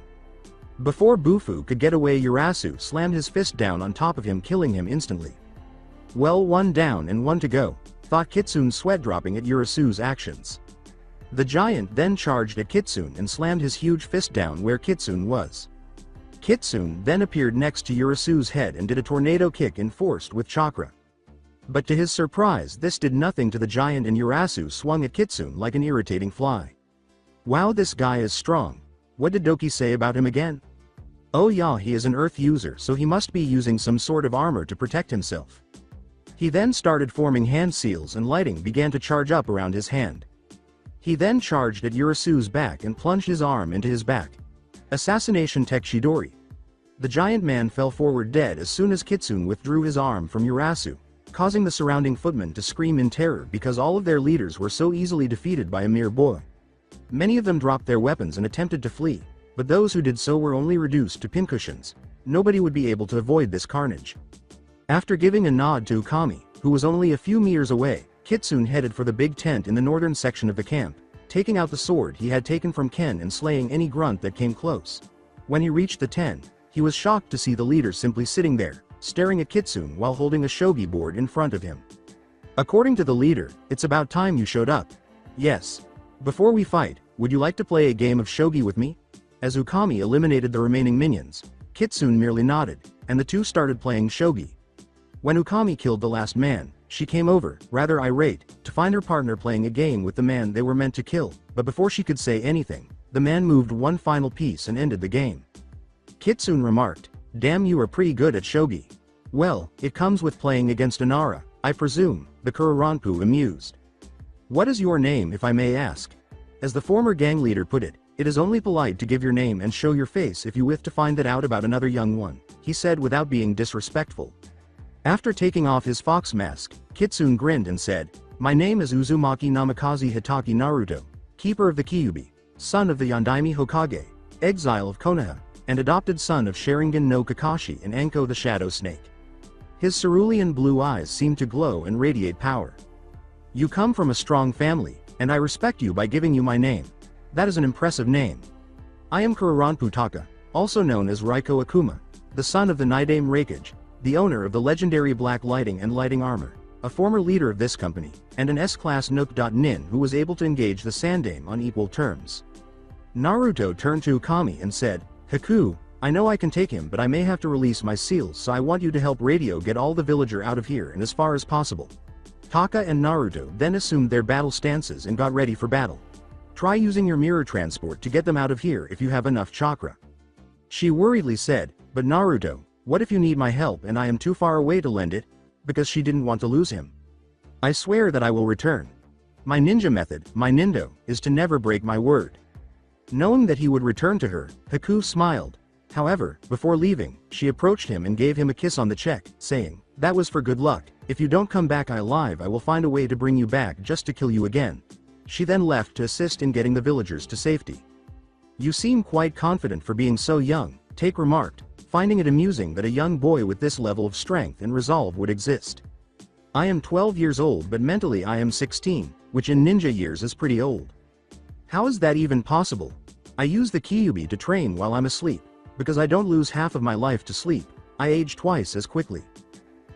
Before Bufu could get away, Urasu slammed his fist down on top of him, killing him instantly. "Well, 1 down and 1 to go," thought Kitsune, sweat dropping at Urasu's actions. The giant then charged at Kitsune and slammed his huge fist down where Kitsune was. Kitsune then appeared next to Urasu's head and did a tornado kick enforced with chakra. But to his surprise, this did nothing to the giant, and Urasu swung at Kitsune like an irritating fly. "Wow, this guy is strong. What did Doki say about him again? Oh yeah, he is an earth user, so he must be using some sort of armor to protect himself." He then started forming hand seals and lighting began to charge up around his hand. He then charged at Urasu's back and plunged his arm into his back. Assassination Tech Shidori. The giant man fell forward dead as soon as Kitsune withdrew his arm from Urasu, causing the surrounding footmen to scream in terror because all of their leaders were so easily defeated by a mere boy. Many of them dropped their weapons and attempted to flee, but those who did so were only reduced to pincushions. Nobody would be able to avoid this carnage. After giving a nod to Ukami, who was only a few meters away, Kitsune headed for the big tent in the northern section of the camp, taking out the sword he had taken from Ken and slaying any grunt that came close. When he reached the tent, he was shocked to see the leader simply sitting there, staring at Kitsune while holding a shogi board in front of him. According to the leader, "It's about time you showed up. Yes. Before we fight, would you like to play a game of shogi with me?" As Ukami eliminated the remaining minions, Kitsune merely nodded, and the two started playing shogi. When Ukami killed the last man, she came over, rather irate, to find her partner playing a game with the man they were meant to kill, but before she could say anything, the man moved one final piece and ended the game. Kitsune remarked, "Damn, you are pretty good at shogi." "Well, it comes with playing against Inara, I presume," the Kuroranpu amused. "What is your name, if I may ask?" As the former gang leader put it, "It is only polite to give your name and show your face if you wish to find it out about another young one," he said without being disrespectful. After taking off his fox mask, Kitsune grinned and said, "My name is Uzumaki Namikaze Hitaki Naruto, keeper of the Kyuubi, son of the Yondaime Hokage, exile of Konoha, and adopted son of Sharingan no Kakashi and Anko the Shadow Snake." His cerulean blue eyes seemed to glow and radiate power. "You come from a strong family, and I respect you by giving you my name. That is an impressive name. I am Kuroranpu Taka, also known as Raiko Akuma, the son of the Nidame Raikage, the owner of the legendary Black Lighting and Lighting Armor, a former leader of this company, and an S-class Nook.nin who was able to engage the Sandame on equal terms." Naruto turned to Ukami and said, "Haku, I know I can take him, but I may have to release my seals, so I want you to help Radio get all the villager out of here and as far as possible." Taka and Naruto then assumed their battle stances and got ready for battle. "Try using your mirror transport to get them out of here if you have enough chakra." She worriedly said, "But Naruto, what if you need my help and I am too far away to lend it?" Because she didn't want to lose him. "I swear that I will return. My ninja method, my nindo, is to never break my word." Knowing that he would return to her, Haku smiled. However, before leaving, she approached him and gave him a kiss on the cheek, saying, "That was for good luck. If you don't come back alive, I will find a way to bring you back just to kill you again." She then left to assist in getting the villagers to safety. "You seem quite confident for being so young," Take remarked, finding it amusing that a young boy with this level of strength and resolve would exist. "I am 12 years old, but mentally I am 16, which in ninja years is pretty old." "How is that even possible?" "I use the Kyuubi to train while I'm asleep. Because I don't lose half of my life to sleep, I age twice as quickly."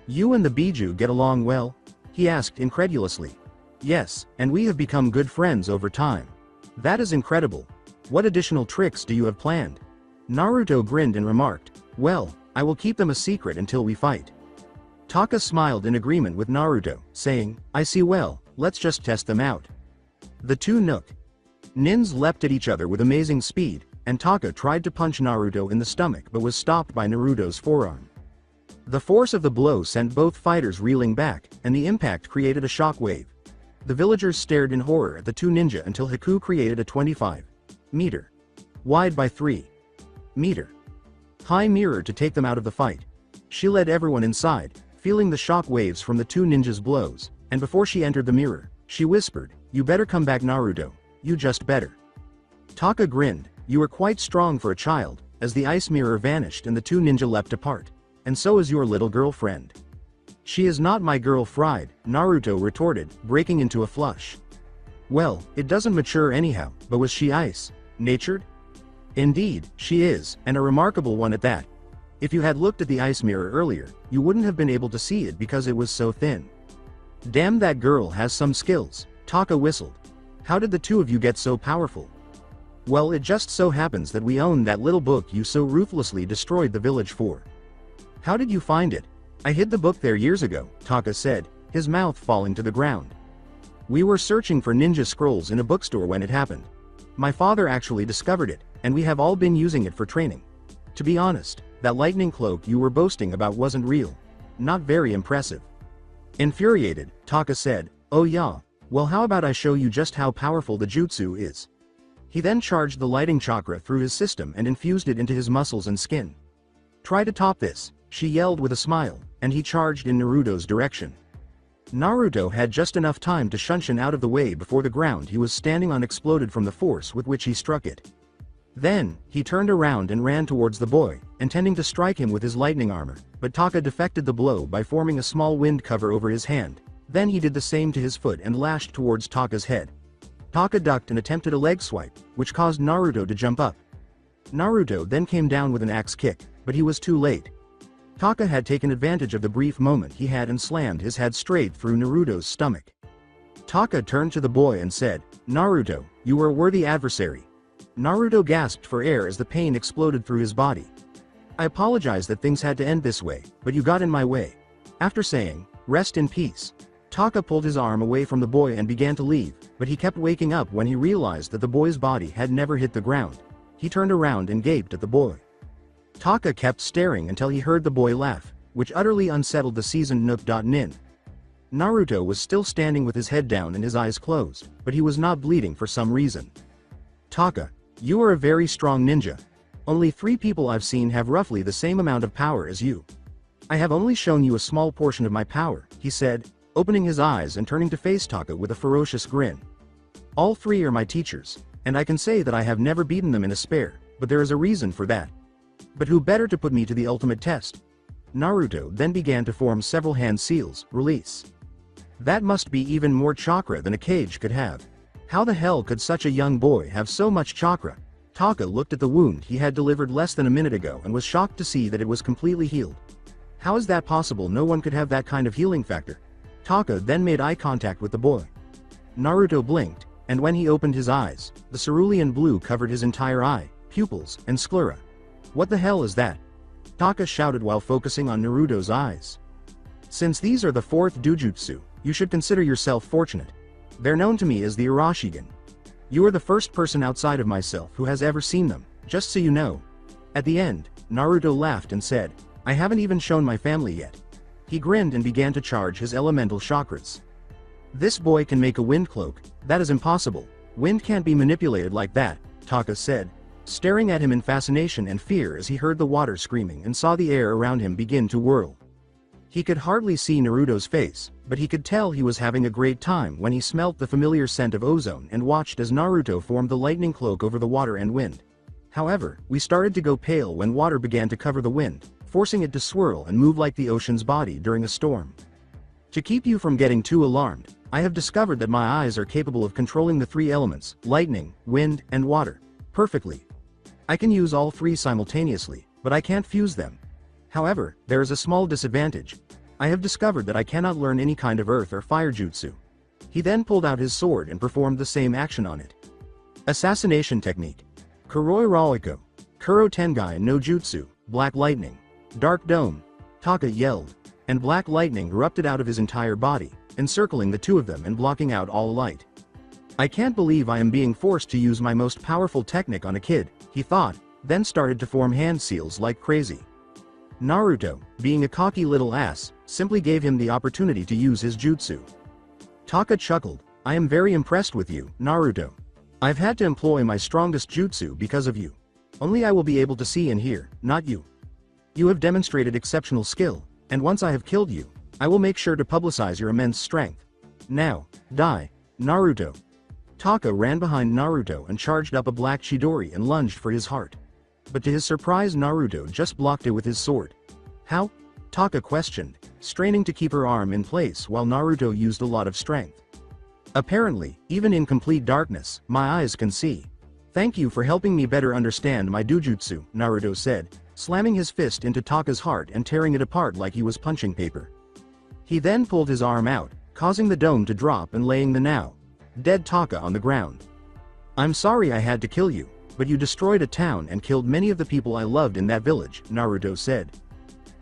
"You and the Biju get along well?" he asked incredulously. "Yes, and we have become good friends over time." "That is incredible. What additional tricks do you have planned?" Naruto grinned and remarked, "Well, I will keep them a secret until we fight." Taka smiled in agreement with Naruto, saying, "I see well, let's just test them out." The two nins leapt at each other with amazing speed, and Taka tried to punch Naruto in the stomach but was stopped by Naruto's forearm. The force of the blow sent both fighters reeling back, and the impact created a shockwave. The villagers stared in horror at the two ninja until Haku created a 25-meter wide by 3-meter high mirror to take them out of the fight. She led everyone inside, feeling the shock waves from the two ninjas' blows, and before she entered the mirror, she whispered, "You better come back, Naruto, you just better." Taka grinned, "You are quite strong for a child," as the ice mirror vanished and the two ninja leapt apart. "And so is your little girlfriend." "She is not my girlfriend," Naruto retorted, breaking into a flush. "Well, it doesn't mature anyhow, but was she ice-natured?" "Indeed, she is, and a remarkable one at that. If you had looked at the ice mirror earlier, you wouldn't have been able to see it because it was so thin." "Damn, that girl has some skills," Taka whistled. "How did the two of you get so powerful?" "Well, it just so happens that we own that little book you so ruthlessly destroyed the village for." "How did you find it?" "I hid the book there years ago," Taka said, his mouth falling to the ground. "We were searching for ninja scrolls in a bookstore when it happened. My father actually discovered it, and we have all been using it for training. To be honest, that lightning cloak you were boasting about wasn't real. Not very impressive." Infuriated, Taka said, "Oh yeah, well how about I show you just how powerful the jutsu is." He then charged the lighting chakra through his system and infused it into his muscles and skin. "Try to top this," she yelled with a smile, and he charged in Naruto's direction. Naruto had just enough time to shunshin out of the way before the ground he was standing on exploded from the force with which he struck it. Then, he turned around and ran towards the boy, intending to strike him with his lightning armor, but Taka deflected the blow by forming a small wind cover over his hand. Then he did the same to his foot and lashed towards Taka's head. Taka ducked and attempted a leg swipe, which caused Naruto to jump up. Naruto then came down with an axe kick, but he was too late. Taka had taken advantage of the brief moment he had and slammed his head straight through Naruto's stomach. Taka turned to the boy and said, "Naruto, you are a worthy adversary." Naruto gasped for air as the pain exploded through his body. "I apologize that things had to end this way, but you got in my way." After saying, "Rest in peace," Taka pulled his arm away from the boy and began to leave, but he kept waking up when he realized that the boy's body had never hit the ground. He turned around and gaped at the boy. Taka kept staring until he heard the boy laugh, which utterly unsettled the seasoned Nook.nin. Naruto was still standing with his head down and his eyes closed, but he was not bleeding for some reason. "Taka, you are a very strong ninja. Only 3 people I've seen have roughly the same amount of power as you. I have only shown you a small portion of my power," he said, opening his eyes and turning to face Taka with a ferocious grin. "All 3 are my teachers, and I can say that I have never beaten them in a spare, but there is a reason for that. But who better to put me to the ultimate test?" Naruto then began to form several hand seals, release. That must be even more chakra than a cage could have. How the hell could such a young boy have so much chakra? Taka looked at the wound he had delivered less than a minute ago and was shocked to see that it was completely healed. How is that possible? No one could have that kind of healing factor. Taka then made eye contact with the boy. Naruto blinked, and when he opened his eyes, the cerulean blue covered his entire eye, pupils, and sclera. "What the hell is that?" Taka shouted while focusing on Naruto's eyes. "Since these are the 4th Dujutsu, you should consider yourself fortunate. They're known to me as the Urashigan. You are the first person outside of myself who has ever seen them, just so you know." At the end, Naruto laughed and said, "I haven't even shown my family yet." He grinned and began to charge his elemental chakras. "This boy can make a wind cloak. That is impossible. Wind can't be manipulated like that," Taka said, staring at him in fascination and fear as he heard the water screaming and saw the air around him begin to whirl. He could hardly see Naruto's face, but he could tell he was having a great time when he smelt the familiar scent of ozone and watched as Naruto formed the lightning cloak over the water and wind. However, we started to go pale when water began to cover the wind, forcing it to swirl and move like the ocean's body during a storm. To keep you from getting too alarmed, I have discovered that my eyes are capable of controlling the three elements, lightning, wind, and water, perfectly. I can use all three simultaneously, but I can't fuse them. However, there is a small disadvantage. I have discovered that I cannot learn any kind of earth or fire jutsu. He then pulled out his sword and performed the same action on it. Assassination technique. Kuroi Raiko, Kuro Tengai no Jutsu, Black Lightning, Dark Dome. Taka yelled, and black lightning erupted out of his entire body, encircling the two of them and blocking out all light. I can't believe I am being forced to use my most powerful technique on a kid, he thought, then started to form hand seals like crazy. Naruto, being a cocky little ass, simply gave him the opportunity to use his jutsu. Taka chuckled, I am very impressed with you, Naruto. I've had to employ my strongest jutsu because of you. Only I will be able to see and hear, not you. You have demonstrated exceptional skill, and once I have killed you, I will make sure to publicize your immense strength. Now, die, Naruto. Taka ran behind Naruto and charged up a black Chidori and lunged for his heart. But to his surprise, Naruto just blocked it with his sword. How? Taka questioned, straining to keep her arm in place while Naruto used a lot of strength. Apparently, even in complete darkness, my eyes can see. Thank you for helping me better understand my dojutsu, Naruto said, slamming his fist into Taka's heart and tearing it apart like he was punching paper. He then pulled his arm out, causing the dome to drop and laying the now dead Taka on the ground. I'm sorry I had to kill you, but you destroyed a town and killed many of the people I loved in that village, Naruto said.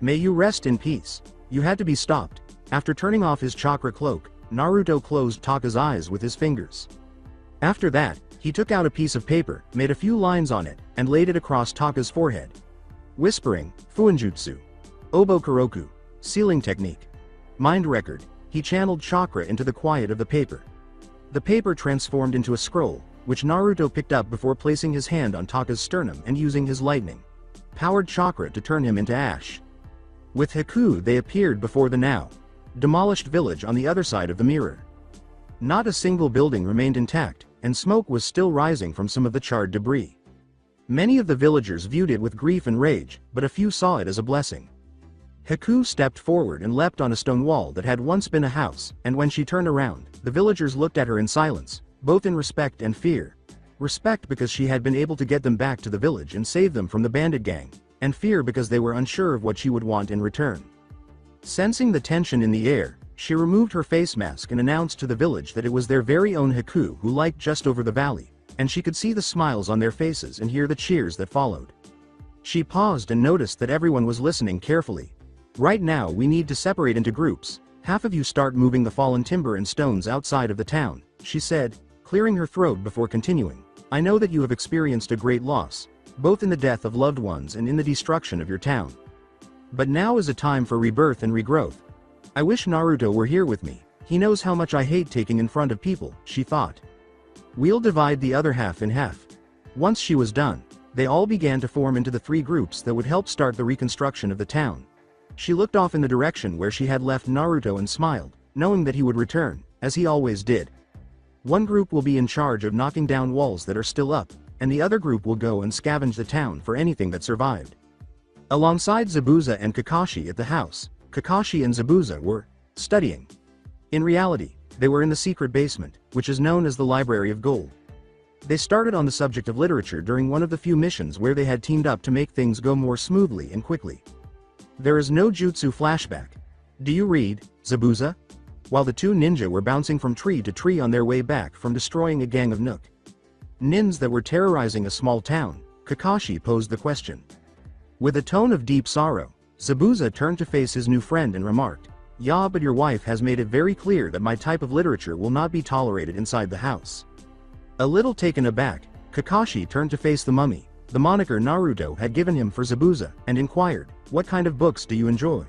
May you rest in peace. You had to be stopped. After turning off his chakra cloak, Naruto closed Taka's eyes with his fingers. After that, he took out a piece of paper, made a few lines on it, and laid it across Taka's forehead. Whispering, Fuinjutsu. Obo Kuroku. Sealing technique. Mind record, he channeled chakra into the quiet of the paper. The paper transformed into a scroll, which Naruto picked up before placing his hand on Taka's sternum and using his lightning-powered chakra to turn him into ash. With Haku they appeared before the now demolished village on the other side of the mirror. Not a single building remained intact, and smoke was still rising from some of the charred debris. Many of the villagers viewed it with grief and rage, but a few saw it as a blessing. Haku stepped forward and leapt on a stone wall that had once been a house, and when she turned around, the villagers looked at her in silence, both in respect and fear. Respect because she had been able to get them back to the village and save them from the bandit gang, and fear because they were unsure of what she would want in return. Sensing the tension in the air, she removed her face mask and announced to the village that it was their very own Haku who liked just over the valley, and she could see the smiles on their faces and hear the cheers that followed. She paused and noticed that everyone was listening carefully. Right now we need to separate into groups. Half of you start moving the fallen timber and stones outside of the town, she said, clearing her throat before continuing. I know that you have experienced a great loss, both in the death of loved ones and in the destruction of your town. But now is a time for rebirth and regrowth. I wish Naruto were here with me. He knows how much I hate taking in front of people, she thought. We'll divide the other half in half. Once she was done, they all began to form into the three groups that would help start the reconstruction of the town. She looked off in the direction where she had left Naruto and smiled, knowing that he would return, as he always did. One group will be in charge of knocking down walls that are still up, and the other group will go and scavenge the town for anything that survived. Alongside Zabuza and Kakashi at the house, Kakashi and Zabuza were studying. In reality, they were in the secret basement, which is known as the Library of Gold. They started on the subject of literature during one of the few missions where they had teamed up to make things go more smoothly and quickly. There is no jutsu flashback. Do you read, Zabuza? While the two ninja were bouncing from tree to tree on their way back from destroying a gang of nins that were terrorizing a small town, Kakashi posed the question. With a tone of deep sorrow, Zabuza turned to face his new friend and remarked, Yeah, but your wife has made it very clear that my type of literature will not be tolerated inside the house. A little taken aback, Kakashi turned to face the mummy, the moniker Naruto had given him for Zabuza, and inquired, What kind of books do you enjoy?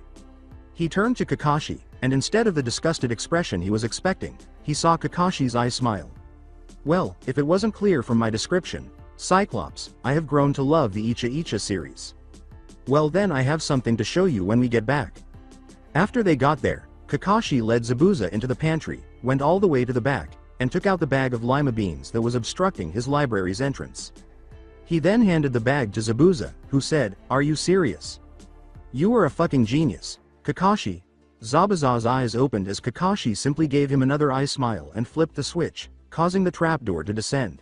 He turned to Kakashi, and instead of the disgusted expression he was expecting, he saw Kakashi's eyes smile. Well, if it wasn't clear from my description, Cyclops, I have grown to love the Icha Icha series. Well then I have something to show you when we get back. After they got there, Kakashi led Zabuza into the pantry, went all the way to the back, and took out the bag of lima beans that was obstructing his library's entrance. He then handed the bag to Zabuza, who said, "Are you serious? You are a fucking genius, Kakashi." Zabuza's eyes opened as Kakashi simply gave him another eye smile and flipped the switch, causing the trapdoor to descend.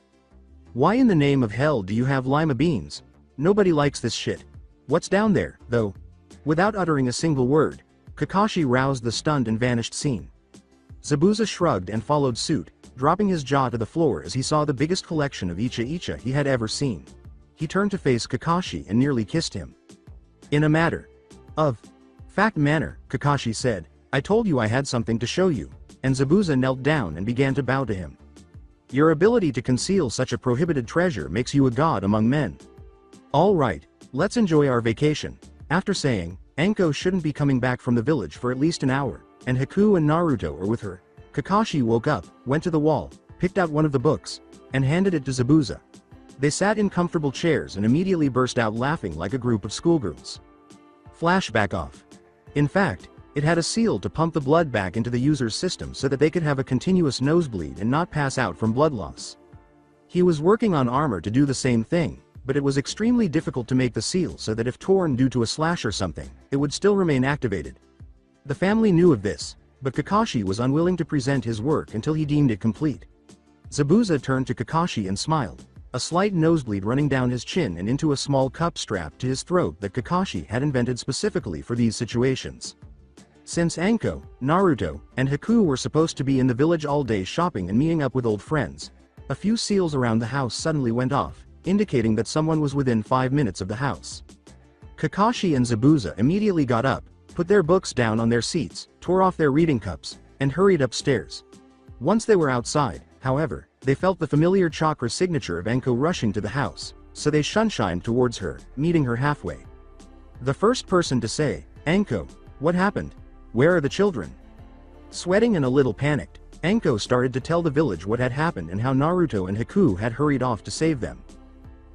"Why in the name of hell do you have lima beans? Nobody likes this shit. What's down there, though?" Without uttering a single word, Kakashi roused the stunned and vanished scene. Zabuza shrugged and followed suit, dropping his jaw to the floor as he saw the biggest collection of Icha Icha he had ever seen. He turned to face Kakashi and nearly kissed him. "In a matter of fact manner," Kakashi said, "I told you I had something to show you," and Zabuza knelt down and began to bow to him. "Your ability to conceal such a prohibited treasure makes you a god among men. All right, let's enjoy our vacation." After saying, "Anko shouldn't be coming back from the village for at least an hour, and Haku and Naruto are with her," Kakashi woke up, went to the wall, picked out one of the books, and handed it to Zabuza. They sat in comfortable chairs and immediately burst out laughing like a group of schoolgirls. Flashback off. In fact, it had a seal to pump the blood back into the user's system so that they could have a continuous nosebleed and not pass out from blood loss. He was working on armor to do the same thing, but it was extremely difficult to make the seal so that if torn due to a slash or something, it would still remain activated. The family knew of this, but Kakashi was unwilling to present his work until he deemed it complete. Zabuza turned to Kakashi and smiled, a slight nosebleed running down his chin and into a small cup strapped to his throat that Kakashi had invented specifically for these situations. Since Anko, Naruto, and Haku were supposed to be in the village all day shopping and meeting up with old friends, a few seals around the house suddenly went off, indicating that someone was within 5 minutes of the house. Kakashi and Zabuza immediately got up, put their books down on their seats, tore off their reading cups, and hurried upstairs. Once they were outside, however, they felt the familiar chakra signature of Anko rushing to the house, so they shunshined towards her, meeting her halfway. The first person to say, "Anko, what happened? Where are the children?" Sweating and a little panicked, Anko started to tell the village what had happened and how Naruto and Haku had hurried off to save them.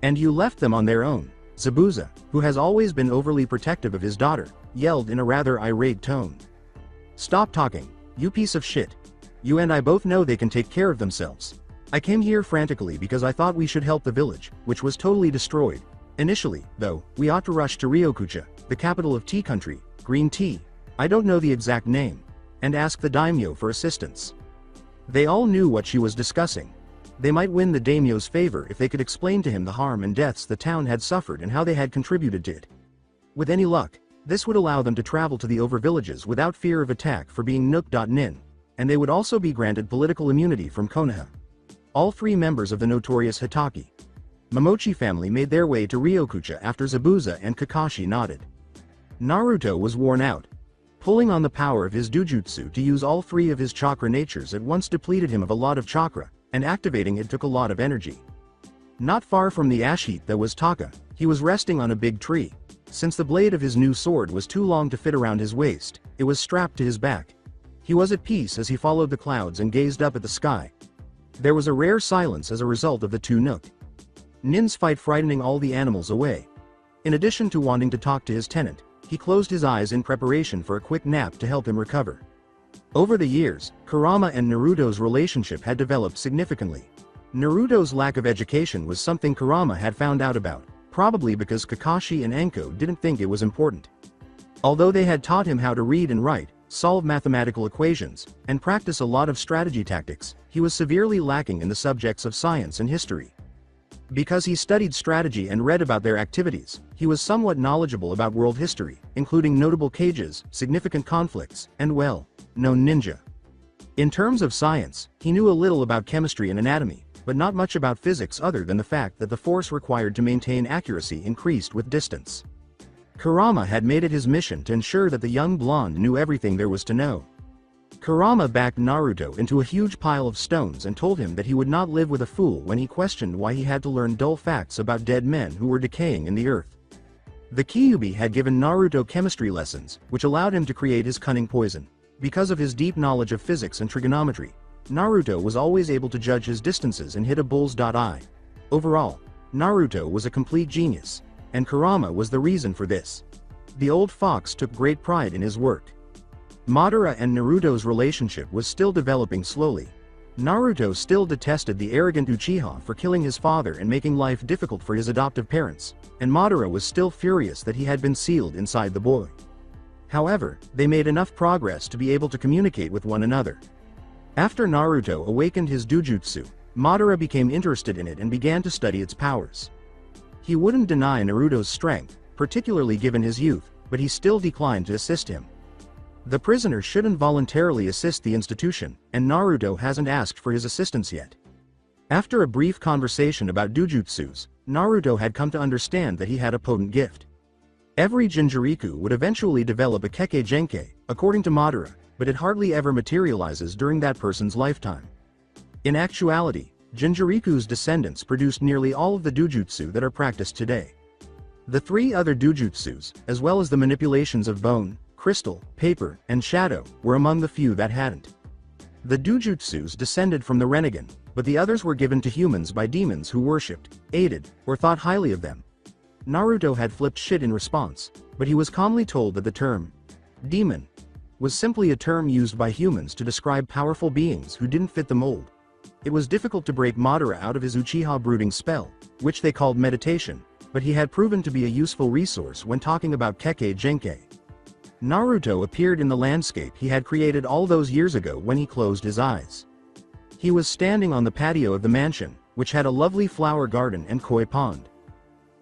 "And you left them on their own," Zabuza, who has always been overly protective of his daughter, yelled in a rather irate tone. "Stop talking, you piece of shit. You and I both know they can take care of themselves. I came here frantically because I thought we should help the village, which was totally destroyed. Initially, though, we ought to rush to Ryokucha, the capital of tea country, green tea, I don't know the exact name, and ask the daimyo for assistance." They all knew what she was discussing. They might win the daimyo's favor if they could explain to him the harm and deaths the town had suffered and how they had contributed to it. With any luck, this would allow them to travel to the over villages without fear of attack for being Nook.nin, and they would also be granted political immunity from Konoha. All 3 members of the notorious Hitaki Momochi family made their way to Ryokucha after Zabuza and Kakashi nodded. Naruto was worn out. Pulling on the power of his dujutsu to use all 3 of his chakra natures at once depleted him of a lot of chakra, and activating it took a lot of energy. Not far from the ash heap that was Taka, he was resting on a big tree. Since the blade of his new sword was too long to fit around his waist, it was strapped to his back. He was at peace as he followed the clouds and gazed up at the sky. There was a rare silence as a result of the 2 Nook Nin's fight frightening all the animals away. In addition to wanting to talk to his tenant, he closed his eyes in preparation for a quick nap to help him recover. Over the years, Kurama and Naruto's relationship had developed significantly. Naruto's lack of education was something Kurama had found out about, probably because Kakashi and Anko didn't think it was important. Although they had taught him how to read and write, solve mathematical equations, and practice a lot of strategy tactics, he was severely lacking in the subjects of science and history. Because he studied strategy and read about their activities, he was somewhat knowledgeable about world history, including notable cages, significant conflicts, and well-known ninja. In terms of science, he knew a little about chemistry and anatomy, but not much about physics other than the fact that the force required to maintain accuracy increased with distance. Kurama had made it his mission to ensure that the young blonde knew everything there was to know. Kurama backed Naruto into a huge pile of stones and told him that he would not live with a fool when he questioned why he had to learn dull facts about dead men who were decaying in the earth. The Kyuubi had given Naruto chemistry lessons, which allowed him to create his cunning poison. Because of his deep knowledge of physics and trigonometry, Naruto was always able to judge his distances and hit a bull's eye. Overall, Naruto was a complete genius, and Kurama was the reason for this. The old fox took great pride in his work. Madara and Naruto's relationship was still developing slowly. Naruto still detested the arrogant Uchiha for killing his father and making life difficult for his adoptive parents, and Madara was still furious that he had been sealed inside the boy. However, they made enough progress to be able to communicate with one another. After Naruto awakened his Dujutsu, Madara became interested in it and began to study its powers. He wouldn't deny Naruto's strength, particularly given his youth, but he still declined to assist him. The prisoner shouldn't voluntarily assist the institution, and Naruto hasn't asked for his assistance yet. After a brief conversation about Dujutsus, Naruto had come to understand that he had a potent gift. Every Jinchuriku would eventually develop a Kekkei Genkai, according to Madara, but it hardly ever materializes during that person's lifetime. In actuality, Jinchuriku's descendants produced nearly all of the Dujutsu that are practiced today. The three other Dujutsus, as well as the manipulations of bone, crystal, paper, and shadow, were among the few that hadn't. The Dujutsus descended from the Renegan, but the others were given to humans by demons who worshipped, aided, or thought highly of them. Naruto had flipped shit in response, but he was calmly told that the term, demon, was simply a term used by humans to describe powerful beings who didn't fit the mold. It was difficult to break Madara out of his Uchiha brooding spell, which they called meditation, but he had proven to be a useful resource when talking about Kekkei Genkai. Naruto appeared in the landscape he had created all those years ago when he closed his eyes. He was standing on the patio of the mansion, which had a lovely flower garden and koi pond.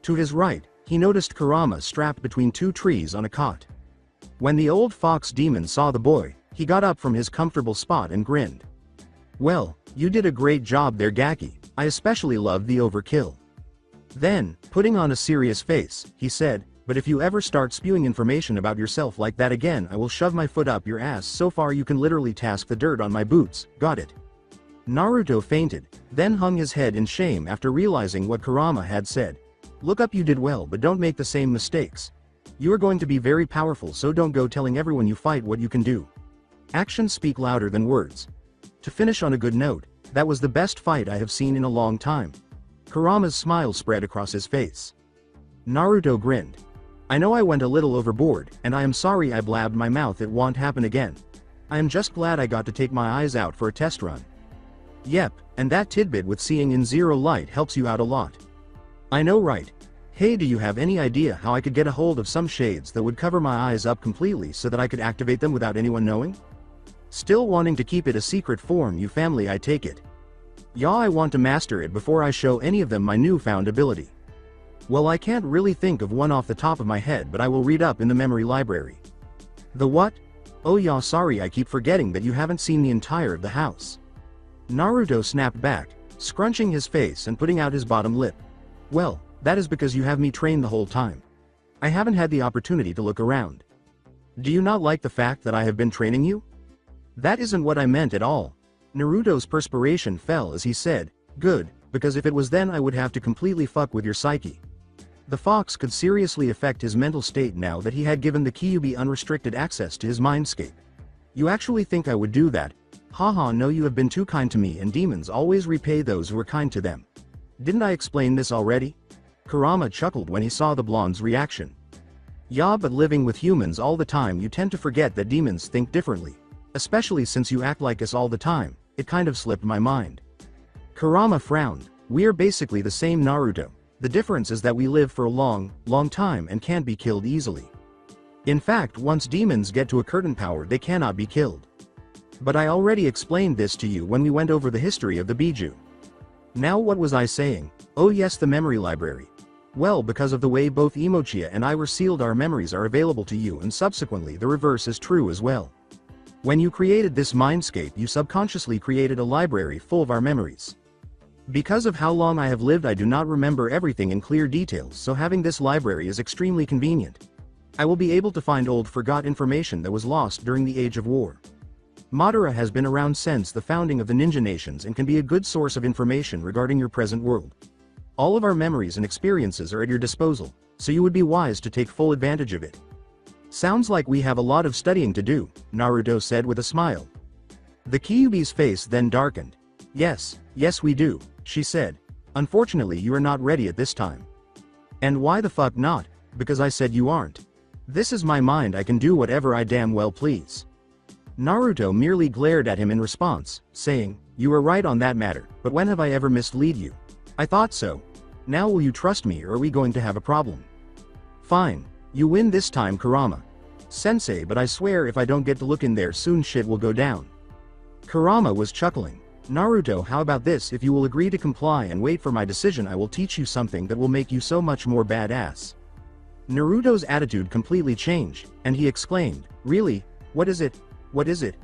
To his right, he noticed Kurama strapped between two trees on a cot. When the old fox demon saw the boy, he got up from his comfortable spot and grinned. "Well, you did a great job there, Gaki. I especially loved the overkill." Then, putting on a serious face, he said, "But if you ever start spewing information about yourself like that again, I will shove my foot up your ass so far you can literally task the dirt on my boots, got it?" Naruto fainted, then hung his head in shame after realizing what Kurama had said. "Look up, you did well, but don't make the same mistakes. You are going to be very powerful, so don't go telling everyone you fight what you can do. Actions speak louder than words." To finish on a good note, that was the best fight I have seen in a long time. Kurama's smile spread across his face. Naruto grinned. "I know I went a little overboard, and I am sorry I blabbed my mouth, it won't happen again. I am just glad I got to take my eyes out for a test run." "Yep, and that tidbit with seeing in zero light helps you out a lot." "I know, right? Hey, do you have any idea how I could get a hold of some shades that would cover my eyes up completely so that I could activate them without anyone knowing? Still wanting to keep it a secret form, you family, I take it. Yeah, I want to master it before I show any of them my newfound ability. Well, I can't really think of one off the top of my head, but I will read up in the memory library." "The what? Oh yeah, sorry, I keep forgetting that you haven't seen the entire of the house." Naruto snapped back, scrunching his face and putting out his bottom lip. "Well, that is because you have me trained the whole time. I haven't had the opportunity to look around. Do you not like the fact that I have been training you?" "That isn't what I meant at all." Naruto's perspiration fell as he said, "Good, because if it was then I would have to completely fuck with your psyche." The fox could seriously affect his mental state now that he had given the Kyuubi unrestricted access to his mindscape. "You actually think I would do that? Haha, no, you have been too kind to me, and demons always repay those who are kind to them. Didn't I explain this already?" Kurama chuckled when he saw the blonde's reaction. "Yeah, but living with humans all the time you tend to forget that demons think differently. Especially since you act like us all the time, it kind of slipped my mind." Kurama frowned. "We're basically the same, Naruto. The difference is that we live for a long, long time and can't be killed easily. In fact, once demons get to a certain power, they cannot be killed. But I already explained this to you when we went over the history of the Biju." Now what was I saying? Oh yes, the memory library. Well, because of the way both Imochiya and I were sealed, our memories are available to you, and subsequently the reverse is true as well. When you created this mindscape, you subconsciously created a library full of our memories. Because of how long I have lived, I do not remember everything in clear details, so having this library is extremely convenient. I will be able to find old forgot information that was lost during the Age of War. Madara has been around since the founding of the ninja nations and can be a good source of information regarding your present world. All of our memories and experiences are at your disposal, so you would be wise to take full advantage of it. Sounds like we have a lot of studying to do, Naruto said with a smile. The Kyuubi's face then darkened. Yes we do, she said. Unfortunately, you are not ready at this time. And why the fuck not? Because I said you aren't. This is my mind, I can do whatever I damn well please. Naruto merely glared at him in response, saying, you are right on that matter, but when have I ever mislead you? I thought so. Now will you trust me or are we going to have a problem? Fine. You win this time, Kurama. Sensei, but I swear if I don't get to look in there soon shit will go down. Kurama was chuckling. Naruto, how about this? If you will agree to comply and wait for my decision, I will teach you something that will make you so much more badass. Naruto's attitude completely changed, and he exclaimed, really? What is it? What is it?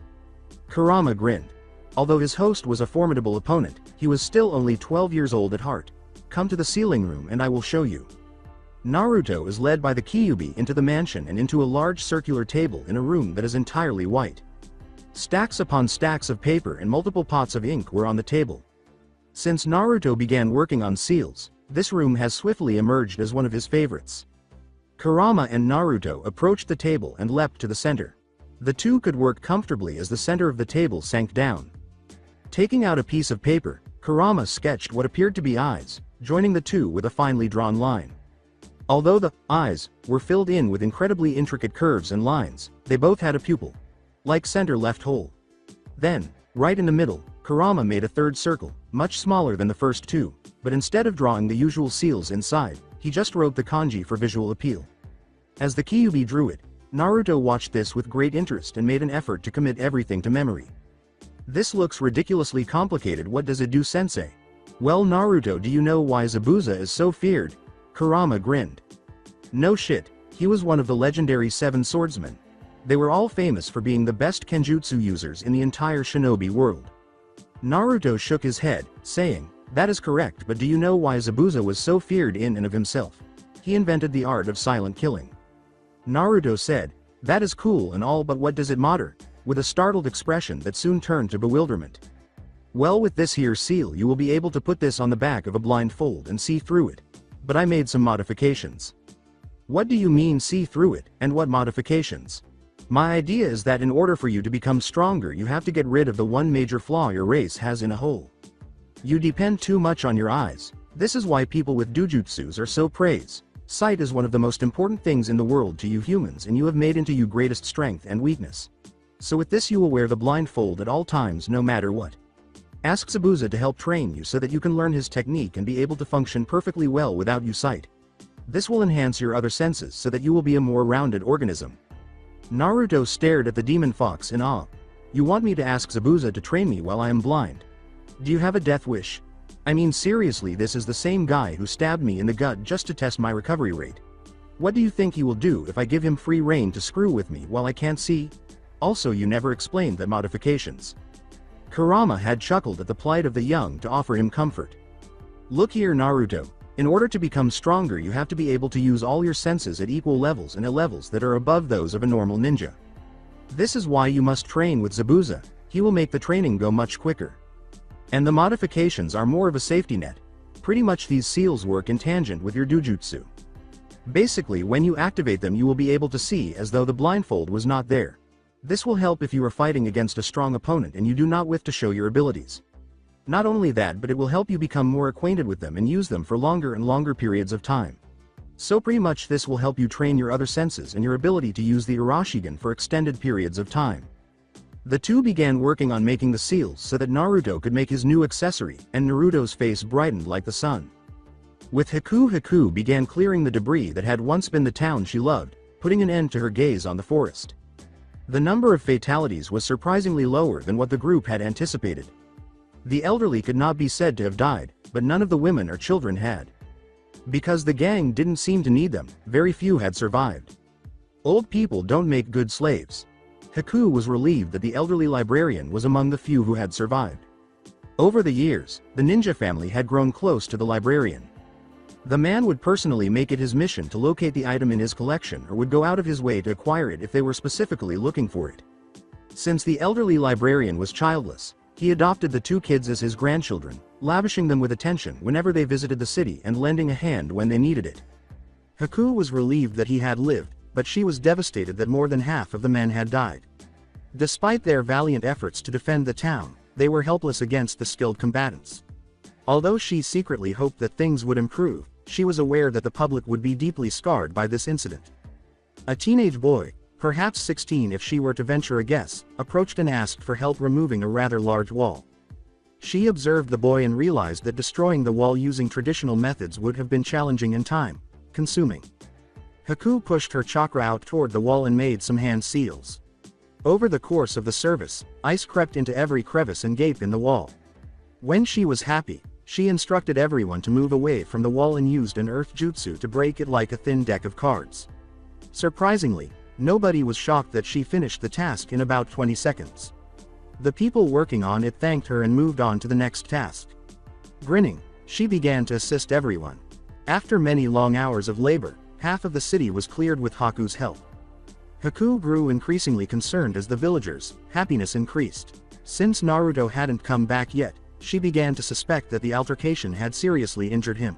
Kurama grinned. Although his host was a formidable opponent, he was still only 12 years old at heart. Come to the ceiling room and I will show you. Naruto is led by the Kyuubi into the mansion and into a large circular table in a room that is entirely white. Stacks upon stacks of paper and multiple pots of ink were on the table. Since Naruto began working on seals, this room has swiftly emerged as one of his favorites. Kurama and Naruto approached the table and leapt to the center. The two could work comfortably as the center of the table sank down. Taking out a piece of paper, Kurama sketched what appeared to be eyes, joining the two with a finely drawn line. Although the eyes were filled in with incredibly intricate curves and lines, they both had a pupil, like center left hole. Then, right in the middle, Kurama made a third circle, much smaller than the first two, but instead of drawing the usual seals inside, he just wrote the kanji for visual appeal. As the Kyuubi drew it, Naruto watched this with great interest and made an effort to commit everything to memory. This looks ridiculously complicated. What does it do, sensei? Well, Naruto, do you know why Zabuza is so feared? Kurama grinned. No shit, he was one of the legendary 7 swordsmen. They were all famous for being the best kenjutsu users in the entire shinobi world. Naruto shook his head, saying, that is correct, but do you know why Zabuza was so feared in and of himself? He invented the art of silent killing. Naruto said, that is cool and all, but what does it matter? With a startled expression that soon turned to bewilderment. Well, with this here seal you will be able to put this on the back of a blindfold and see through it. But I made some modifications. What do you mean see through it, and what modifications? My idea is that in order for you to become stronger you have to get rid of the one major flaw your race has in a whole. You depend too much on your eyes. This is why people with dojutsus are so praised. Sight is one of the most important things in the world to you humans, and you have made into you greatest strength and weakness. So with this you will wear the blindfold at all times no matter what. Ask Zabuza to help train you so that you can learn his technique and be able to function perfectly well without your sight. This will enhance your other senses so that you will be a more rounded organism. Naruto stared at the demon fox in awe. You want me to ask Zabuza to train me while I am blind? Do you have a death wish? I mean seriously, this is the same guy who stabbed me in the gut just to test my recovery rate. What do you think he will do if I give him free rein to screw with me while I can't see? Also, you never explained the modifications. Kurama had chuckled at the plight of the young to offer him comfort. Look here, Naruto. In order to become stronger you have to be able to use all your senses at equal levels and at levels that are above those of a normal ninja. This is why you must train with Zabuza. He will make the training go much quicker. And the modifications are more of a safety net. Pretty much these seals work in tangent with your dojutsu. Basically, when you activate them you will be able to see as though the blindfold was not there. This will help if you are fighting against a strong opponent and you do not wish to show your abilities. Not only that, but it will help you become more acquainted with them and use them for longer and longer periods of time. So pretty much this will help you train your other senses and your ability to use the Urashigan for extended periods of time. The two began working on making the seals so that Naruto could make his new accessory, and Naruto's face brightened like the sun. With Haku began clearing the debris that had once been the town she loved, putting an end to her gaze on the forest. The number of fatalities was surprisingly lower than what the group had anticipated. The elderly could not be said to have died, but none of the women or children had. Because the gang didn't seem to need them, very few had survived. Old people don't make good slaves. Haku was relieved that the elderly librarian was among the few who had survived. Over the years, the ninja family had grown close to the librarian. The man would personally make it his mission to locate the item in his collection or would go out of his way to acquire it if they were specifically looking for it. Since the elderly librarian was childless, he adopted the two kids as his grandchildren, lavishing them with attention whenever they visited the city and lending a hand when they needed it. Haku was relieved that he had lived, but she was devastated that more than half of the men had died. Despite their valiant efforts to defend the town, they were helpless against the skilled combatants. Although she secretly hoped that things would improve, she was aware that the public would be deeply scarred by this incident. A teenage boy, perhaps 16 if she were to venture a guess, approached and asked for help removing a rather large wall. She observed the boy and realized that destroying the wall using traditional methods would have been challenging and time-consuming. Haku pushed her chakra out toward the wall and made some hand seals. Over the course of the service, ice crept into every crevice and gape in the wall. When she was happy, she instructed everyone to move away from the wall and used an earth jutsu to break it like a thin deck of cards. Surprisingly, nobody was shocked that she finished the task in about 20 seconds. The people working on it thanked her and moved on to the next task. Grinning, she began to assist everyone. After many long hours of labor, half of the city was cleared with Haku's help. Haku grew increasingly concerned as the villagers' happiness increased. Since Naruto hadn't come back yet, she began to suspect that the altercation had seriously injured him.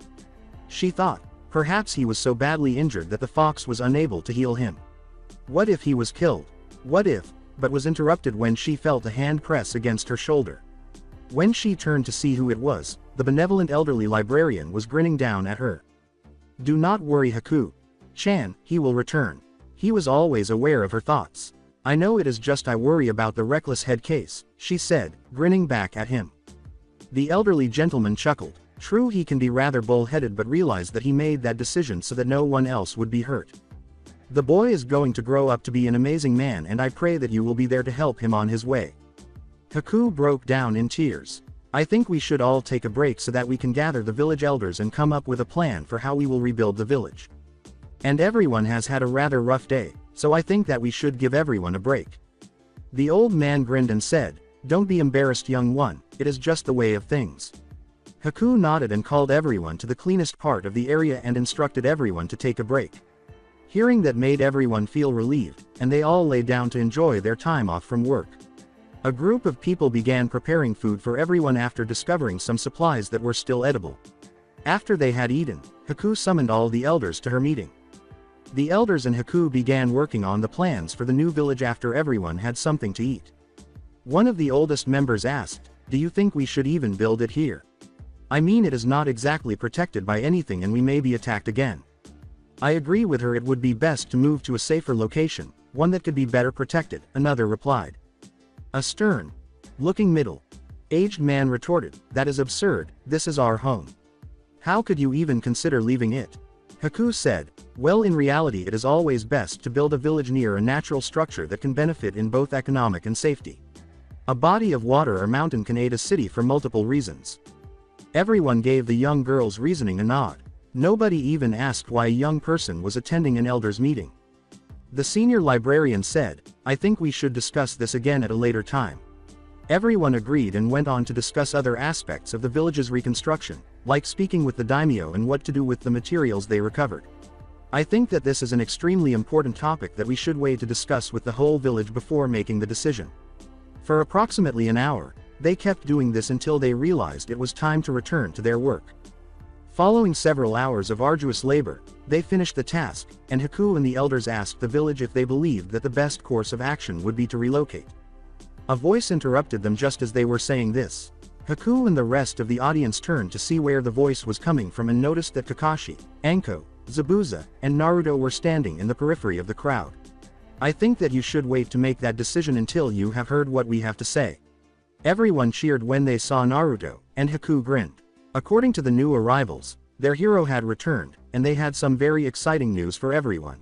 She thought, perhaps he was so badly injured that the fox was unable to heal him. What if he was killed? What if, but was interrupted when she felt a hand press against her shoulder. When she turned to see who it was, the benevolent elderly librarian was grinning down at her. "Do not worry, Haku-chan, he will return." He was always aware of her thoughts. "I know it is just I worry about the reckless head case," she said, grinning back at him. The elderly gentleman chuckled. True, he can be rather bull-headed, but realized that he made that decision so that no one else would be hurt. "The boy is going to grow up to be an amazing man, and I pray that you will be there to help him on his way." Haku broke down in tears. "I think we should all take a break so that we can gather the village elders and come up with a plan for how we will rebuild the village. And everyone has had a rather rough day, so I think that we should give everyone a break." The old man grinned and said, "Don't be embarrassed, young one, it is just the way of things." Haku nodded and called everyone to the cleanest part of the area and instructed everyone to take a break. Hearing that made everyone feel relieved, and they all lay down to enjoy their time off from work. A group of people began preparing food for everyone after discovering some supplies that were still edible. After they had eaten, Haku summoned all the elders to her meeting. The elders and Haku began working on the plans for the new village after everyone had something to eat. One of the oldest members asked, "Do you think we should even build it here? I mean, it is not exactly protected by anything and we may be attacked again." "I agree with her, it would be best to move to a safer location, one that could be better protected," another replied. A stern-looking middle-aged man retorted, "That is absurd, this is our home. How could you even consider leaving it?" Haku said, "Well, in reality it is always best to build a village near a natural structure that can benefit in both economic and safety. A body of water or mountain can aid a city for multiple reasons." Everyone gave the young girl's reasoning a nod. Nobody even asked why a young person was attending an elders' meeting. The senior librarian said, "I think we should discuss this again at a later time." Everyone agreed and went on to discuss other aspects of the village's reconstruction, like speaking with the daimyo and what to do with the materials they recovered. "I think that this is an extremely important topic that we should wait to discuss with the whole village before making the decision." For approximately an hour, they kept doing this until they realized it was time to return to their work. Following several hours of arduous labor, they finished the task, and Haku and the elders asked the village if they believed that the best course of action would be to relocate. A voice interrupted them just as they were saying this. Haku and the rest of the audience turned to see where the voice was coming from and noticed that Kakashi, Anko, Zabuza, and Naruto were standing in the periphery of the crowd. "I think that you should wait to make that decision until you have heard what we have to say." Everyone cheered when they saw Naruto, and Haku grinned. According to the new arrivals, their hero had returned, and they had some very exciting news for everyone.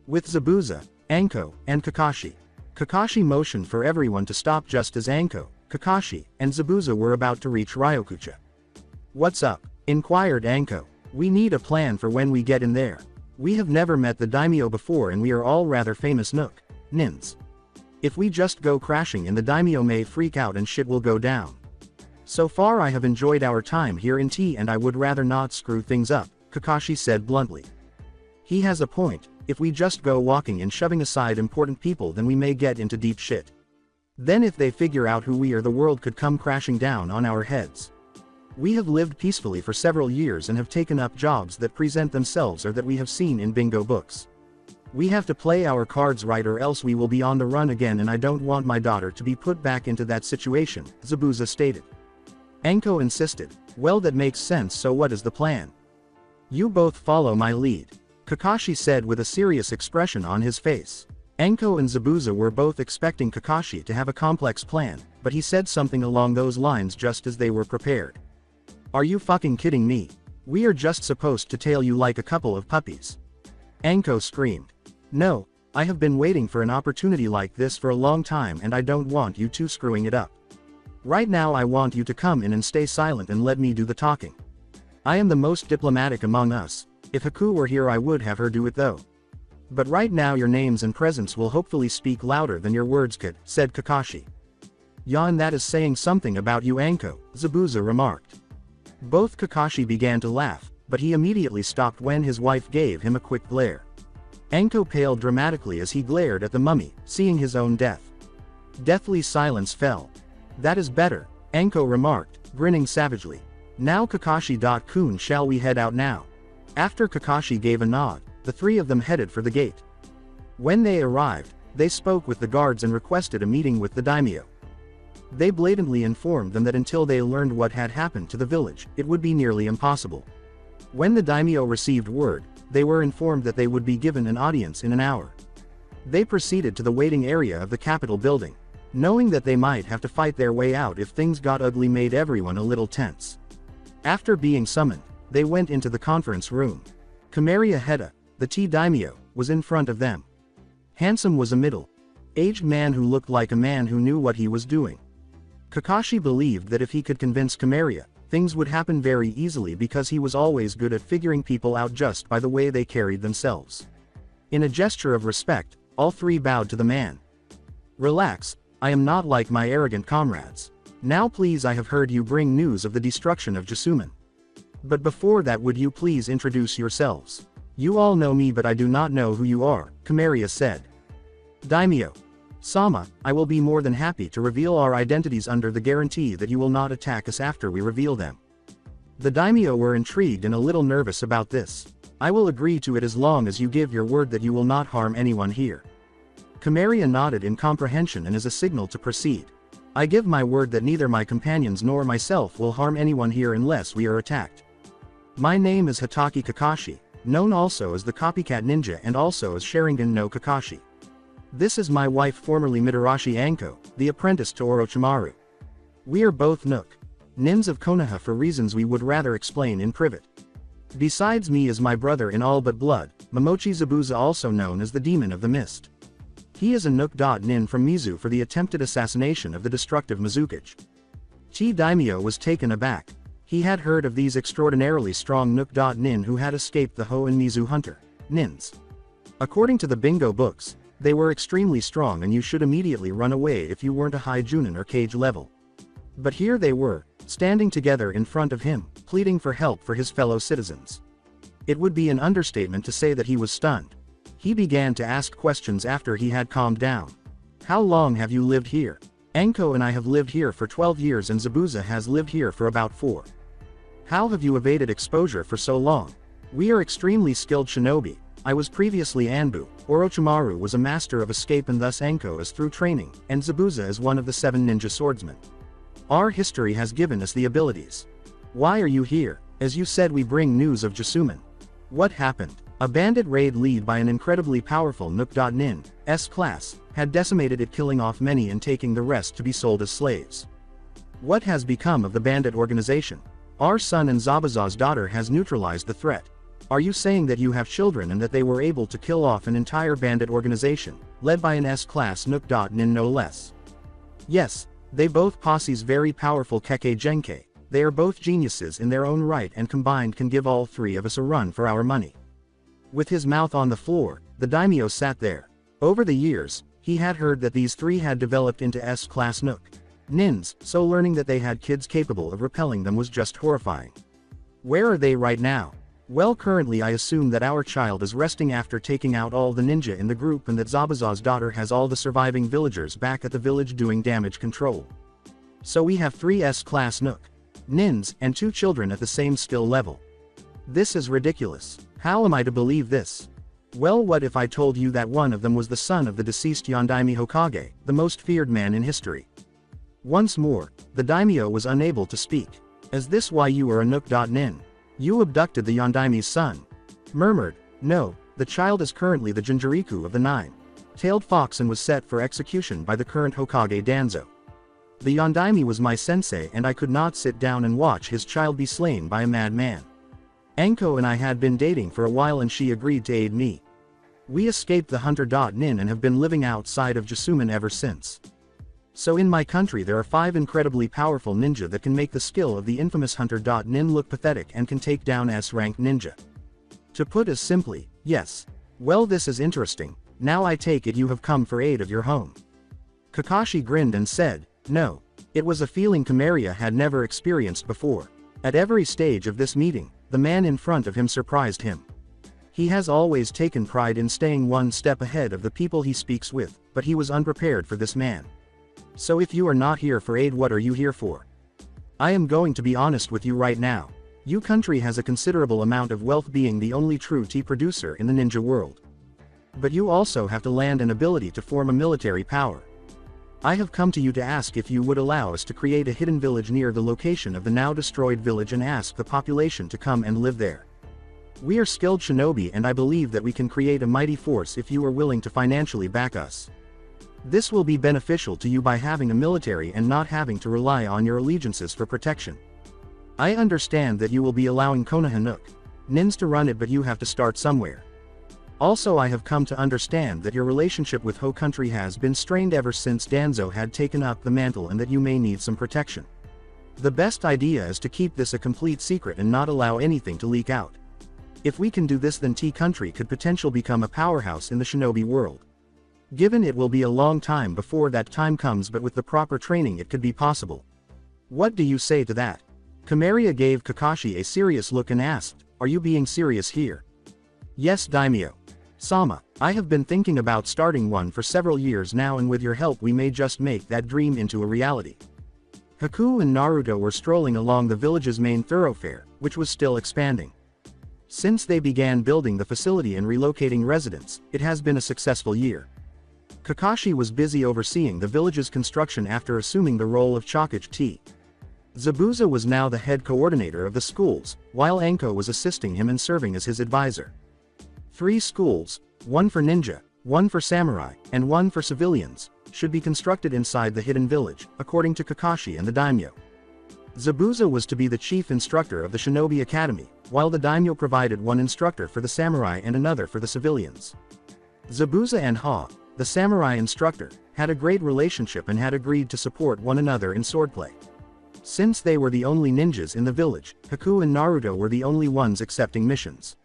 With Zabuza, Anko, and Kakashi. Kakashi motioned for everyone to stop just as Anko, Kakashi, and Zabuza were about to reach Ryokucha. "What's up?" inquired Anko. "We need a plan for when we get in there. We have never met the daimyo before and we are all rather famous nins. If we just go crashing in, the daimyo may freak out and shit will go down. So far I have enjoyed our time here in tea and I would rather not screw things up," Kakashi said bluntly. "He has a point, if we just go walking and shoving aside important people then we may get into deep shit. Then if they figure out who we are, the world could come crashing down on our heads. We have lived peacefully for several years and have taken up jobs that present themselves or that we have seen in bingo books. We have to play our cards right or else we will be on the run again and I don't want my daughter to be put back into that situation," Zabuza stated. Anko insisted. Well, that makes sense, so what is the plan? You both follow my lead, Kakashi said with a serious expression on his face. Anko and Zabuza were both expecting Kakashi to have a complex plan, but he said something along those lines just as they were prepared. Are you fucking kidding me? We are just supposed to tail you like a couple of puppies. Anko screamed. No, I have been waiting for an opportunity like this for a long time and I don't want you two screwing it up. Right now I want you to come in and stay silent and let me do the talking. I am the most diplomatic among us. If Haku were here I would have her do it though. But right now your names and presence will hopefully speak louder than your words could, said Kakashi. Yan, that is saying something about you, Anko, Zabuza remarked. Both Kakashi began to laugh, but he immediately stopped when his wife gave him a quick glare. Anko paled dramatically as he glared at the mummy, seeing his own death. Deathly silence fell. That is better, Anko remarked, grinning savagely. Now Kakashi-kun, shall we head out now? After Kakashi gave a nod, the three of them headed for the gate. When they arrived, they spoke with the guards and requested a meeting with the daimyo. They blatantly informed them that until they learned what had happened to the village, it would be nearly impossible. When the daimyo received word, they were informed that they would be given an audience in an hour. They proceeded to the waiting area of the Capitol building. Knowing that they might have to fight their way out if things got ugly made everyone a little tense. After being summoned, they went into the conference room. Kamaria Heda, the daimyo, was in front of them. Handsome was a middle-aged man who looked like a man who knew what he was doing. Kakashi believed that if he could convince Kamaria, things would happen very easily because he was always good at figuring people out just by the way they carried themselves. In a gesture of respect, all three bowed to the man. Relax, I am not like my arrogant comrades. Now please, I have heard you bring news of the destruction of Jisuman. But before that, would you please introduce yourselves? You all know me but I do not know who you are, Kamaria said. Daimyo Sama, I will be more than happy to reveal our identities under the guarantee that you will not attack us after we reveal them. The daimyo were intrigued and a little nervous about this. I will agree to it as long as you give your word that you will not harm anyone here. Kamaria nodded in comprehension and as a signal to proceed. I give my word that neither my companions nor myself will harm anyone here unless we are attacked. My name is Hatake Kakashi, known also as the Copycat Ninja and also as Sharingan no Kakashi. This is my wife, formerly Midarashi Anko, the apprentice to Orochimaru. We are both nins of Konoha for reasons we would rather explain in private. Besides me is my brother in all but blood, Momochi Zabuza, also known as the Demon of the Mist. He is a nin from Mizu for the attempted assassination of the destructive Mizukage. Daimyo was taken aback. He had heard of these extraordinarily strong nin who had escaped the Ho and Mizu hunter nins. According to the bingo books, they were extremely strong and you should immediately run away if you weren't a high Junin or Cage level. But here they were, standing together in front of him, pleading for help for his fellow citizens. It would be an understatement to say that he was stunned. He began to ask questions after he had calmed down. How long have you lived here? Anko and I have lived here for 12 years and Zabuza has lived here for about 4. How have you evaded exposure for so long? We are extremely skilled shinobi. I was previously Anbu, Orochimaru was a master of escape and thus Anko is through training, and Zabuza is one of the 7 ninja swordsmen. Our history has given us the abilities. Why are you here? As you said, we bring news of Jisuman. What happened? A bandit raid led by an incredibly powerful nin S-class, had decimated it, killing off many and taking the rest to be sold as slaves. What has become of the bandit organization? Our son and Zabuza's daughter has neutralized the threat. Are you saying that you have children and that they were able to kill off an entire bandit organization, led by an S-class nin no less? Yes, they both posses very powerful Kekkei Genkei. They are both geniuses in their own right and combined can give all 3 of us a run for our money. With his mouth on the floor, the daimyo sat there. Over the years, he had heard that these 3 had developed into S-class nins, so learning that they had kids capable of repelling them was just horrifying. Where are they right now? Well, currently I assume that our child is resting after taking out all the ninja in the group and that Zabuza's daughter has all the surviving villagers back at the village doing damage control. So we have 3 S-class nins and 2 children at the same skill level. This is ridiculous. How am I to believe this? Well, what if I told you that one of them was the son of the deceased Yondaime Hokage, the most feared man in history? Once more, the daimyo was unable to speak. Is this why you are a Nook.nin? You abducted the Yondaimi's son. Murmured, no, the child is currently the Jinjuriku of the Nine-tailed fox and was set for execution by the current Hokage Danzo. The Yondaime was my sensei and I could not sit down and watch his child be slain by a madman. Anko and I had been dating for a while and she agreed to aid me. We escaped the Hunter.nin and have been living outside of Jasumen ever since. So in my country there are 5 incredibly powerful ninja that can make the skill of the infamous Hunter.nin look pathetic and can take down S-rank ninja. To put as simply, yes. Well, this is interesting. Now I take it you have come for aid of your home. Kakashi grinned and said, no. It was a feeling Kamaria had never experienced before. At every stage of this meeting, the man in front of him surprised him. He has always taken pride in staying one step ahead of the people he speaks with, but he was unprepared for this man. So if you are not here for aid, what are you here for? I am going to be honest with you right now. Your country has a considerable amount of wealth, being the only true tea producer in the ninja world. But you also have to land an ability to form a military power. I have come to you to ask if you would allow us to create a hidden village near the location of the now destroyed village and ask the population to come and live there. We are skilled shinobi and I believe that we can create a mighty force if you are willing to financially back us. This will be beneficial to you by having a military and not having to rely on your allegiances for protection. I understand that you will be allowing Konoha-nins to run it, but you have to start somewhere. Also, I have come to understand that your relationship with Ho country has been strained ever since Danzo had taken up the mantle and that you may need some protection. The best idea is to keep this a complete secret and not allow anything to leak out. If we can do this, then T country could potentially become a powerhouse in the shinobi world. Given it will be a long time before that time comes, but with the proper training it could be possible. What do you say to that? Kamaria gave Kakashi a serious look and asked, are you being serious here? Yes, Daimyo. Sama, I have been thinking about starting one for several years now, and with your help we may just make that dream into a reality. Haku and Naruto were strolling along the village's main thoroughfare, which was still expanding. Since they began building the facility and relocating residents, it has been a successful year. Kakashi was busy overseeing the village's construction after assuming the role of Chokage T. Zabuza was now the head coordinator of the schools, while Anko was assisting him and serving as his advisor. 3 schools, 1 for ninja, 1 for samurai, and 1 for civilians, should be constructed inside the hidden village, according to Kakashi and the daimyo. Zabuza was to be the chief instructor of the Shinobi Academy, while the daimyo provided 1 instructor for the samurai and another for the civilians. Zabuza and Ha, the samurai instructor, had a great relationship and had agreed to support one another in swordplay. Since they were the only ninjas in the village, Haku and Naruto were the only ones accepting missions.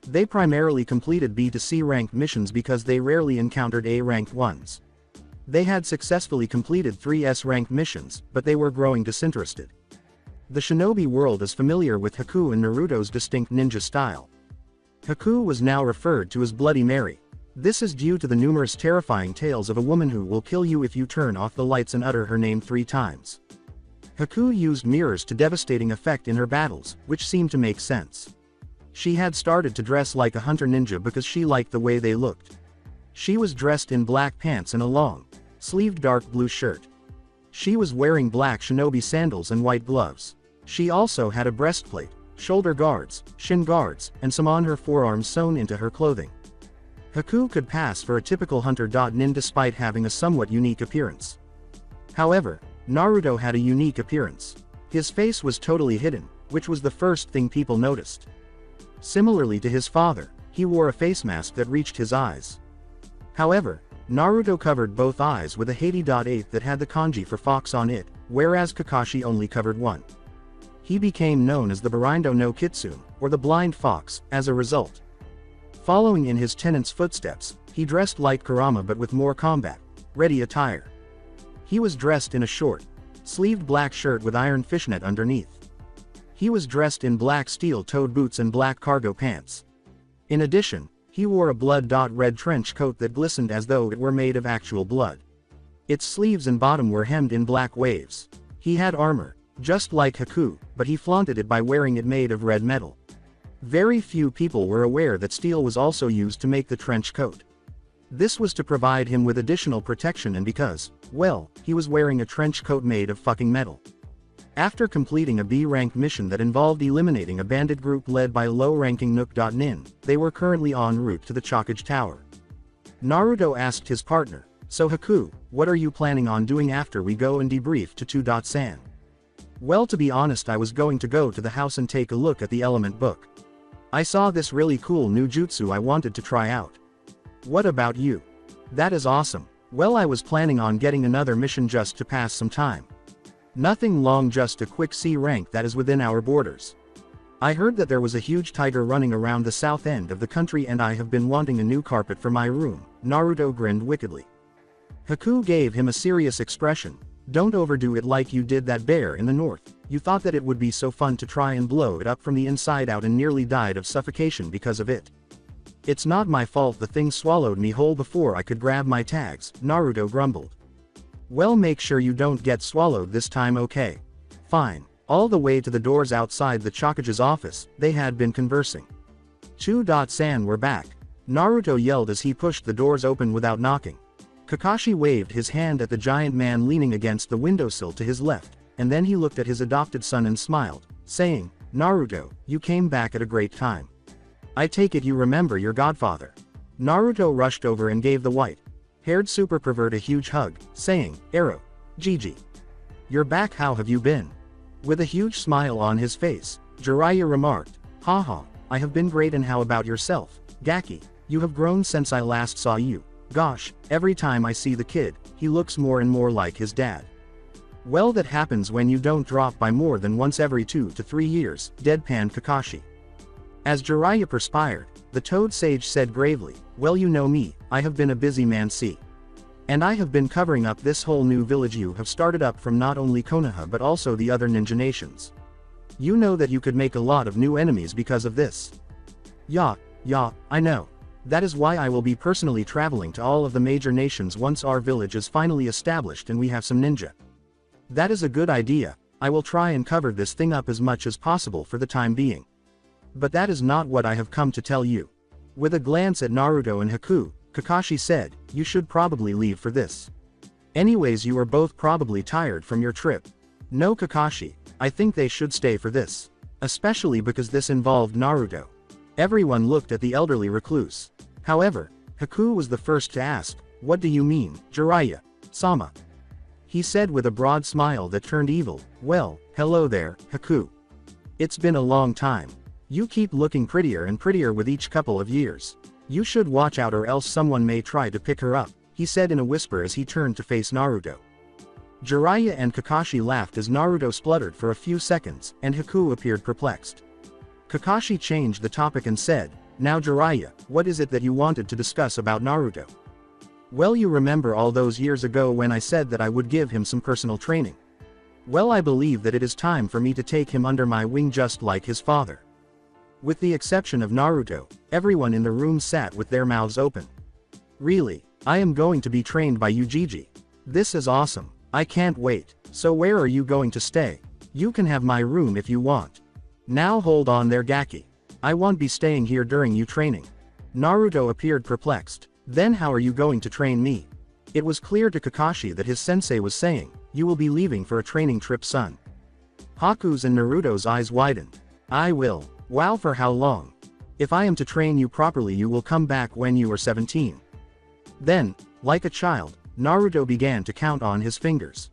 They primarily completed B to C ranked missions because they rarely encountered A ranked ones. They had successfully completed 3 S ranked missions, but they were growing disinterested. The shinobi world is familiar with Haku and Naruto's distinct ninja style. Haku was now referred to as Bloody Mary. This is due to the numerous terrifying tales of a woman who will kill you if you turn off the lights and utter her name 3 times. Haku used mirrors to devastating effect in her battles, which seemed to make sense. She had started to dress like a hunter ninja because she liked the way they looked. She was dressed in black pants and a long-sleeved dark blue shirt. She was wearing black shinobi sandals and white gloves. She also had a breastplate, shoulder guards, shin guards, and some on her forearms sewn into her clothing. Haku could pass for a typical hunter.nin despite having a somewhat unique appearance. However, Naruto had a unique appearance. His face was totally hidden, which was the first thing people noticed. Similarly to his father, he wore a face mask that reached his eyes. However, Naruto covered both eyes with a Hades.8 that had the kanji for fox on it, whereas Kakashi only covered one. He became known as the Barindo no Kitsune, or the Blind Fox, as a result. Following in his tenant's footsteps, he dressed like Kurama but with more combat-ready attire. He was dressed in a short-sleeved black shirt with iron fishnet underneath. He was dressed in black steel-toed boots and black cargo pants. In addition, he wore a blood-red trench coat that glistened as though it were made of actual blood. Its sleeves and bottom were hemmed in black waves. He had armor, just like Haku, but he flaunted it by wearing it made of red metal. Very few people were aware that steel was also used to make the trench coat. This was to provide him with additional protection and because, well, he was wearing a trench coat made of fucking metal. After completing a B-rank mission that involved eliminating a bandit group led by low-ranking Nook.nin, they were currently en route to the Chokage Tower. Naruto asked his partner, "So Haku, what are you planning on doing after we go and debrief to 2.san? Well, to be honest, I was going to go to the house and take a look at the element book. I saw this really cool new jutsu I wanted to try out. What about you?" "That is awesome. Well, I was planning on getting another mission just to pass some time. Nothing long, just a quick C rank that is within our borders. I heard that there was a huge tiger running around the south end of the country and I have been wanting a new carpet for my room." Naruto grinned wickedly. Haku gave him a serious expression. "Don't overdo it like you did that bear in the north. You thought that it would be so fun to try and blow it up from the inside out and nearly died of suffocation because of it." "It's not my fault, the thing swallowed me whole before I could grab my tags," Naruto grumbled. "Well, make sure you don't get swallowed this time, okay?" "Fine." All the way to the doors outside the Chokage's office, they had been conversing. 2.san were back. Naruto yelled as he pushed the doors open without knocking. Kakashi waved his hand at the giant man leaning against the windowsill to his left, and then he looked at his adopted son and smiled, saying, "Naruto, you came back at a great time. I take it you remember your godfather." Naruto rushed over and gave the white-haired super pervert a huge hug, saying, "Ero, Gigi. You're back, how have you been?" With a huge smile on his face, Jiraiya remarked, "Haha, I have been great, and how about yourself, Gaki? You have grown since I last saw you. Gosh, every time I see the kid, he looks more and more like his dad." "Well, that happens when you don't drop by more than once every 2 to 3 years, deadpanned Kakashi. As Jiraiya perspired, the Toad Sage said gravely, "Well, you know me, I have been a busy man, see. And I have been covering up this whole new village you have started up from not only Konoha but also the other ninja nations. You know that you could make a lot of new enemies because of this." Yeah, I know. That is why I will be personally traveling to all of the major nations once our village is finally established and we have some ninja." "That is a good idea. I will try and cover this thing up as much as possible for the time being. But that is not what I have come to tell you." With a glance at Naruto and Haku, Kakashi said, "You should probably leave for this. Anyways, you are both probably tired from your trip." "No, Kakashi, I think they should stay for this. Especially because this involved Naruto." Everyone looked at the elderly recluse. However, Haku was the first to ask, "What do you mean, Jiraiya-sama?" He said with a broad smile that turned evil, "Well, hello there, Haku. It's been a long time. You keep looking prettier and prettier with each couple of years. You should watch out or else someone may try to pick her up," he said in a whisper as he turned to face Naruto. Jiraiya and Kakashi laughed as Naruto spluttered for a few seconds, and Haku appeared perplexed. Kakashi changed the topic and said, "Now Jiraiya, what is it that you wanted to discuss about Naruto?" "Well, you remember all those years ago when I said that I would give him some personal training? Well, I believe that it is time for me to take him under my wing just like his father." With the exception of Naruto, everyone in the room sat with their mouths open. "Really? I am going to be trained by you, Gigi. This is awesome. I can't wait. So where are you going to stay? You can have my room if you want." "Now hold on there, Gaki. I won't be staying here during you training." Naruto appeared perplexed. "Then how are you going to train me?" It was clear to Kakashi that his sensei was saying, "You will be leaving for a training trip, son." Haku's and Naruto's eyes widened. "I will. Wow, for how long? If I am to train you properly, you will come back when you are 17. Then, like a child, Naruto began to count on his fingers.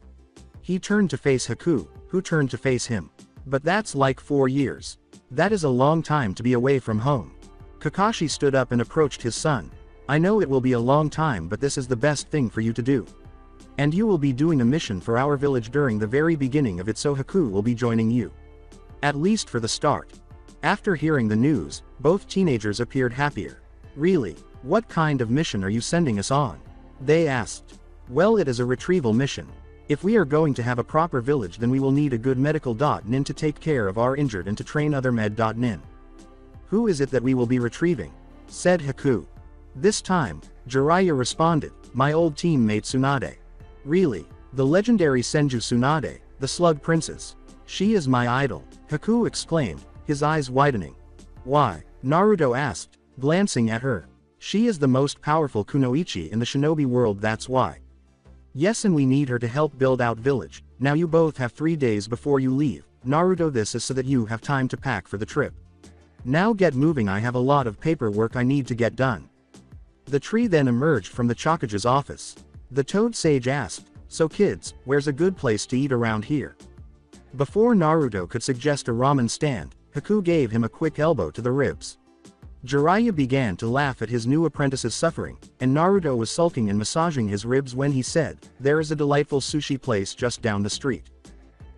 He turned to face Haku, who turned to face him. "But that's like 4 years. That is a long time to be away from home." Kakashi stood up and approached his son. "I know it will be a long time, but this is the best thing for you to do. And you will be doing a mission for our village during the very beginning of it, so Haku will be joining you. At least for the start." After hearing the news, both teenagers appeared happier. "Really? What kind of mission are you sending us on?" they asked. "Well, it is a retrieval mission. If we are going to have a proper village, then we will need a good medical.nin to take care of our injured and to train other med.nin. Who is it that we will be retrieving?" said Haku. This time, Jiraiya responded, "My old teammate Tsunade." "Really? The legendary Senju Tsunade, the Slug Princess? She is my idol," Haku exclaimed, his eyes widening. "Why?" Naruto asked, glancing at her. She is the most powerful kunoichi in the shinobi world, that's why. Yes, and we need her to help build out village. Now you both have 3 days before you leave. Naruto, this is so that you have time to pack for the trip. Now get moving, I have a lot of paperwork I need to get done. The tree then emerged from the Chokage's office. The Toad Sage asked, so kids, where's a good place to eat around here? Before Naruto could suggest a ramen stand, Haku gave him a quick elbow to the ribs. Jiraiya began to laugh at his new apprentice's suffering, and Naruto was sulking and massaging his ribs when he said, there is a delightful sushi place just down the street.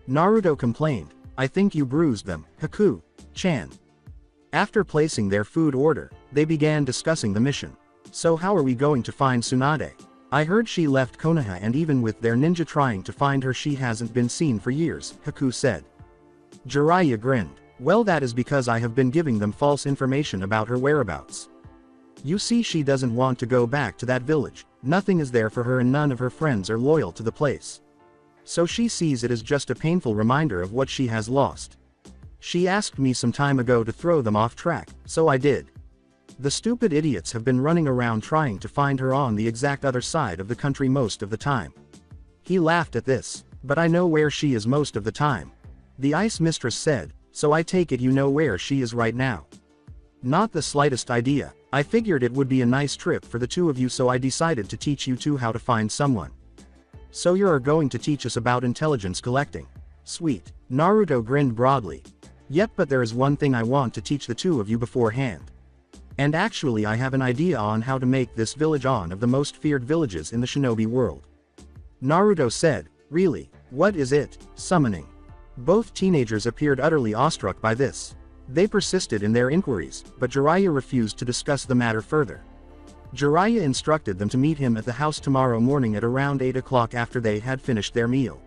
Naruto complained, I think you bruised them, Haku-chan. After placing their food order, they began discussing the mission. So how are we going to find Tsunade? I heard she left Konoha, and even with their ninja trying to find her, she hasn't been seen for years, Haku said. Jiraiya grinned. Well, that is because I have been giving them false information about her whereabouts. You see, she doesn't want to go back to that village. Nothing is there for her and none of her friends are loyal to the place. So she sees it as just a painful reminder of what she has lost. She asked me some time ago to throw them off track, so I did. The stupid idiots have been running around trying to find her on the exact other side of the country most of the time. He laughed at this. But I know where she is most of the time. The ice mistress said, so I take it you know where she is right now. Not the slightest idea. I figured it would be a nice trip for the two of you, so I decided to teach you two how to find someone. So you are going to teach us about intelligence collecting. Sweet. Naruto grinned broadly. Yep, but there is one thing I want to teach the two of you beforehand. And actually I have an idea on how to make this village one of the most feared villages in the shinobi world. Naruto said, really? What is it? Summoning. Both teenagers appeared utterly awestruck by this. They persisted in their inquiries, but Jiraiya refused to discuss the matter further. Jiraiya instructed them to meet him at the house tomorrow morning at around 8 o'clock after they had finished their meal.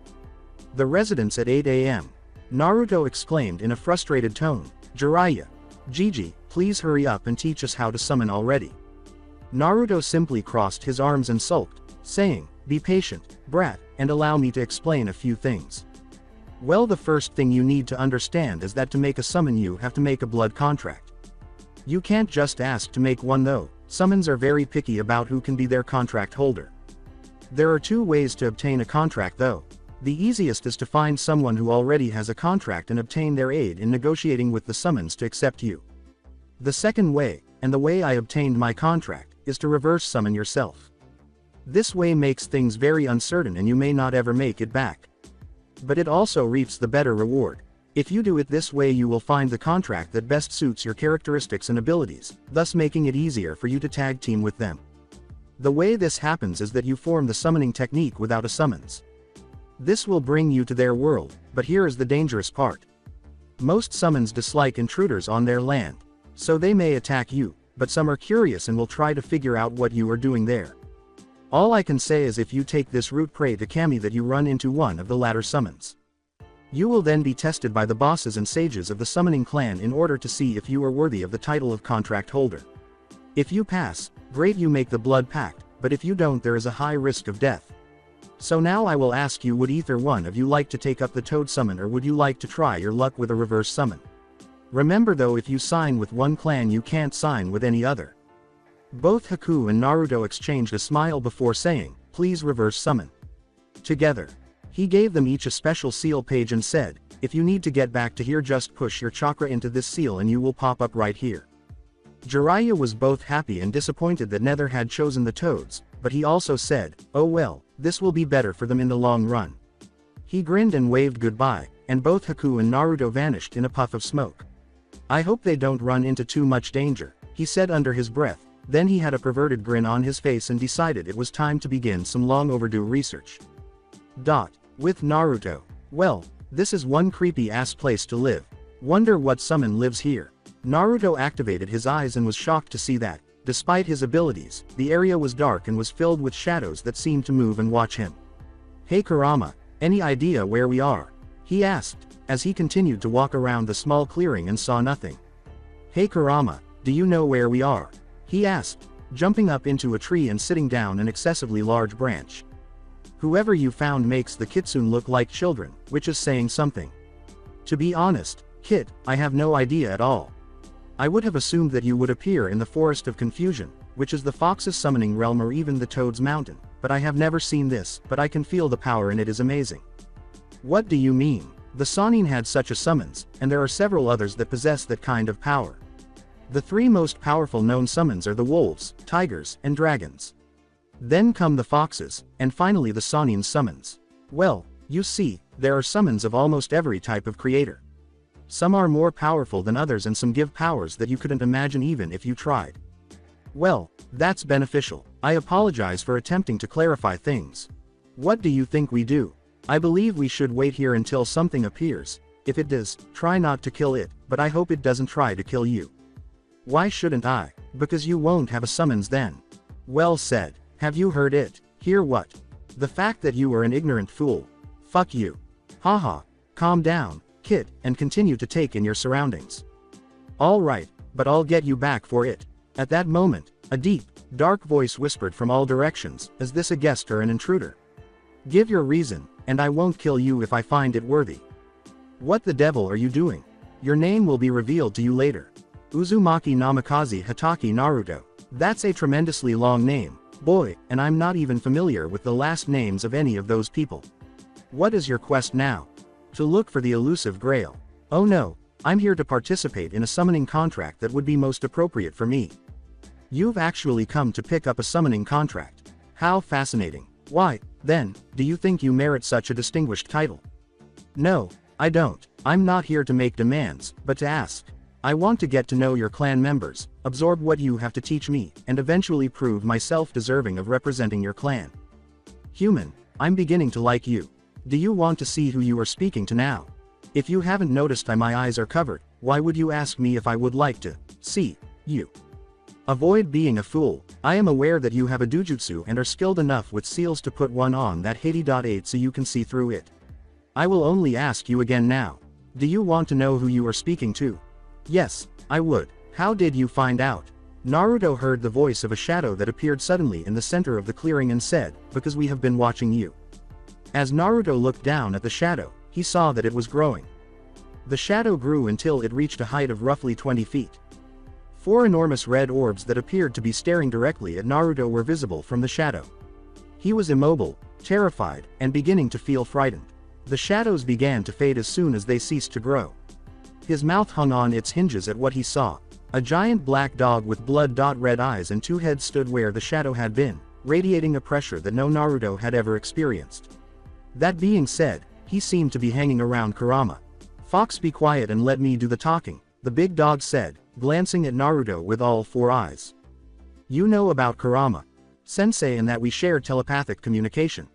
The residence at 8 a.m. Naruto exclaimed in a frustrated tone, Jiraiya, Gigi, please hurry up and teach us how to summon already. Naruto simply crossed his arms and sulked, saying, be patient, brat, and allow me to explain a few things. Well, the first thing you need to understand is that to make a summon you have to make a blood contract. You can't just ask to make one though. Summons are very picky about who can be their contract holder. There are 2 ways to obtain a contract though. The easiest is to find someone who already has a contract and obtain their aid in negotiating with the summons to accept you. The second way, and the way I obtained my contract, is to reverse summon yourself. This way makes things very uncertain and you may not ever make it back. But it also reaps the better reward. If you do it this way, you will find the contract that best suits your characteristics and abilities, thus making it easier for you to tag team with them. The way this happens is that you form the summoning technique without a summons. This will bring you to their world, but here is the dangerous part. Most summons dislike intruders on their land, so they may attack you, but some are curious and will try to figure out what you are doing there. All I can say is if you take this route, pray to Kami that you run into one of the latter summons. You will then be tested by the bosses and sages of the summoning clan in order to see if you are worthy of the title of contract holder. If you pass, great, you make the blood pact, but if you don't, there is a high risk of death. So now I will ask you, would either one of you like to take up the Toad Summon, or would you like to try your luck with a reverse summon? Remember though, if you sign with one clan you can't sign with any other. Both Haku and Naruto exchanged a smile before saying, please reverse summon. Together. He gave them each a special seal page and said, if you need to get back to here, just push your chakra into this seal and you will pop up right here. Jiraiya was both happy and disappointed that Nether had chosen the Toads, but he also said, oh well, this will be better for them in the long run. He grinned and waved goodbye, and both Haku and Naruto vanished in a puff of smoke. I hope they don't run into too much danger, he said under his breath. Then he had a perverted grin on his face and decided it was time to begin some long overdue research. With Naruto. Well, this is one creepy ass place to live. Wonder what summon lives here. Naruto activated his eyes and was shocked to see that, despite his abilities, the area was dark and was filled with shadows that seemed to move and watch him. Hey Kurama, any idea where we are? He asked, as he continued to walk around the small clearing and saw nothing. Hey Kurama, do you know where we are? He asked, jumping up into a tree and sitting down an excessively large branch. Whoever you found makes the kitsune look like children, which is saying something. To be honest, Kit, I have no idea at all. I would have assumed that you would appear in the Forest of Confusion, which is the Fox's summoning realm or even the Toad's mountain, but I have never seen this, but I can feel the power and it is amazing. What do you mean? The Sannin had such a summons, and there are several others that possess that kind of power. The three most powerful known summons are the wolves, tigers, and dragons. Then come the foxes, and finally the Sannin summons. Well, you see, there are summons of almost every type of creator. Some are more powerful than others and some give powers that you couldn't imagine even if you tried. Well, that's beneficial. I apologize for attempting to clarify things. What do you think we do? I believe we should wait here until something appears. If it does, try not to kill it, but I hope it doesn't try to kill you. Why shouldn't I? Because you won't have a summons then. Well said. Have you heard it? Hear what? The fact that you are an ignorant fool. Fuck you. Haha. Calm down, kid, and continue to take in your surroundings. Alright, but I'll get you back for it. At that moment, a deep, dark voice whispered from all directions, is this a guest or an intruder? Give your reason, and I won't kill you if I find it worthy. What the devil are you doing? Your name will be revealed to you later. Uzumaki Namikaze Hitaki Naruto. That's a tremendously long name, boy, and I'm not even familiar with the last names of any of those people. What is your quest now? To look for the elusive grail. Oh no, I'm here to participate in a summoning contract that would be most appropriate for me. You've actually come to pick up a summoning contract. How fascinating. Why, then, do you think you merit such a distinguished title? No, I don't. I'm not here to make demands, but to ask. I want to get to know your clan members, absorb what you have to teach me, and eventually prove myself deserving of representing your clan. Human, I'm beginning to like you. Do you want to see who you are speaking to now? If you haven't noticed my eyes are covered, why would you ask me if I would like to see you? Avoid being a fool. I am aware that you have a dojutsu and are skilled enough with seals to put one on that Hades.8 so you can see through it. I will only ask you again now. Do you want to know who you are speaking to? Yes, I would. How did you find out? Naruto heard the voice of a shadow that appeared suddenly in the center of the clearing and said, because we have been watching you. As Naruto looked down at the shadow, he saw that it was growing. The shadow grew until it reached a height of roughly 20 feet. Four enormous red orbs that appeared to be staring directly at Naruto were visible from the shadow. He was immobile, terrified, and beginning to feel frightened. The shadows began to fade as soon as they ceased to grow. His mouth hung on its hinges at what he saw. A giant black dog with blood-red eyes and two heads stood where the shadow had been, radiating a pressure that no Naruto had ever experienced. That being said, he seemed to be hanging around Kurama. Fox, be quiet and let me do the talking, the big dog said, glancing at Naruto with all four eyes. You know about Kurama Sensei and that we shared telepathic communication?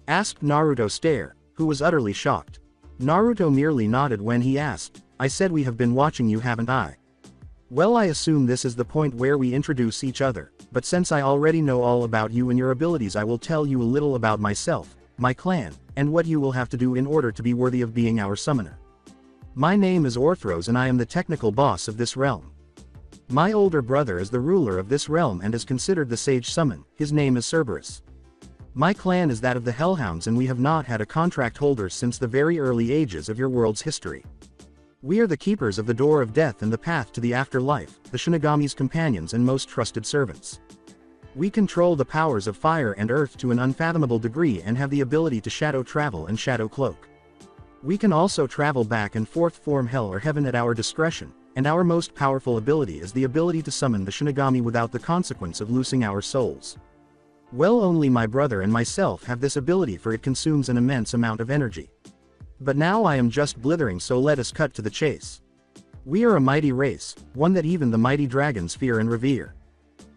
Asked Naruto Stare, who was utterly shocked. Naruto merely nodded when he asked, I said we have been watching you, haven't I? Well, I assume this is the point where we introduce each other, but since I already know all about you and your abilities, I will tell you a little about myself, my clan, and what you will have to do in order to be worthy of being our summoner. My name is Orthros and I am the technical boss of this realm. My older brother is the ruler of this realm and is considered the sage summon. His name is Cerberus. My clan is that of the Hellhounds and we have not had a contract holder since the very early ages of your world's history. We are the keepers of the door of death and the path to the afterlife, the Shinigami's companions and most trusted servants. We control the powers of fire and earth to an unfathomable degree and have the ability to shadow travel and shadow cloak. We can also travel back and forth from hell or heaven at our discretion, and our most powerful ability is the ability to summon the Shinigami without the consequence of losing our souls. Well, only my brother and myself have this ability, for it consumes an immense amount of energy. But now I am just blithering, so let us cut to the chase. We are a mighty race, one that even the mighty dragons fear and revere.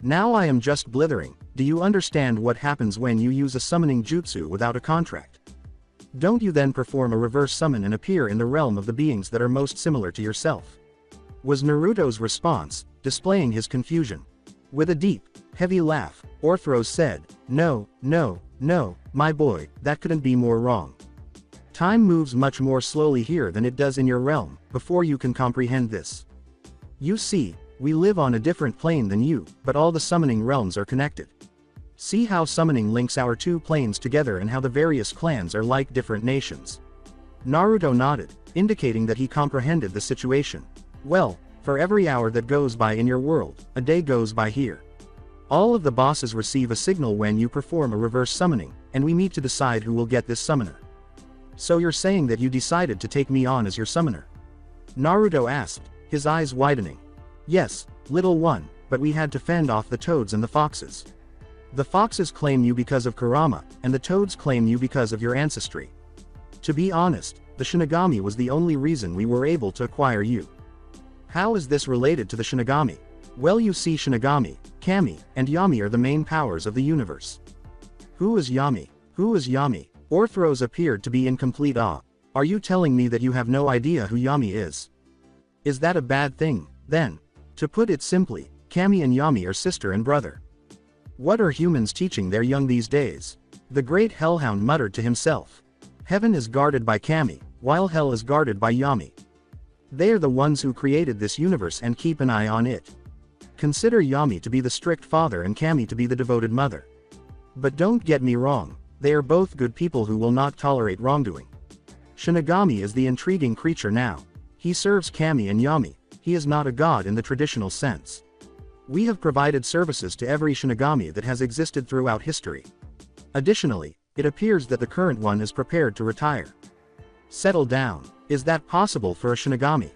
Now I am just blithering. Do you understand what happens when you use a summoning jutsu without a contract? Don't you then perform a reverse summon and appear in the realm of the beings that are most similar to yourself? Was Naruto's response, displaying his confusion. With a deep, heavy laugh, Orthros said, No, my boy, that couldn't be more wrong. Time moves much more slowly here than it does in your realm, before you can comprehend this. You see, we live on a different plane than you, but all the summoning realms are connected. See how summoning links our two planes together and how the various clans are like different nations. Naruto nodded, indicating that he comprehended the situation. Well, for every hour that goes by in your world, a day goes by here. All of the bosses receive a signal when you perform a reverse summoning, and we meet to decide who will get this summoner. So you're saying that you decided to take me on as your summoner? Naruto asked, his eyes widening. Yes, little one, but we had to fend off the toads and the foxes. The foxes claim you because of Kurama, and the toads claim you because of your ancestry. To be honest, the Shinigami was the only reason we were able to acquire you. How is this related to the Shinigami? Well, you see, Shinigami, Kami, and Yami are the main powers of the universe. Who is Yami? Who is Yami? Orthros appeared to be in complete awe. Are you telling me that you have no idea who Yami is? Is that a bad thing, then? To put it simply, Kami and Yami are sister and brother. What are humans teaching their young these days? The great Hellhound muttered to himself. Heaven is guarded by Kami, while hell is guarded by Yami. They are the ones who created this universe and keep an eye on it. Consider Yami to be the strict father and Kami to be the devoted mother. But don't get me wrong, they are both good people who will not tolerate wrongdoing. Shinigami is the intriguing creature now. He serves Kami and Yami. He is not a god in the traditional sense. We have provided services to every Shinigami that has existed throughout history. Additionally, it appears that the current one is prepared to retire. Settle down. Is that possible for a Shinigami?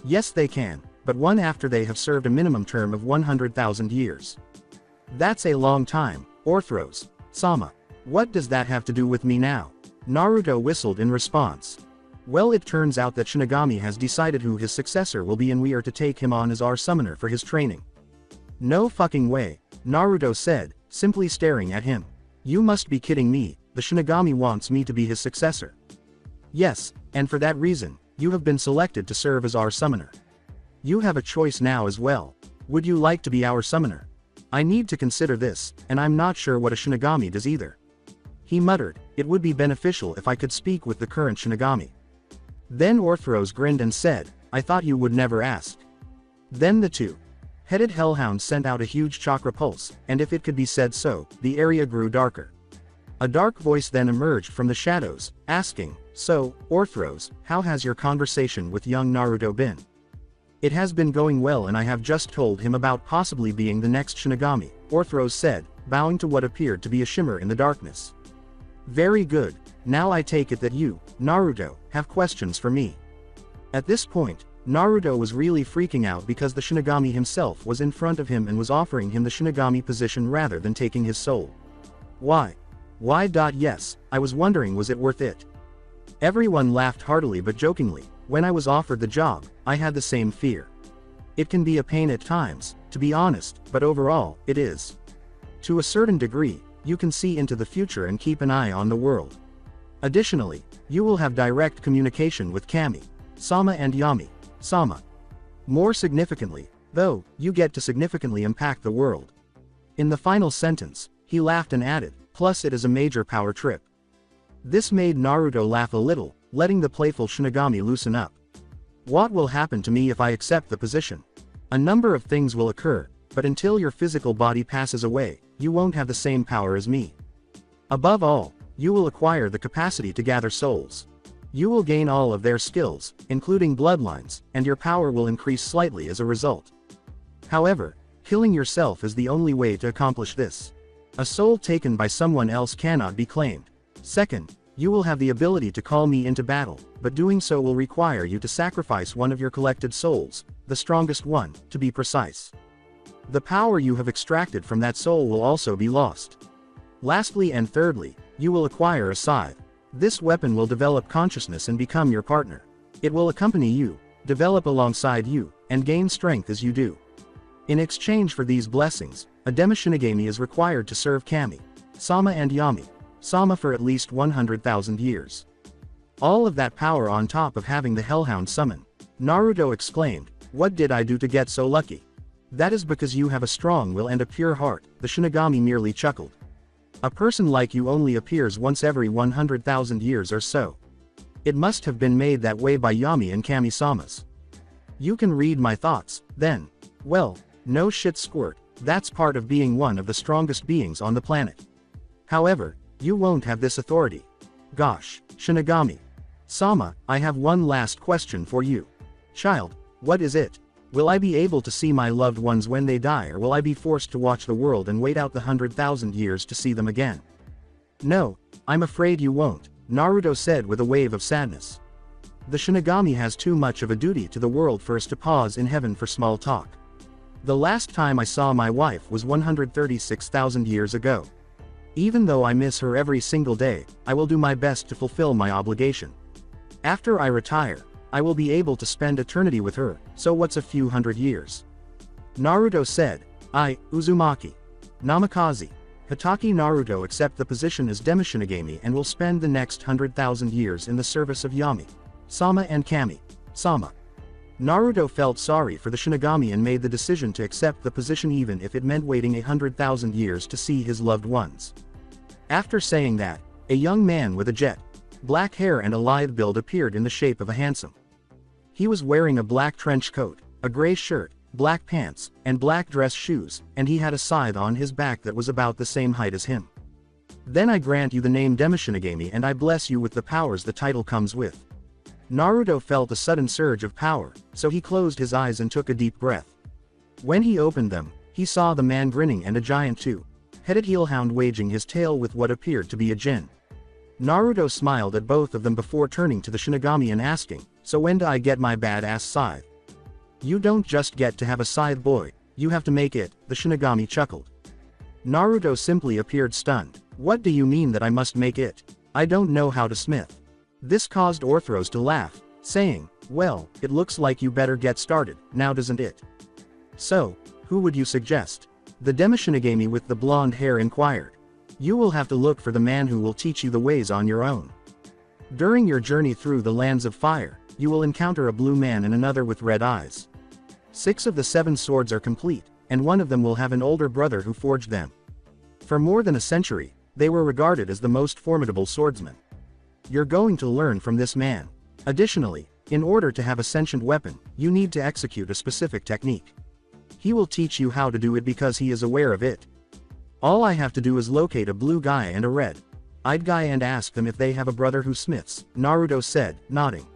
Yes, they can, but one after they have served a minimum term of 100,000 years. That's a long time, Orthros. Sama. What does that have to do with me now? Naruto whistled in response. Well, it turns out that Shinigami has decided who his successor will be and we are to take him on as our summoner for his training. No fucking way, Naruto said, simply staring at him. You must be kidding me, the Shinigami wants me to be his successor. Yes, and for that reason, you have been selected to serve as our summoner. You have a choice now as well. Would you like to be our summoner? I need to consider this, and I'm not sure what a Shinigami does either. He muttered, it would be beneficial if I could speak with the current Shinigami. Then Orthros grinned and said, I thought you would never ask. Then the two-headed Hellhound sent out a huge chakra pulse, and if it could be said so, the area grew darker. A dark voice then emerged from the shadows, asking, So, Orthros, how has your conversation with young Naruto been? It has been going well and I have just told him about possibly being the next Shinigami, Orthros said, bowing to what appeared to be a shimmer in the darkness. Very good, now I take it that you, Naruto, have questions for me. At this point, Naruto was really freaking out because the Shinigami himself was in front of him and was offering him the Shinigami position rather than taking his soul. Why? Yes, I was wondering, was it worth it? Everyone laughed heartily but jokingly. When I was offered the job, I had the same fear. It can be a pain at times, to be honest, but overall, it is. To a certain degree, you can see into the future and keep an eye on the world. Additionally, you will have direct communication with Kami, Sama and Yami, Sama. More significantly, though, you get to significantly impact the world. In the final sentence, he laughed and added, plus it is a major power trip. This made Naruto laugh a little, letting the playful Shinigami loosen up. What will happen to me if I accept the position? A number of things will occur, but until your physical body passes away, you won't have the same power as me. Above all, you will acquire the capacity to gather souls. You will gain all of their skills, including bloodlines, and your power will increase slightly as a result. However, killing yourself is the only way to accomplish this. A soul taken by someone else cannot be claimed. Second, you will have the ability to call me into battle, but doing so will require you to sacrifice one of your collected souls, the strongest one, to be precise. The power you have extracted from that soul will also be lost. Lastly and thirdly, you will acquire a scythe. This weapon will develop consciousness and become your partner. It will accompany you, develop alongside you, and gain strength as you do. In exchange for these blessings, a Demi-Shinigami is required to serve Kami, Sama and Yami, Sama for at least 100,000 years. All of that power on top of having the Hellhound summon. Naruto exclaimed, what did I do to get so lucky? That is because you have a strong will and a pure heart, the Shinigami merely chuckled. A person like you only appears once every 100,000 years or so. It must have been made that way by Yami and Kami-samas. You can read my thoughts, then. Well, no shit squirt, that's part of being one of the strongest beings on the planet. However, you won't have this authority. Gosh, Shinigami. Sama, I have one last question for you. Child, what is it? Will I be able to see my loved ones when they die, or will I be forced to watch the world and wait out the 100,000 years to see them again? No, I'm afraid you won't, Naruto said with a wave of sadness. The Shinigami has too much of a duty to the world for us to pause in heaven for small talk. The last time I saw my wife was 136,000 years ago. Even though I miss her every single day, I will do my best to fulfill my obligation. After I retire, I will be able to spend eternity with her, so what's a few hundred years? Naruto said, Uzumaki. Namikaze. Hatake Naruto accept the position as Demishinigami and will spend the next 100,000 years in the service of Yami, Sama and Kami, Sama. Naruto felt sorry for the Shinigami and made the decision to accept the position even if it meant waiting 100,000 years to see his loved ones. After saying that, a young man with a jet black hair and a lithe build appeared in the shape of a handsome. He was wearing a black trench coat, a gray shirt, black pants, and black dress shoes, and he had a scythe on his back that was about the same height as him. Then I grant you the name Demishinigami and I bless you with the powers the title comes with. Naruto felt a sudden surge of power, so he closed his eyes and took a deep breath. When he opened them, he saw the man grinning and a giant two-headed hellhound waging his tail with what appeared to be a djinn. Naruto smiled at both of them before turning to the Shinigami and asking, "So when do I get my badass scythe?" "You don't just get to have a scythe, boy, you have to make it," the Shinigami chuckled. Naruto simply appeared stunned. "What do you mean that I must make it? I don't know how to smith." This caused Orthros to laugh, saying, "Well, it looks like you better get started, now doesn't it?" "So, who would you suggest?" the Demishinigami with the blonde hair inquired. "You will have to look for the man who will teach you the ways on your own. During your journey through the lands of fire, you will encounter a blue man and another with red eyes. 6 of the 7 swords are complete, and one of them will have an older brother who forged them. For more than a century, they were regarded as the most formidable swordsmen. You're going to learn from this man. Additionally, in order to have a sentient weapon, you need to execute a specific technique. He will teach you how to do it because he is aware of it. All I have to do is locate a blue guy and a red-eyed guy and ask them if they have a brother who smiths," Naruto said, nodding.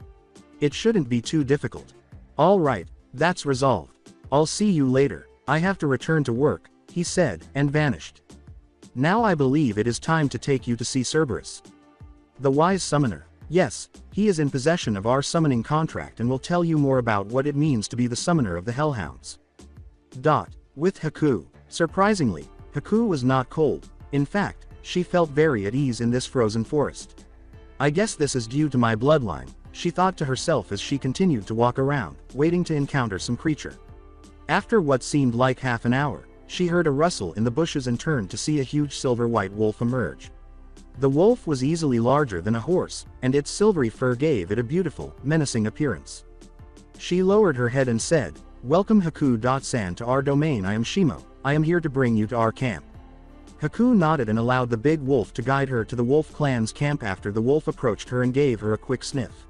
"It shouldn't be too difficult." "All right, that's resolved. I'll see you later. I have to return to work," he said, and vanished. "Now I believe it is time to take you to see Cerberus, the wise summoner. Yes, he is in possession of our summoning contract and will tell you more about what it means to be the summoner of the Hellhounds." With Haku. Surprisingly, Haku was not cold. In fact, she felt very at ease in this frozen forest. "I guess this is due to my bloodline," she thought to herself as she continued to walk around, waiting to encounter some creature. After what seemed like half an hour, she heard a rustle in the bushes and turned to see a huge silver-white wolf emerge. The wolf was easily larger than a horse, and its silvery fur gave it a beautiful, menacing appearance. She lowered her head and said, "Welcome Haku-san to our domain. I am Shimo. I am here to bring you to our camp." Haku nodded and allowed the big wolf to guide her to the wolf clan's camp. After the wolf approached her and gave her a quick sniff.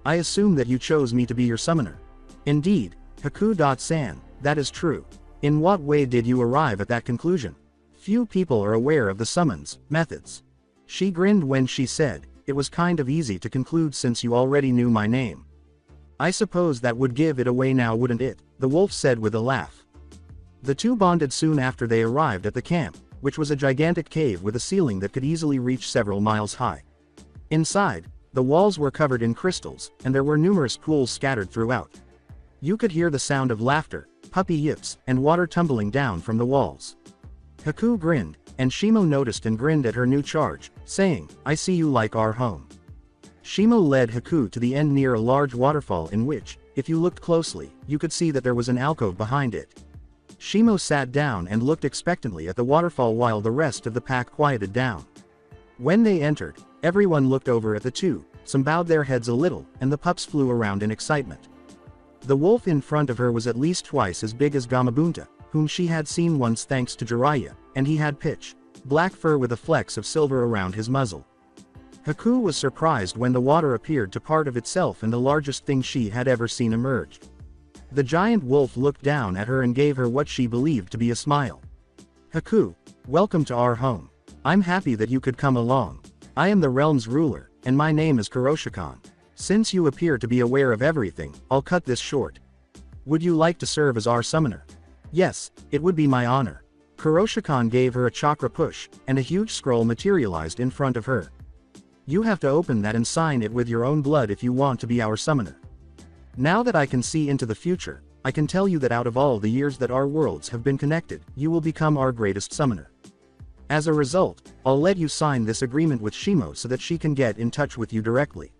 "I assume that you chose me to be your summoner." "Indeed, Haku-san, that is true. In what way did you arrive at that conclusion? Few people are aware of the summon's methods." She grinned when she said, "It was kind of easy to conclude since you already knew my name." "I suppose that would give it away now, wouldn't it?" the wolf said with a laugh. The two bonded soon after they arrived at the camp, which was a gigantic cave with a ceiling that could easily reach several miles high. Inside, the walls were covered in crystals, and there were numerous pools scattered throughout. You could hear the sound of laughter, puppy yips, and water tumbling down from the walls. Haku grinned, and Shimo noticed and grinned at her new charge, saying, "I see you like our home." Shimo led Haku to the end near a large waterfall in which, if you looked closely, you could see that there was an alcove behind it. Shimo sat down and looked expectantly at the waterfall while the rest of the pack quieted down. When they entered, everyone looked over at the two, some bowed their heads a little, and the pups flew around in excitement. The wolf in front of her was at least twice as big as Gamabunta, whom she had seen once thanks to Jiraiya, and he had pitch black fur with a flecks of silver around his muzzle. Haku was surprised when the water appeared to part of itself and the largest thing she had ever seen emerged. The giant wolf looked down at her and gave her what she believed to be a smile. "Haku, welcome to our home. I'm happy that you could come along. I am the realm's ruler, and my name is Kuroshikan. Since you appear to be aware of everything, I'll cut this short. Would you like to serve as our summoner? Yes, it would be my honor. Kuroshikan gave her a chakra push, and a huge scroll materialized in front of her. You have to open that and sign it with your own blood if you want to be our summoner. Now that I can see into the future, I can tell you that out of all the years that our worlds have been connected, you will become our greatest summoner. As a result, I'll let you sign this agreement with Shimo so that she can get in touch with you directly.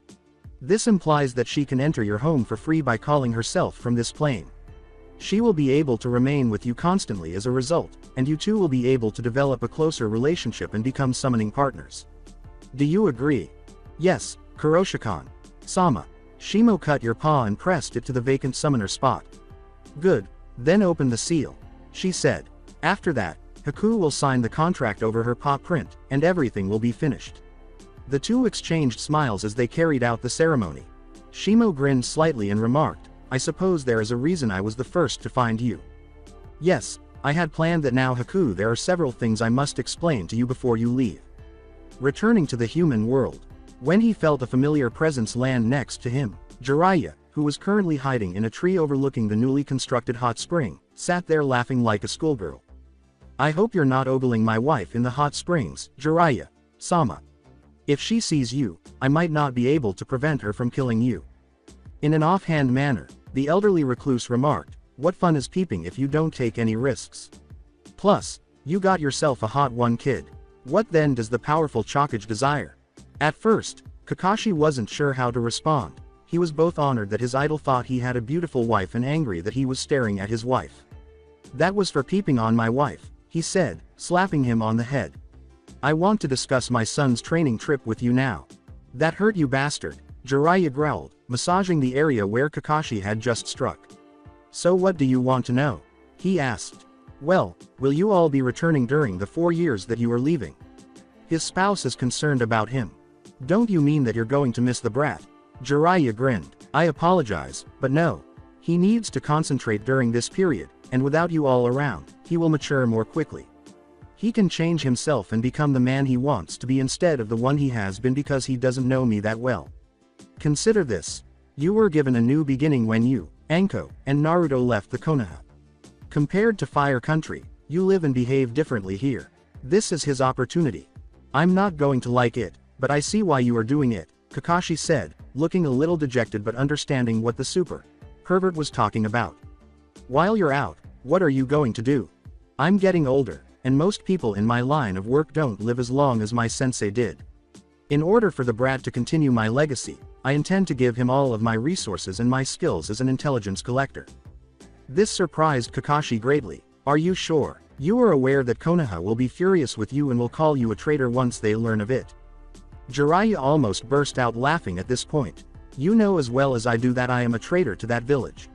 This implies that she can enter your home for free by calling herself from this plane. She will be able to remain with you constantly as a result, and you two will be able to develop a closer relationship and become summoning partners. Do you agree? Yes, Kuroshikan. Sama. Shimo cut your paw and pressed it to the vacant summoner spot. Good, then open the seal, she said. After that, Haku will sign the contract over her paw print, and everything will be finished. The two exchanged smiles as they carried out the ceremony. Shimo grinned slightly and remarked, I suppose there is a reason I was the first to find you. Yes, I had planned that. Now Haku, there are several things I must explain to you before you leave. Returning to the human world. When he felt a familiar presence land next to him, Jiraiya, who was currently hiding in a tree overlooking the newly constructed hot spring, sat there laughing like a schoolgirl. I hope you're not ogling my wife in the hot springs, Jiraiya. Sama. If she sees you, I might not be able to prevent her from killing you. In an offhand manner, the elderly recluse remarked, what fun is peeping if you don't take any risks? Plus, you got yourself a hot one, kid. What then does the powerful Chokage desire? At first, Kakashi wasn't sure how to respond. He was both honored that his idol thought he had a beautiful wife and angry that he was staring at his wife. That was for peeping on my wife, he said, slapping him on the head. I want to discuss my son's training trip with you now. That hurt, you bastard, Jiraiya growled, massaging the area where Kakashi had just struck. So what do you want to know? He asked. Well, will you all be returning during the 4 years that you are leaving? His spouse is concerned about him. Don't you mean that you're going to miss the brat? Jiraiya grinned. I apologize, but no. He needs to concentrate during this period, and without you all around, he will mature more quickly. He can change himself and become the man he wants to be instead of the one he has been because he doesn't know me that well. Consider this. You were given a new beginning when you, Anko, and Naruto left the Konoha. Compared to Fire Country, you live and behave differently here. This is his opportunity. I'm not going to like it, but I see why you are doing it, Kakashi said, looking a little dejected but understanding what the super pervert was talking about. While you're out, what are you going to do? I'm getting older, and most people in my line of work don't live as long as my sensei did. In order for the brat to continue my legacy, I intend to give him all of my resources and my skills as an intelligence collector. This surprised Kakashi greatly. Are you sure? You are aware that Konoha will be furious with you and will call you a traitor once they learn of it. Jiraiya almost burst out laughing at this point. You know as well as I do that I am a traitor to that village.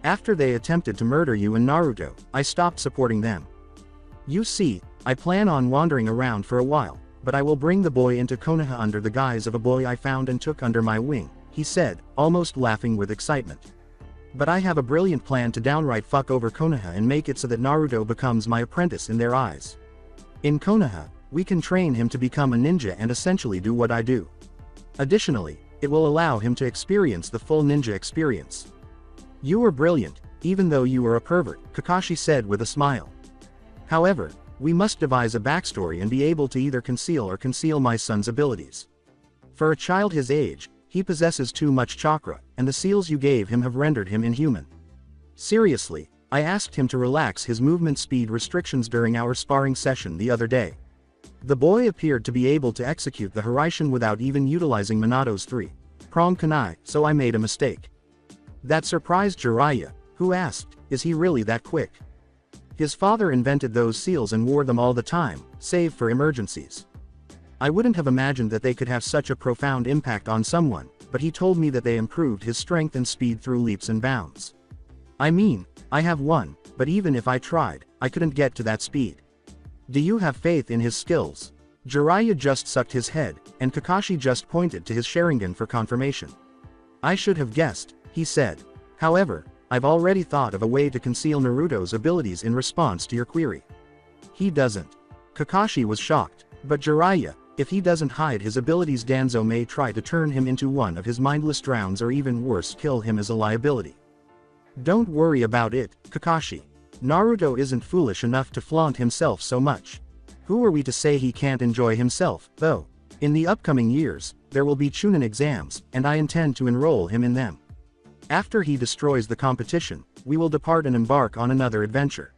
After they attempted to murder you and Naruto, I stopped supporting them. You see, I plan on wandering around for a while, but I will bring the boy into Konoha under the guise of a boy I found and took under my wing, he said, almost laughing with excitement. But I have a brilliant plan to downright fuck over Konoha and make it so that Naruto becomes my apprentice in their eyes. In Konoha, we can train him to become a ninja and essentially do what I do. Additionally, it will allow him to experience the full ninja experience. You are brilliant, even though you are a pervert, Kakashi said with a smile. However, we must devise a backstory and be able to either conceal my son's abilities. For a child his age, he possesses too much chakra, and the seals you gave him have rendered him inhuman. Seriously, I asked him to relax his movement speed restrictions during our sparring session the other day. The boy appeared to be able to execute the Hiraishin without even utilizing Minato's 3-prong kunai, so I made a mistake. That surprised Jiraiya, who asked, is he really that quick? His father invented those seals and wore them all the time, save for emergencies. I wouldn't have imagined that they could have such a profound impact on someone, but he told me that they improved his strength and speed through leaps and bounds. I mean, I have one, but even if I tried, I couldn't get to that speed. Do you have faith in his skills? Jiraiya just sucked his head, and Kakashi just pointed to his Sharingan for confirmation. I should have guessed, he said. However, I've already thought of a way to conceal Naruto's abilities in response to your query. He doesn't. Kakashi was shocked, but Jiraiya, if he doesn't hide his abilities, Danzo may try to turn him into one of his mindless drowns or even worse, kill him as a liability. Don't worry about it, Kakashi. Naruto isn't foolish enough to flaunt himself so much. Who are we to say he can't enjoy himself, though? In the upcoming years, there will be Chunin exams, and I intend to enroll him in them. After he destroys the competition, we will depart and embark on another adventure.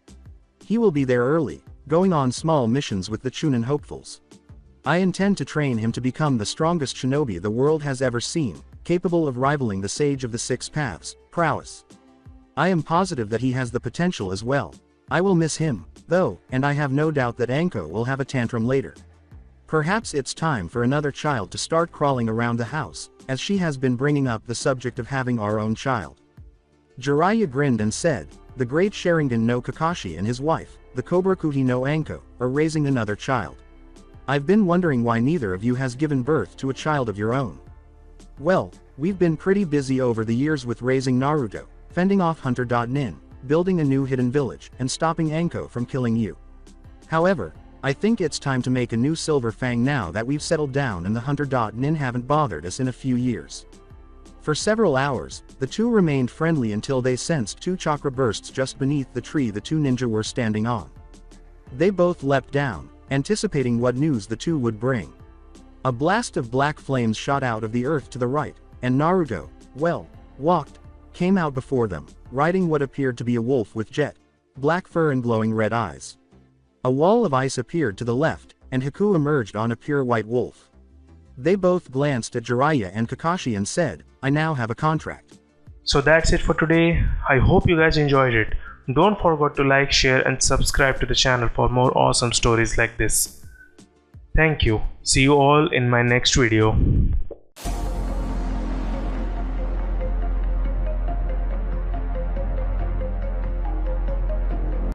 He will be there early, going on small missions with the Chunin hopefuls. I intend to train him to become the strongest shinobi the world has ever seen, capable of rivaling the Sage of the Six Paths, prowess. I am positive that he has the potential as well. I will miss him, though, and I have no doubt that Anko will have a tantrum later. Perhaps it's time for another child to start crawling around the house, as she has been bringing up the subject of having our own child. Jiraiya grinned and said, the great Sharingan no Kakashi and his wife, the Kobrakuti no Anko, are raising another child. I've been wondering why neither of you has given birth to a child of your own. Well, we've been pretty busy over the years with raising Naruto, fending off Hunter.nin, building a new hidden village, and stopping Anko from killing you. However, I think it's time to make a new Silver Fang now that we've settled down and the Hunter.nin haven't bothered us in a few years. For several hours, the two remained friendly until they sensed two chakra bursts just beneath the tree the two ninja were standing on. They both leapt down, anticipating what news the two would bring. A blast of black flames shot out of the earth to the right, and Naruto, came out before them, riding what appeared to be a wolf with jet black fur and glowing red eyes. A wall of ice appeared to the left, and Haku emerged on a pure white wolf. They both glanced at Jiraiya and Kakashi and said, I now have a contract. So that's it for today. I hope you guys enjoyed it. Don't forget to like, share and subscribe to the channel for more awesome stories like this. Thank you. See you all in my next video.